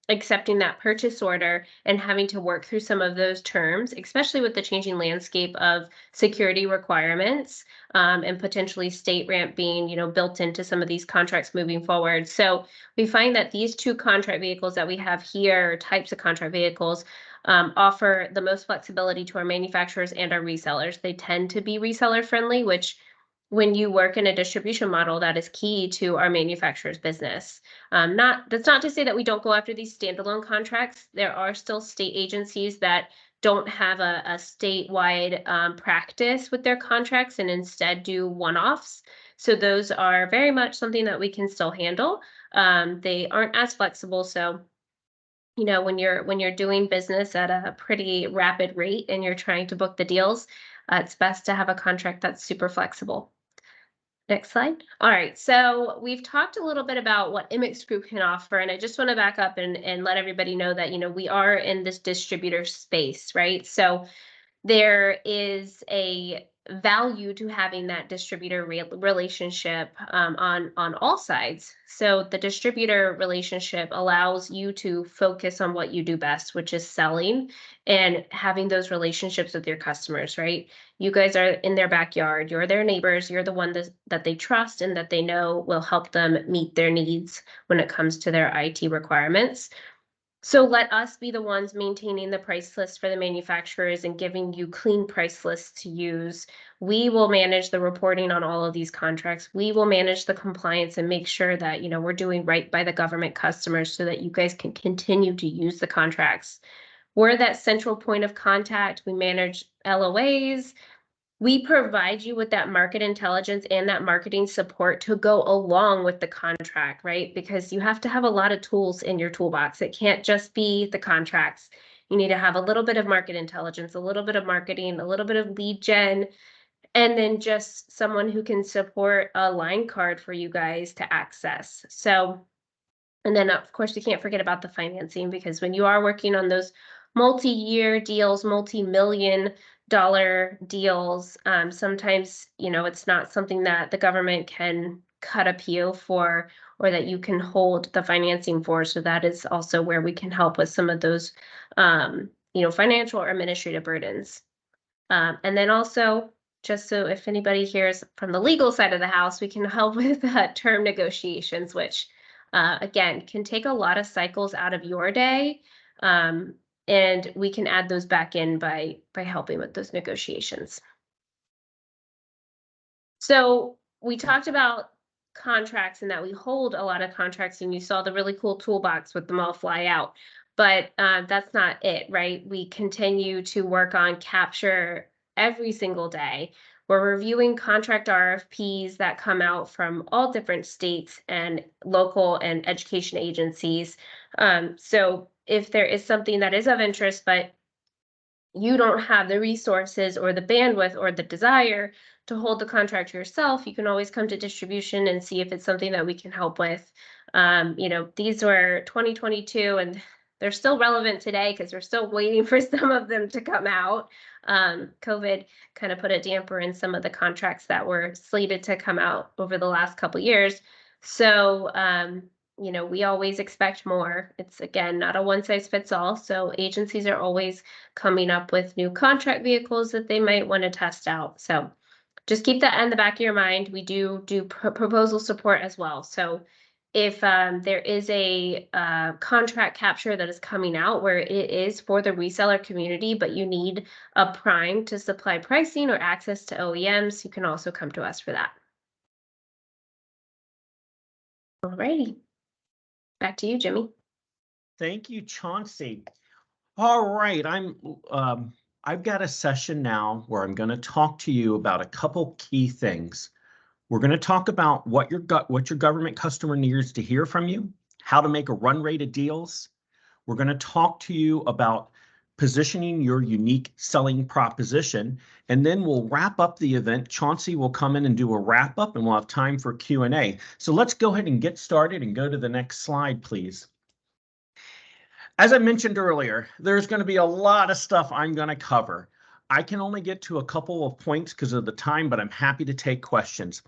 accepting that purchase order and having to work through some of those terms, especially with the changing landscape of security requirements and potentially state ramp being, built into some of these contracts moving forward. So we find that these two contract vehicles that we have here, types of contract vehicles, offer the most flexibility to our manufacturers and our resellers. They tend to be reseller friendly, which when you work in a distribution model, that is key to our manufacturer's business. That's not to say that we don't go after these standalone contracts. There are still state agencies that don't have a statewide practice with their contracts and instead do one-offs. So those are very much something that we can still handle. They aren't as flexible. So, you know, when you're doing business at a pretty rapid rate and you're trying to book the deals, it's best to have a contract that's super flexible. Next slide. All right, so we've talked a little bit about what Immix Group can offer, and I just want to back up and let everybody know that, you know, we are in this distributor space, right? So there is a value to having that distributor relationship on all sides. So the distributor relationship allows you to focus on what you do best, which is selling and having those relationships with your customers, right? You guys are in their backyard, you're their neighbors, you're the one that they trust and that they know will help them meet their needs when it comes to their IT requirements. So let us be the ones maintaining the price list for the manufacturers and giving you clean price lists to use. We will manage the reporting on all of these contracts. We will manage the compliance and make sure that, you know, we're doing right by the government customers so that you guys can continue to use the contracts. We're that central point of contact. We manage LOAs. We provide you with that market intelligence and that marketing support to go along with the contract, right? Because you have to have a lot of tools in your toolbox. It can't just be the contracts. You need to have a little bit of market intelligence, a little bit of marketing, a little bit of lead gen, and then just someone who can support a line card for you guys to access. So, and then of course, we can't forget about the financing, because when you are working on those multi-year deals, multi-million-dollar deals, sometimes, you know, it's not something that the government can cut a PO for or that you can hold the financing for. So that is also where we can help with some of those, you know, financial or administrative burdens. And then also, just so if anybody hears from the legal side of the house, we can help with term negotiations, which again, can take a lot of cycles out of your day. And we can add those back in by helping with those negotiations. So we talked about contracts and that we hold a lot of contracts, and you saw the really cool toolbox with them all fly out. But that's not it, right? We continue to work on capture every single day. We're reviewing contract RFPs that come out from all different states and local and education agencies. So if there is something that is of interest, but you don't have the resources or the bandwidth or the desire to hold the contract yourself, you can always come to distribution and see if it's something that we can help with. You know, these were 2022 and they're still relevant today because we're still waiting for some of them to come out. COVID kind of put a damper in some of the contracts that were slated to come out over the last couple of years. So, you know, we always expect more. It's, again, not a one size fits all. So agencies are always coming up with new contract vehicles that they might want to test out. So just keep that in the back of your mind. We do proposal support as well. So if there is a contract capture that is coming out where it is for the reseller community, but you need a prime to supply pricing or access to OEMs, you can also come to us for that. Alrighty. Back to you, Jimmy. Thank you, Chauncey. All right, I've got a session now where I'm going to talk to you about a couple key things. We're going to talk about what your government customer needs to hear from you, how to make a run rate of deals. We're going to talk to you about positioning your unique selling proposition, and then we'll wrap up the event. Chauncey will come in and do a wrap up, and we'll have time for Q&A. So let's go ahead and get started and go to the next slide, please. As I mentioned earlier, there's going to be a lot of stuff I'm going to cover. I can only get to a couple of points because of the time, but I'm happy to take questions.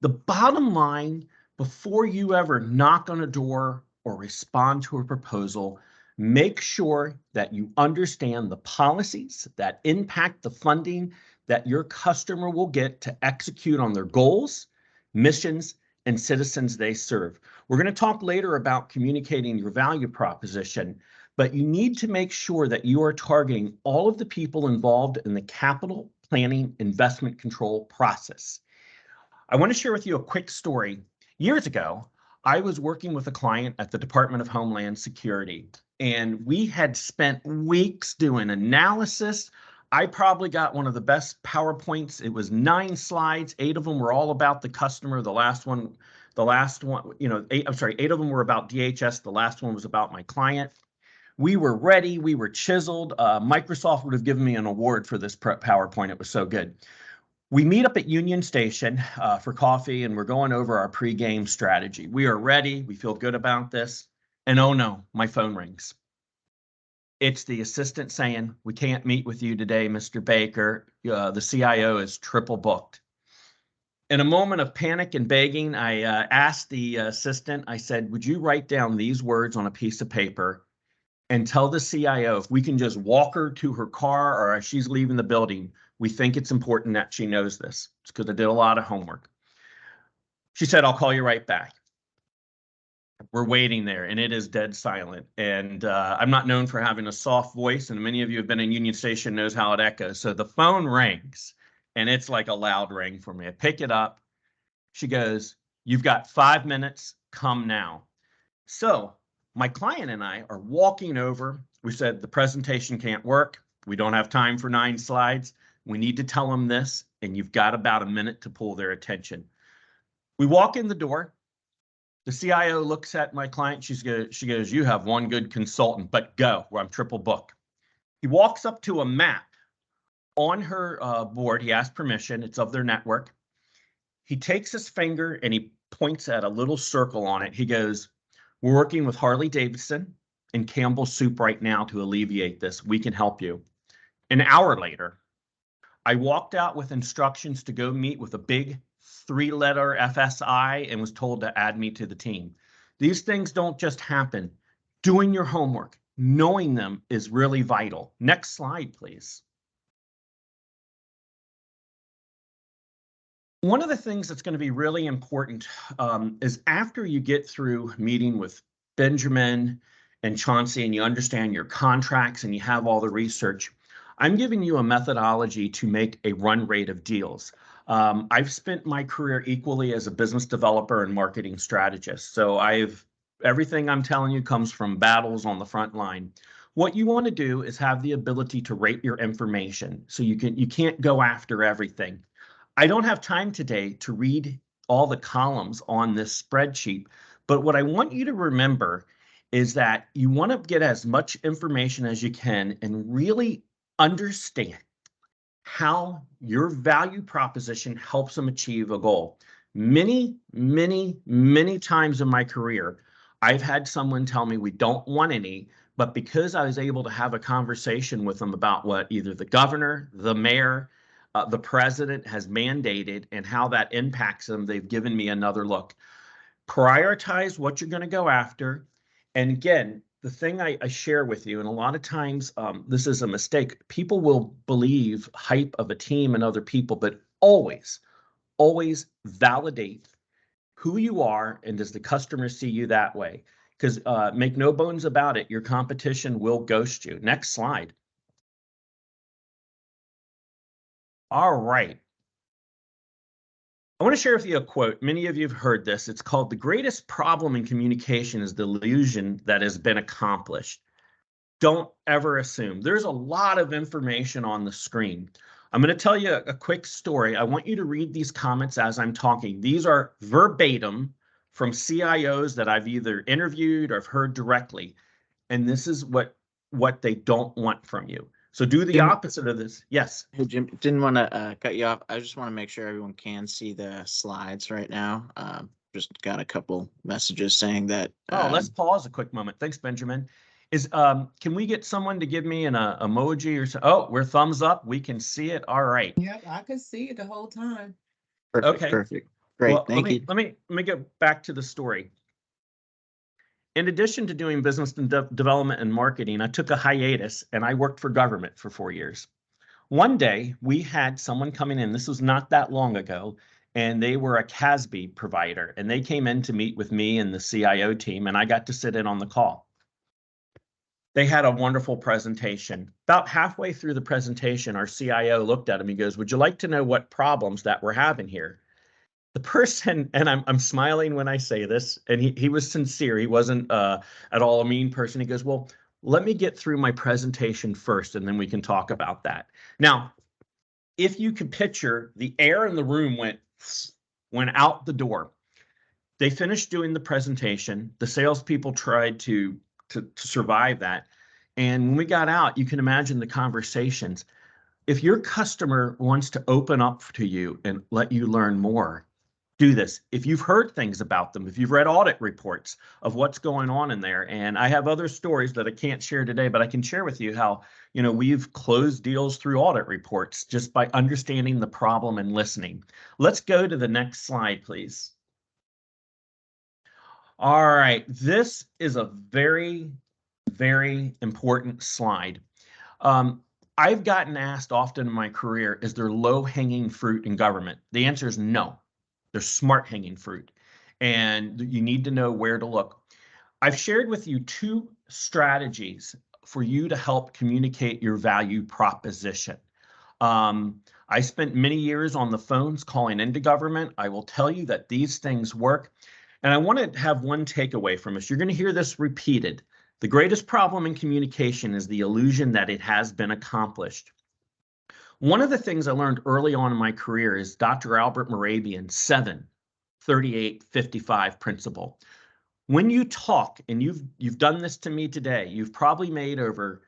The bottom line, before you ever knock on a door or respond to a proposal, make sure that you understand the policies that impact the funding that your customer will get to execute on their goals, missions, and citizens they serve. We're going to talk later about communicating your value proposition, but you need to make sure that you are targeting all of the people involved in the capital planning investment control process. I want to share with you a quick story. Years ago, I was working with a client at the Department of Homeland Security, and we had spent weeks doing analysis. I probably got one of the best PowerPoints. It was 9 slides. 8 of them were all about the customer. The last one, you know, 8 of them were about DHS. The last one was about my client. We were ready. We were chiseled. Microsoft would have given me an award for this PowerPoint. It was so good. We meet up at Union Station for coffee, and we're going over our pregame strategy. We are ready. We feel good about this. And oh no, my phone rings. It's the assistant saying, "We can't meet with you today, Mr. Baker. The CIO is triple booked." In a moment of panic and begging, I asked the assistant, I said, "Would you write down these words on a piece of paper and tell the CIO if we can just walk her to her car or as she's leaving the building, we think it's important that she knows this." It's because I did a lot of homework. She said, "I'll call you right back." We're waiting there, and it is dead silent. And I'm not known for having a soft voice, and many of you have been in Union Station knows how it echoes. So the phone rings, and it's like a loud ring for me. I pick it up. She goes, "You've got 5 minutes. Come now." So my client and I are walking over. We said, the presentation can't work. We don't have time for 9 slides. We need to tell them this, and you've got about a minute to pull their attention. We walk in the door. The CIO looks at my client. She goes, "You have one good consultant, but go, where I'm triple booked." He walks up to a map on her board. He asks permission. It's of their network. He takes his finger and he points at a little circle on it. He goes, "We're working with Harley Davidson and Campbell Soup right now to alleviate this. We can help you." An hour later, I walked out with instructions to go meet with a big 3-letter FSI and was told to add me to the team. These things don't just happen. Doing your homework, knowing them is really vital. Next slide, please. One of the things that's going to be really important is after you get through meeting with Benjamin and Chauncey and you understand your contracts and you have all the research, I'm giving you a methodology to make a run rate of deals. I've spent my career equally as a business developer and marketing strategist. So everything I'm telling you comes from battles on the front line. What you want to do is have the ability to rate your information. So you can't go after everything. I don't have time today to read all the columns on this spreadsheet, but what I want you to remember is that you want to get as much information as you can and really understand how your value proposition helps them achieve a goal. Many, many, many times in my career, I've had someone tell me we don't want any, but because I was able to have a conversation with them about what either the governor, the mayor, the president has mandated and how that impacts them, they've given me another look. Prioritize what you're going to go after. And again, the thing I share with you, and a lot of times this is a mistake, people will believe hype of a team and other people, but always, always validate who you are and does the customer see you that way? Because make no bones about it, your competition will ghost you. Next slide. All right. I want to share with you a quote. Many of you have heard this. It's called, "The greatest problem in communication is the illusion that has been accomplished." Don't ever assume. There's a lot of information on the screen. I'm going to tell you a quick story. I want you to read these comments as I'm talking. These are verbatim from CIOs that I've either interviewed or have heard directly. And this is what they don't want from you. So do the opposite of this. Yes. Hey, Jim, didn't want to cut you off. I just want to make sure everyone can see the slides right now. Just got a couple messages saying that. Let's pause a quick moment. Thanks, Benjamin. Can we get someone to give me an emoji or so? Oh, we're thumbs up. We can see it. All right. Yep, I could see it the whole time. Perfect, Okay. perfect. Great, Well, thank you. Let me get back to the story. In addition to doing business and development and marketing, I took a hiatus and I worked for government for 4 years. One day we had someone coming in, this was not that long ago, and they were a CASB provider, and they came in to meet with me and the CIO team, and I got to sit in on the call. They had a wonderful presentation. About halfway through the presentation, our CIO looked at him. He goes, "Would you like to know what problems that we're having here?" the person, and I'm smiling when I say this, and he was sincere. He wasn't at all a mean person. He goes, well, let me get through my presentation first, and then we can talk about that. Now, if you can picture, the air in the room went out the door. They finished doing the presentation. The salespeople tried to survive that. And when we got out, you can imagine the conversations. If your customer wants to open up to you and let you learn more, do this. If you've heard things about them, if you've read audit reports of what's going on in there, and I have other stories that I can't share today, but I can share with you how, you know, we've closed deals through audit reports just by understanding the problem and listening. Let's go to the next slide, please. All right, this is a very, very important slide. I've gotten asked often in my career, is there low-hanging fruit in government? The answer is no. There's smart hanging fruit, and you need to know where to look. I've shared with you 2 strategies for you to help communicate your value proposition. I spent many years on the phones calling into government. I will tell you that these things work. And I want to have one takeaway from this. You're going to hear this repeated. The greatest problem in communication is the illusion that it has been accomplished. One of the things I learned early on in my career is Dr. Albert Mehrabian's 7-38-55 principle. When you talk, and you've done this to me today, you've probably made over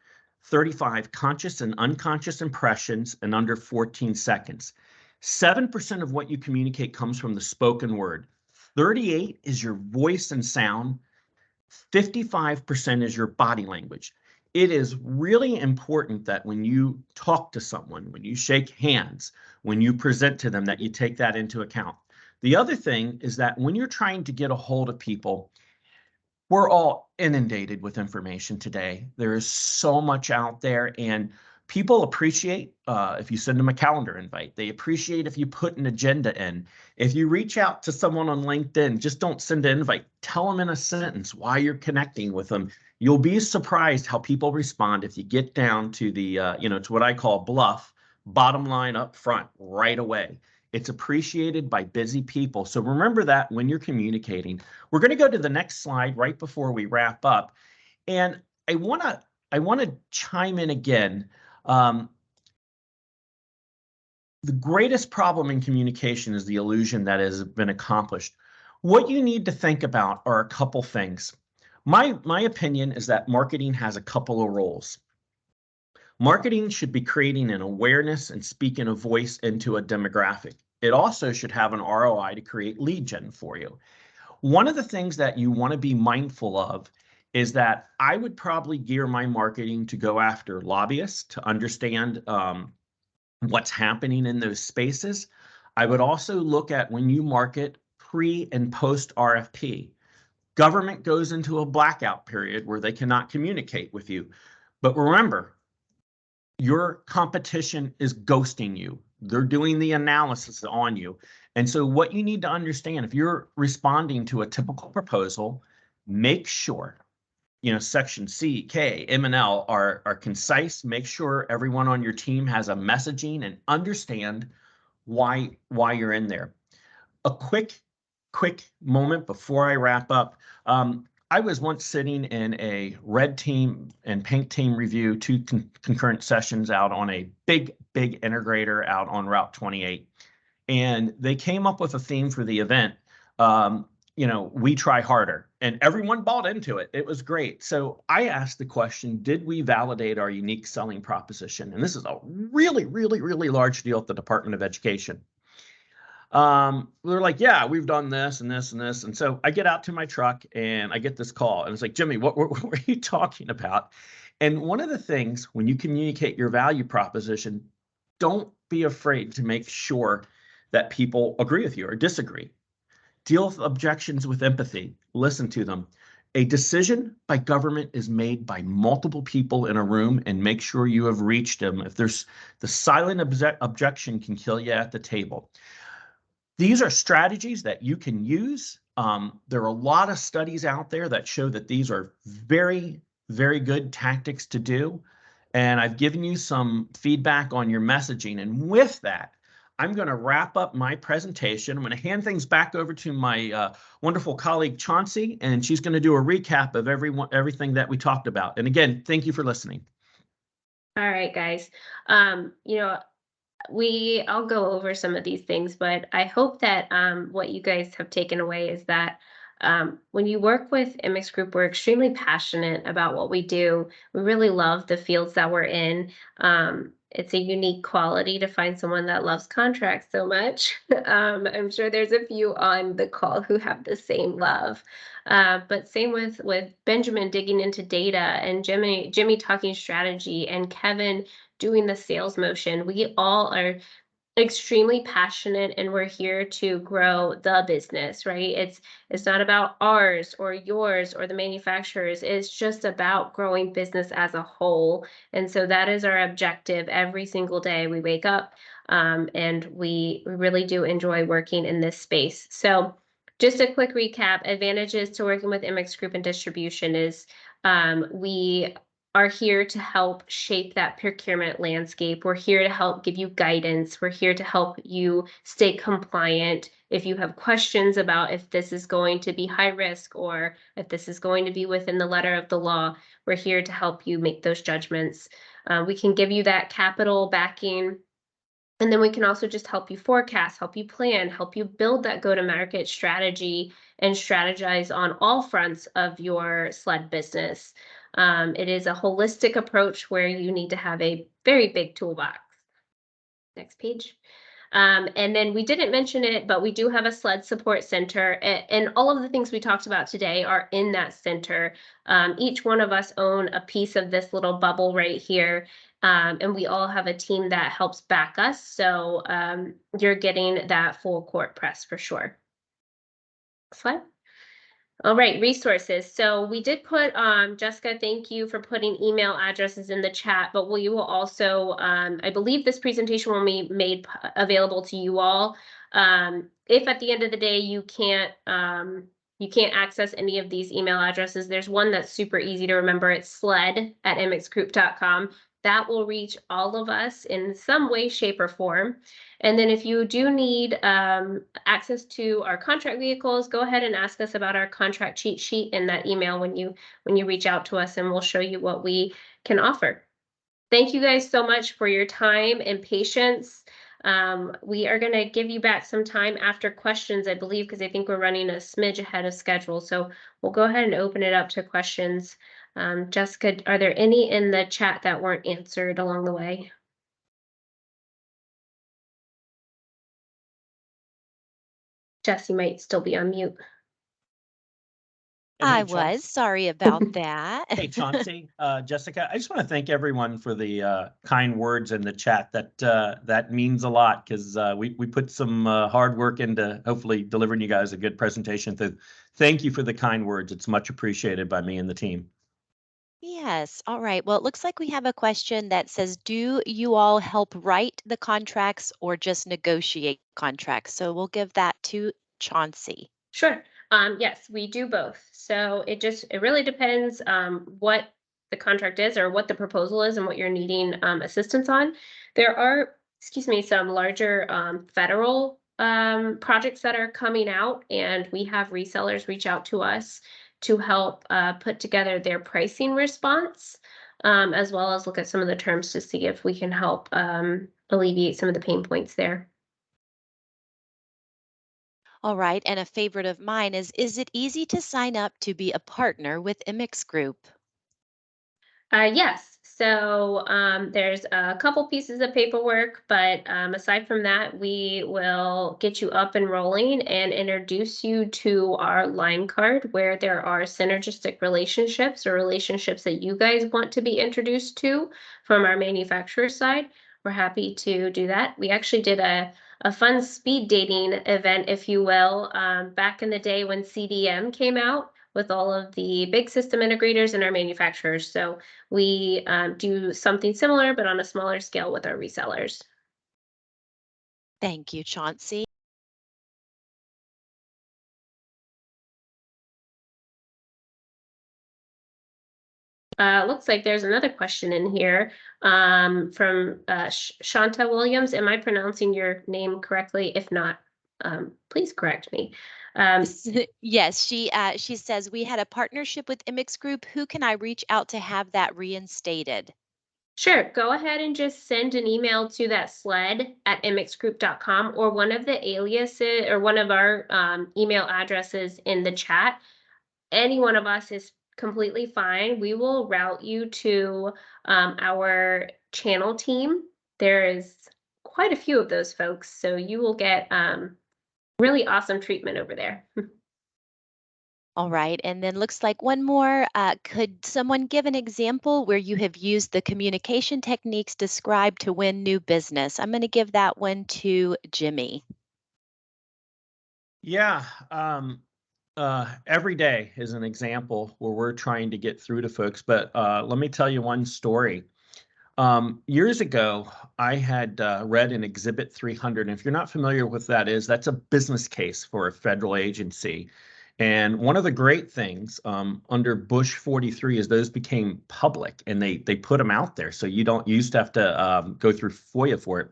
35 conscious and unconscious impressions in under 14 seconds. 7% of what you communicate comes from the spoken word. 38 is your voice and sound. 55% is your body language. It is really important that when you talk to someone, when you shake hands, when you present to them, that you take that into account. The other thing is that when you're trying to get a hold of people, we're all inundated with information today. There is so much out there, and people appreciate if you send them a calendar invite. They appreciate if you put an agenda in. If you reach out to someone on LinkedIn, just don't send an invite. Tell them in a sentence why you're connecting with them. You'll be surprised how people respond if you get down to the, to what I call bluff, bottom line up front right away. It's appreciated by busy people. So remember that when you're communicating. We're going to go to the next slide right before we wrap up. And I want to chime in again. The greatest problem in communication is the illusion that has been accomplished. What you need to think about are a couple things. My opinion is that marketing has a couple of roles. Marketing should be creating an awareness and speaking a voice into a demographic. It also should have an ROI to create lead gen for you. One of the things that you want to be mindful of is that I would probably gear my marketing to go after lobbyists to understand what's happening in those spaces. I would also look at when you market pre and post RFP. Government goes into a blackout period where they cannot communicate with you. But remember, your competition is ghosting you. They're doing the analysis on you. And so what you need to understand, if you're responding to a typical proposal, make sure, section C, K, M, and L are concise. Make sure everyone on your team has a messaging and understand why you're in there. A quick moment before I wrap up. I was once sitting in a red team and pink team review, 2 concurrent sessions out on a big integrator out on Route 28. And they came up with a theme for the event. We try harder, and everyone bought into it. It was great. So I asked the question, did we validate our unique selling proposition? And this is a really, really, really large deal at the Department of Education. They're like, yeah, we've done this and this and this. And so I get out to my truck and I get this call and it's like, Jimmy, what are you talking about? And one of the things when you communicate your value proposition, don't be afraid to make sure that people agree with you or disagree. Deal with objections with empathy. Listen to them. A decision by government is made by multiple people in a room, and make sure you have reached them. If there's the silent objection can kill you at the table. These are strategies that you can use. There are a lot of studies out there that show that these are very, very good tactics to do. And I've given you some feedback on your messaging. And with that, I'm going to wrap up my presentation. I'm going to hand things back over to my wonderful colleague Chauncey, and she's going to do a recap of everything that we talked about. And again, thank you for listening. All right, guys. You know, I'll go over some of these things, but I hope that what you guys have taken away is that when you work with MX Group, we're extremely passionate about what we do. We really love the fields that we're in. It's a unique quality to find someone that loves contracts so much. I'm sure there's a few on the call who have the same love. But same with Benjamin digging into data, and Jimmy talking strategy, and Kevin doing the sales motion. We all are extremely passionate, and we're here to grow the business, right? It's not about ours or yours or the manufacturers. It's just about growing business as a whole. And so that is our objective every single day we wake up. And we really do enjoy working in this space. So just a quick recap: advantages to working with MX Group and distribution is we are here to help shape that procurement landscape. We're here to help give you guidance. We're here to help you stay compliant. If you have questions about if this is going to be high risk or if this is going to be within the letter of the law, we're here to help you make those judgments. We can give you that capital backing. And then we can also just help you forecast, help you plan, help you build that go-to-market strategy and strategize on all fronts of your sled business. It is a holistic approach where you need to have a very big toolbox. Next page. And then we didn't mention it, but we do have a sled support center, and all of the things we talked about today are in that center. Each one of us own a piece of this little bubble right here. And we all have a team that helps back us. So you're getting that full court press for sure. Next slide. All right, resources. So we did put, Jessica, thank you for putting email addresses in the chat, but we will also, I believe this presentation will be made available to you all. If at the end of the day you can't access any of these email addresses, there's one that's super easy to remember. It's sled@mxgroup.com. That will reach all of us in some way, shape, or form. And then if you do need access to our contract vehicles, go ahead and ask us about our contract cheat sheet in that email when you reach out to us, and we'll show you what we can offer. Thank you guys so much for your time and patience. We are going to give you back some time after questions, I believe, because I think we're running a smidge ahead of schedule. So we'll go ahead and open it up to questions. Jessica, are there any in the chat that weren't answered along the way? Jess, you might still be on mute. I was sorry about that. Hey, Chauncey, Jessica, I just want to thank everyone for the kind words in the chat. That means a lot, because we put some hard work into hopefully delivering you guys a good presentation. So thank you for the kind words. It's much appreciated by me and the team. Yes. All right. Well, it looks like we have a question that says, do you all help write the contracts or just negotiate contracts? So we'll give that to Chauncey. Sure. Yes, we do both. So it really depends what the contract is or what the proposal is and what you're needing assistance on. There are, some larger federal projects that are coming out, and we have resellers reach out to us to help put together their pricing response, as well as look at some of the terms to see if we can help alleviate some of the pain points there. All right. And a favorite of mine is it easy to sign up to be a partner with MX Group? Yes. So there's a couple pieces of paperwork, but aside from that, we will get you up and rolling and introduce you to our line card, where there are synergistic relationships or relationships that you guys want to be introduced to from our manufacturer side. We're happy to do that. We actually did a fun speed dating event, if you will, back in the day when CDM came out, with all of the big system integrators and our manufacturers. So we do something similar, but on a smaller scale with our resellers. Thank you, Chauncey. Looks like there's another question in here from Shanta Williams. Am I pronouncing your name correctly? If not, please correct me. Yes, she says, we had a partnership with Immix Group. Who can I reach out to have that reinstated? Sure, go ahead and just send an email to that sled@immixgroup.com or one of the aliases or one of our email addresses in the chat. Any one of us is completely fine. We will route you to our channel team. There is quite a few of those folks, so you will get really awesome treatment over there. All right, and then looks like one more. Could someone give an example where you have used the communication techniques described to win new business? I'm going to give that one to Jimmy. Yeah, every day is an example where we're trying to get through to folks, but let me tell you one story. Years ago, I had read an Exhibit 300, and if you're not familiar with that is, that's a business case for a federal agency. And one of the great things under Bush 43 is those became public, and they put them out there, so you used to have to go through FOIA for it.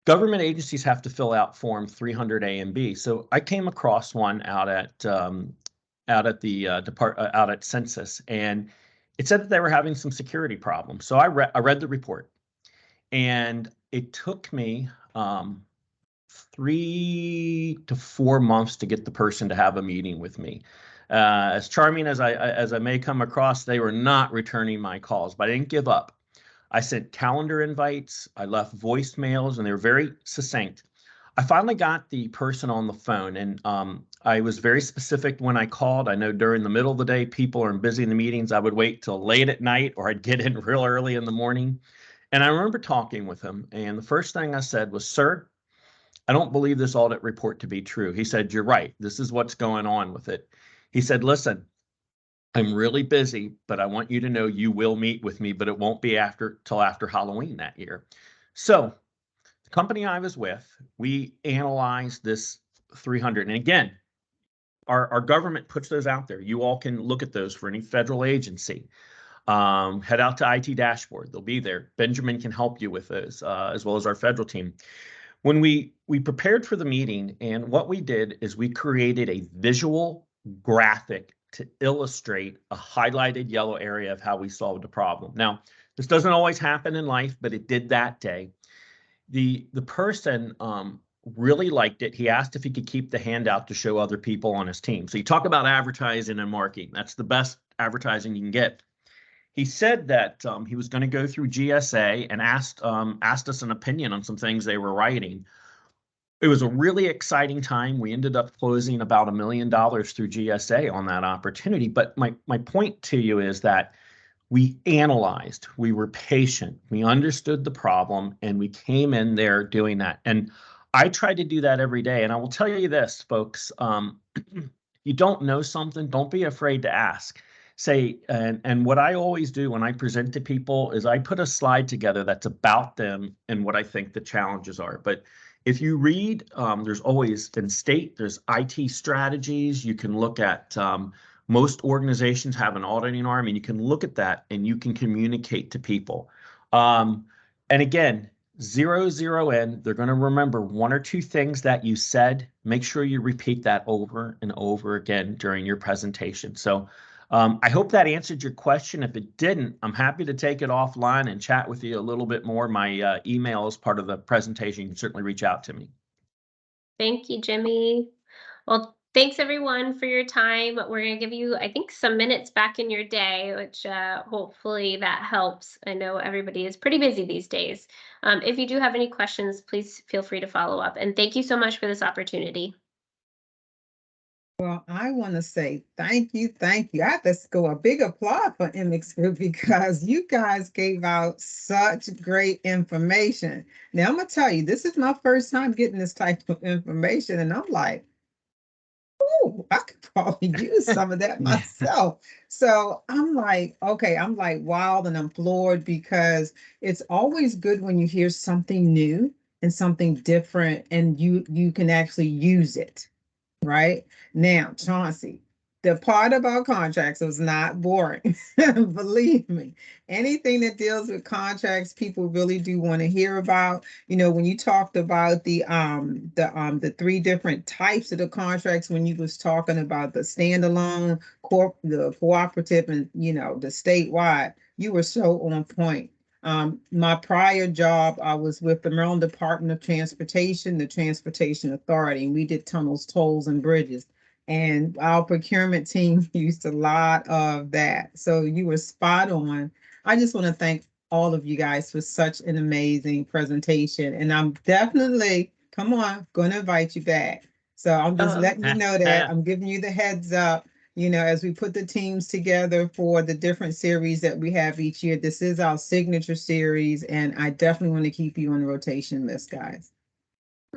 Government agencies have to fill out Form 300A and B. So I came across one out at Census, and it said that they were having some security problems. So I read the report, and it took me 3 to 4 months to get the person to have a meeting with me. As charming as I may come across, they were not returning my calls, but I didn't give up. I sent calendar invites, I left voicemails, and they were very succinct. I finally got the person on the phone, and I was very specific when I called. I know during the middle of the day, people are busy in the meetings. I would wait till late at night, or I'd get in real early in the morning. And I remember talking with him, and the first thing I said was, "Sir, I don't believe this audit report to be true." He said, "You're right. This is what's going on with it." He said, "Listen, I'm really busy, but I want you to know you will meet with me, but it won't be till after Halloween that year." So the company I was with, we analyzed this 300. And again, our government puts those out there. You all can look at those for any federal agency. Head out to IT Dashboard. They'll be there. Benjamin can help you with those, as well as our federal team. When we prepared for the meeting, and what we did is we created a visual graphic to illustrate a highlighted yellow area of how we solved a problem. Now, this doesn't always happen in life, but it did that day. The person really liked it. He asked if he could keep the handout to show other people on his team. So you talk about advertising and marketing. That's the best advertising you can get. He said that he was going to go through GSA and asked us an opinion on some things they were writing. It was a really exciting time. We ended up closing about $1 million through GSA on that opportunity. But my point to you is that we analyzed, we were patient, we understood the problem, and we came in there doing that. And I try to do that every day. And I will tell you this, folks, you don't know something, don't be afraid to ask. Say, and what I always do when I present to people is I put a slide together that's about them and what I think the challenges are. But if you read, there's always in state, there's IT strategies. You can look at most organizations have an auditing arm, and you can look at that and you can communicate to people. And again, 0 in, they're going to remember 1 or 2 things that you said. Make sure you repeat that over and over again during your presentation. So I hope that answered your question. If it didn't, I'm happy to take it offline and chat with you a little bit more. My email is part of the presentation. You can certainly reach out to me. Thank you, Jimmy. Well, thanks everyone for your time. We're going to give you, I think, some minutes back in your day, which hopefully that helps. I know everybody is pretty busy these days. If you do have any questions, please feel free to follow up. And thank you so much for this opportunity. Well, I want to say thank you. I have to go a big applause for Immix Group because you guys gave out such great information. Now, I'm going to tell you, this is my first time getting this type of information, and I'm like, oh, I could probably use some of that myself. So I'm like, okay, I'm like wild and I'm floored because it's always good when you hear something new and something different and you can actually use it. Right now, Chauncey, the part about contracts was not boring. Believe me, anything that deals with contracts, people really do want to hear about. You know, when you talked about the three different types of the contracts, when you was talking about the standalone, the cooperative, and you know, the statewide, you were so on point. My prior job, I was with the Maryland Department of Transportation, the Transportation Authority, and we did tunnels, tolls, and bridges. And our procurement team used a lot of that. So you were spot on. I just want to thank all of you guys for such an amazing presentation. And I'm definitely, come on, going to invite you back. So I'm just letting you know that I'm giving you the heads up, you know, as we put the teams together for the different series that we have each year. This is our signature series, and I definitely want to keep you on the rotation list, guys.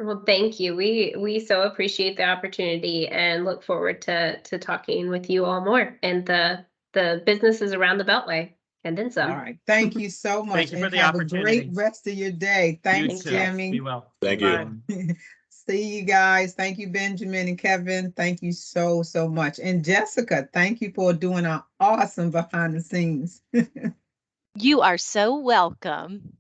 Well, thank you. We so appreciate the opportunity and look forward to talking with you all more and the businesses around the Beltway and then some. All right. Thank you so much. Thank you for and the have opportunity. a great rest of your day. Thanks, too. Jimmy. Be well. Thank Bye. you. See you guys. Thank you, Benjamin and Kevin. Thank you so much. And Jessica, thank you for doing our awesome behind the scenes. You are so welcome.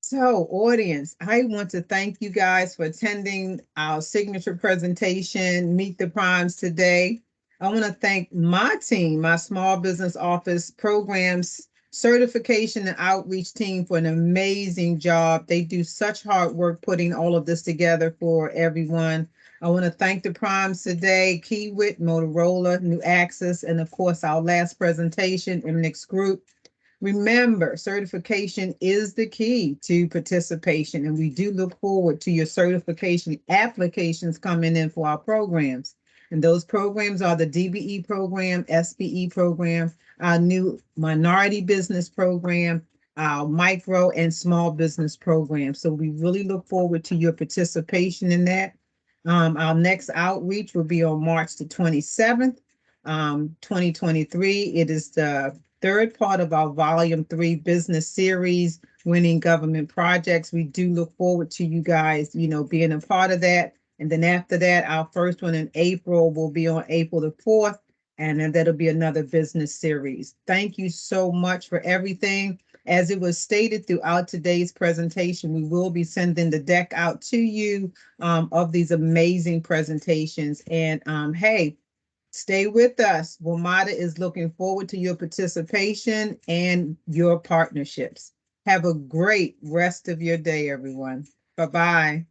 So, audience, I want to thank you guys for attending our signature presentation, Meet the Primes today. I want to thank my team, my small business office programs, certification and outreach team for an amazing job. They do such hard work putting all of this together for everyone. I want to thank the Primes today, Kiewit, Motorola, New Access, and of course, our last presentation, MNIX Group. Remember, certification is the key to participation, and we do look forward to your certification applications coming in for our programs. And those programs are the DBE program, SBE program, our new minority business program, our micro and small business program. So we really look forward to your participation in that. Our next outreach will be on March the 27th, 2023. It is the third part of our Volume 3 business series, Winning Government Projects. We do look forward to you guys, you know, being a part of that. And then after that, our first one in April will be on April the 4th, and then that'll be another business series. Thank you so much for everything. As it was stated throughout today's presentation, we will be sending the deck out to you of these amazing presentations. And hey, stay with us. WMATA is looking forward to your participation and your partnerships. Have a great rest of your day, everyone. Bye-bye.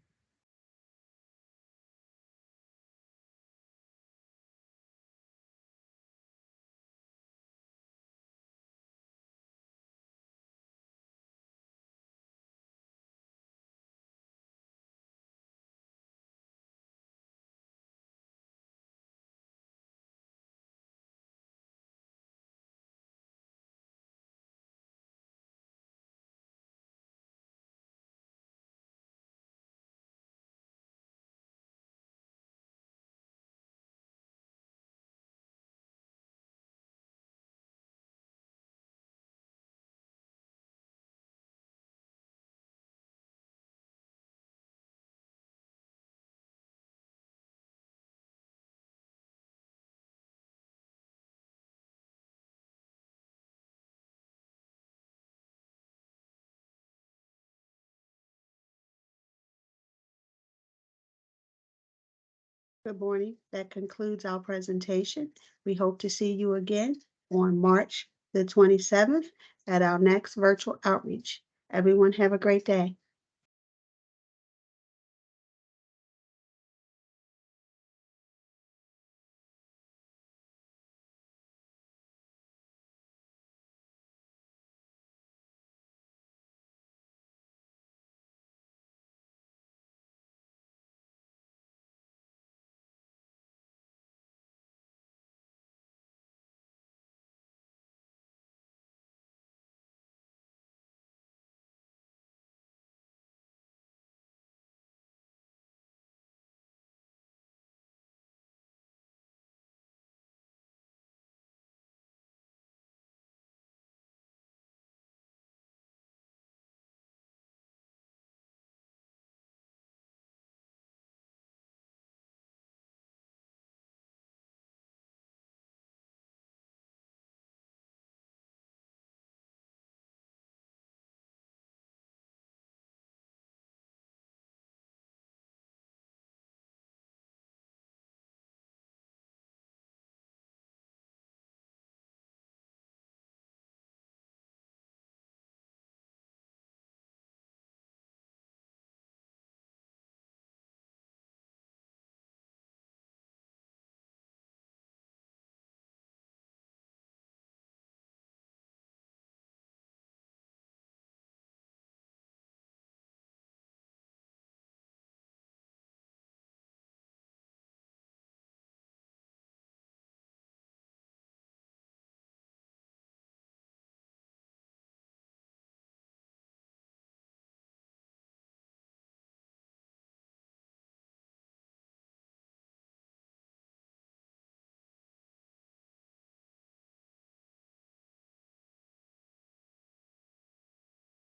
Good morning. That concludes our presentation. We hope to see you again on March the 27th at our next virtual outreach. Everyone have a great day.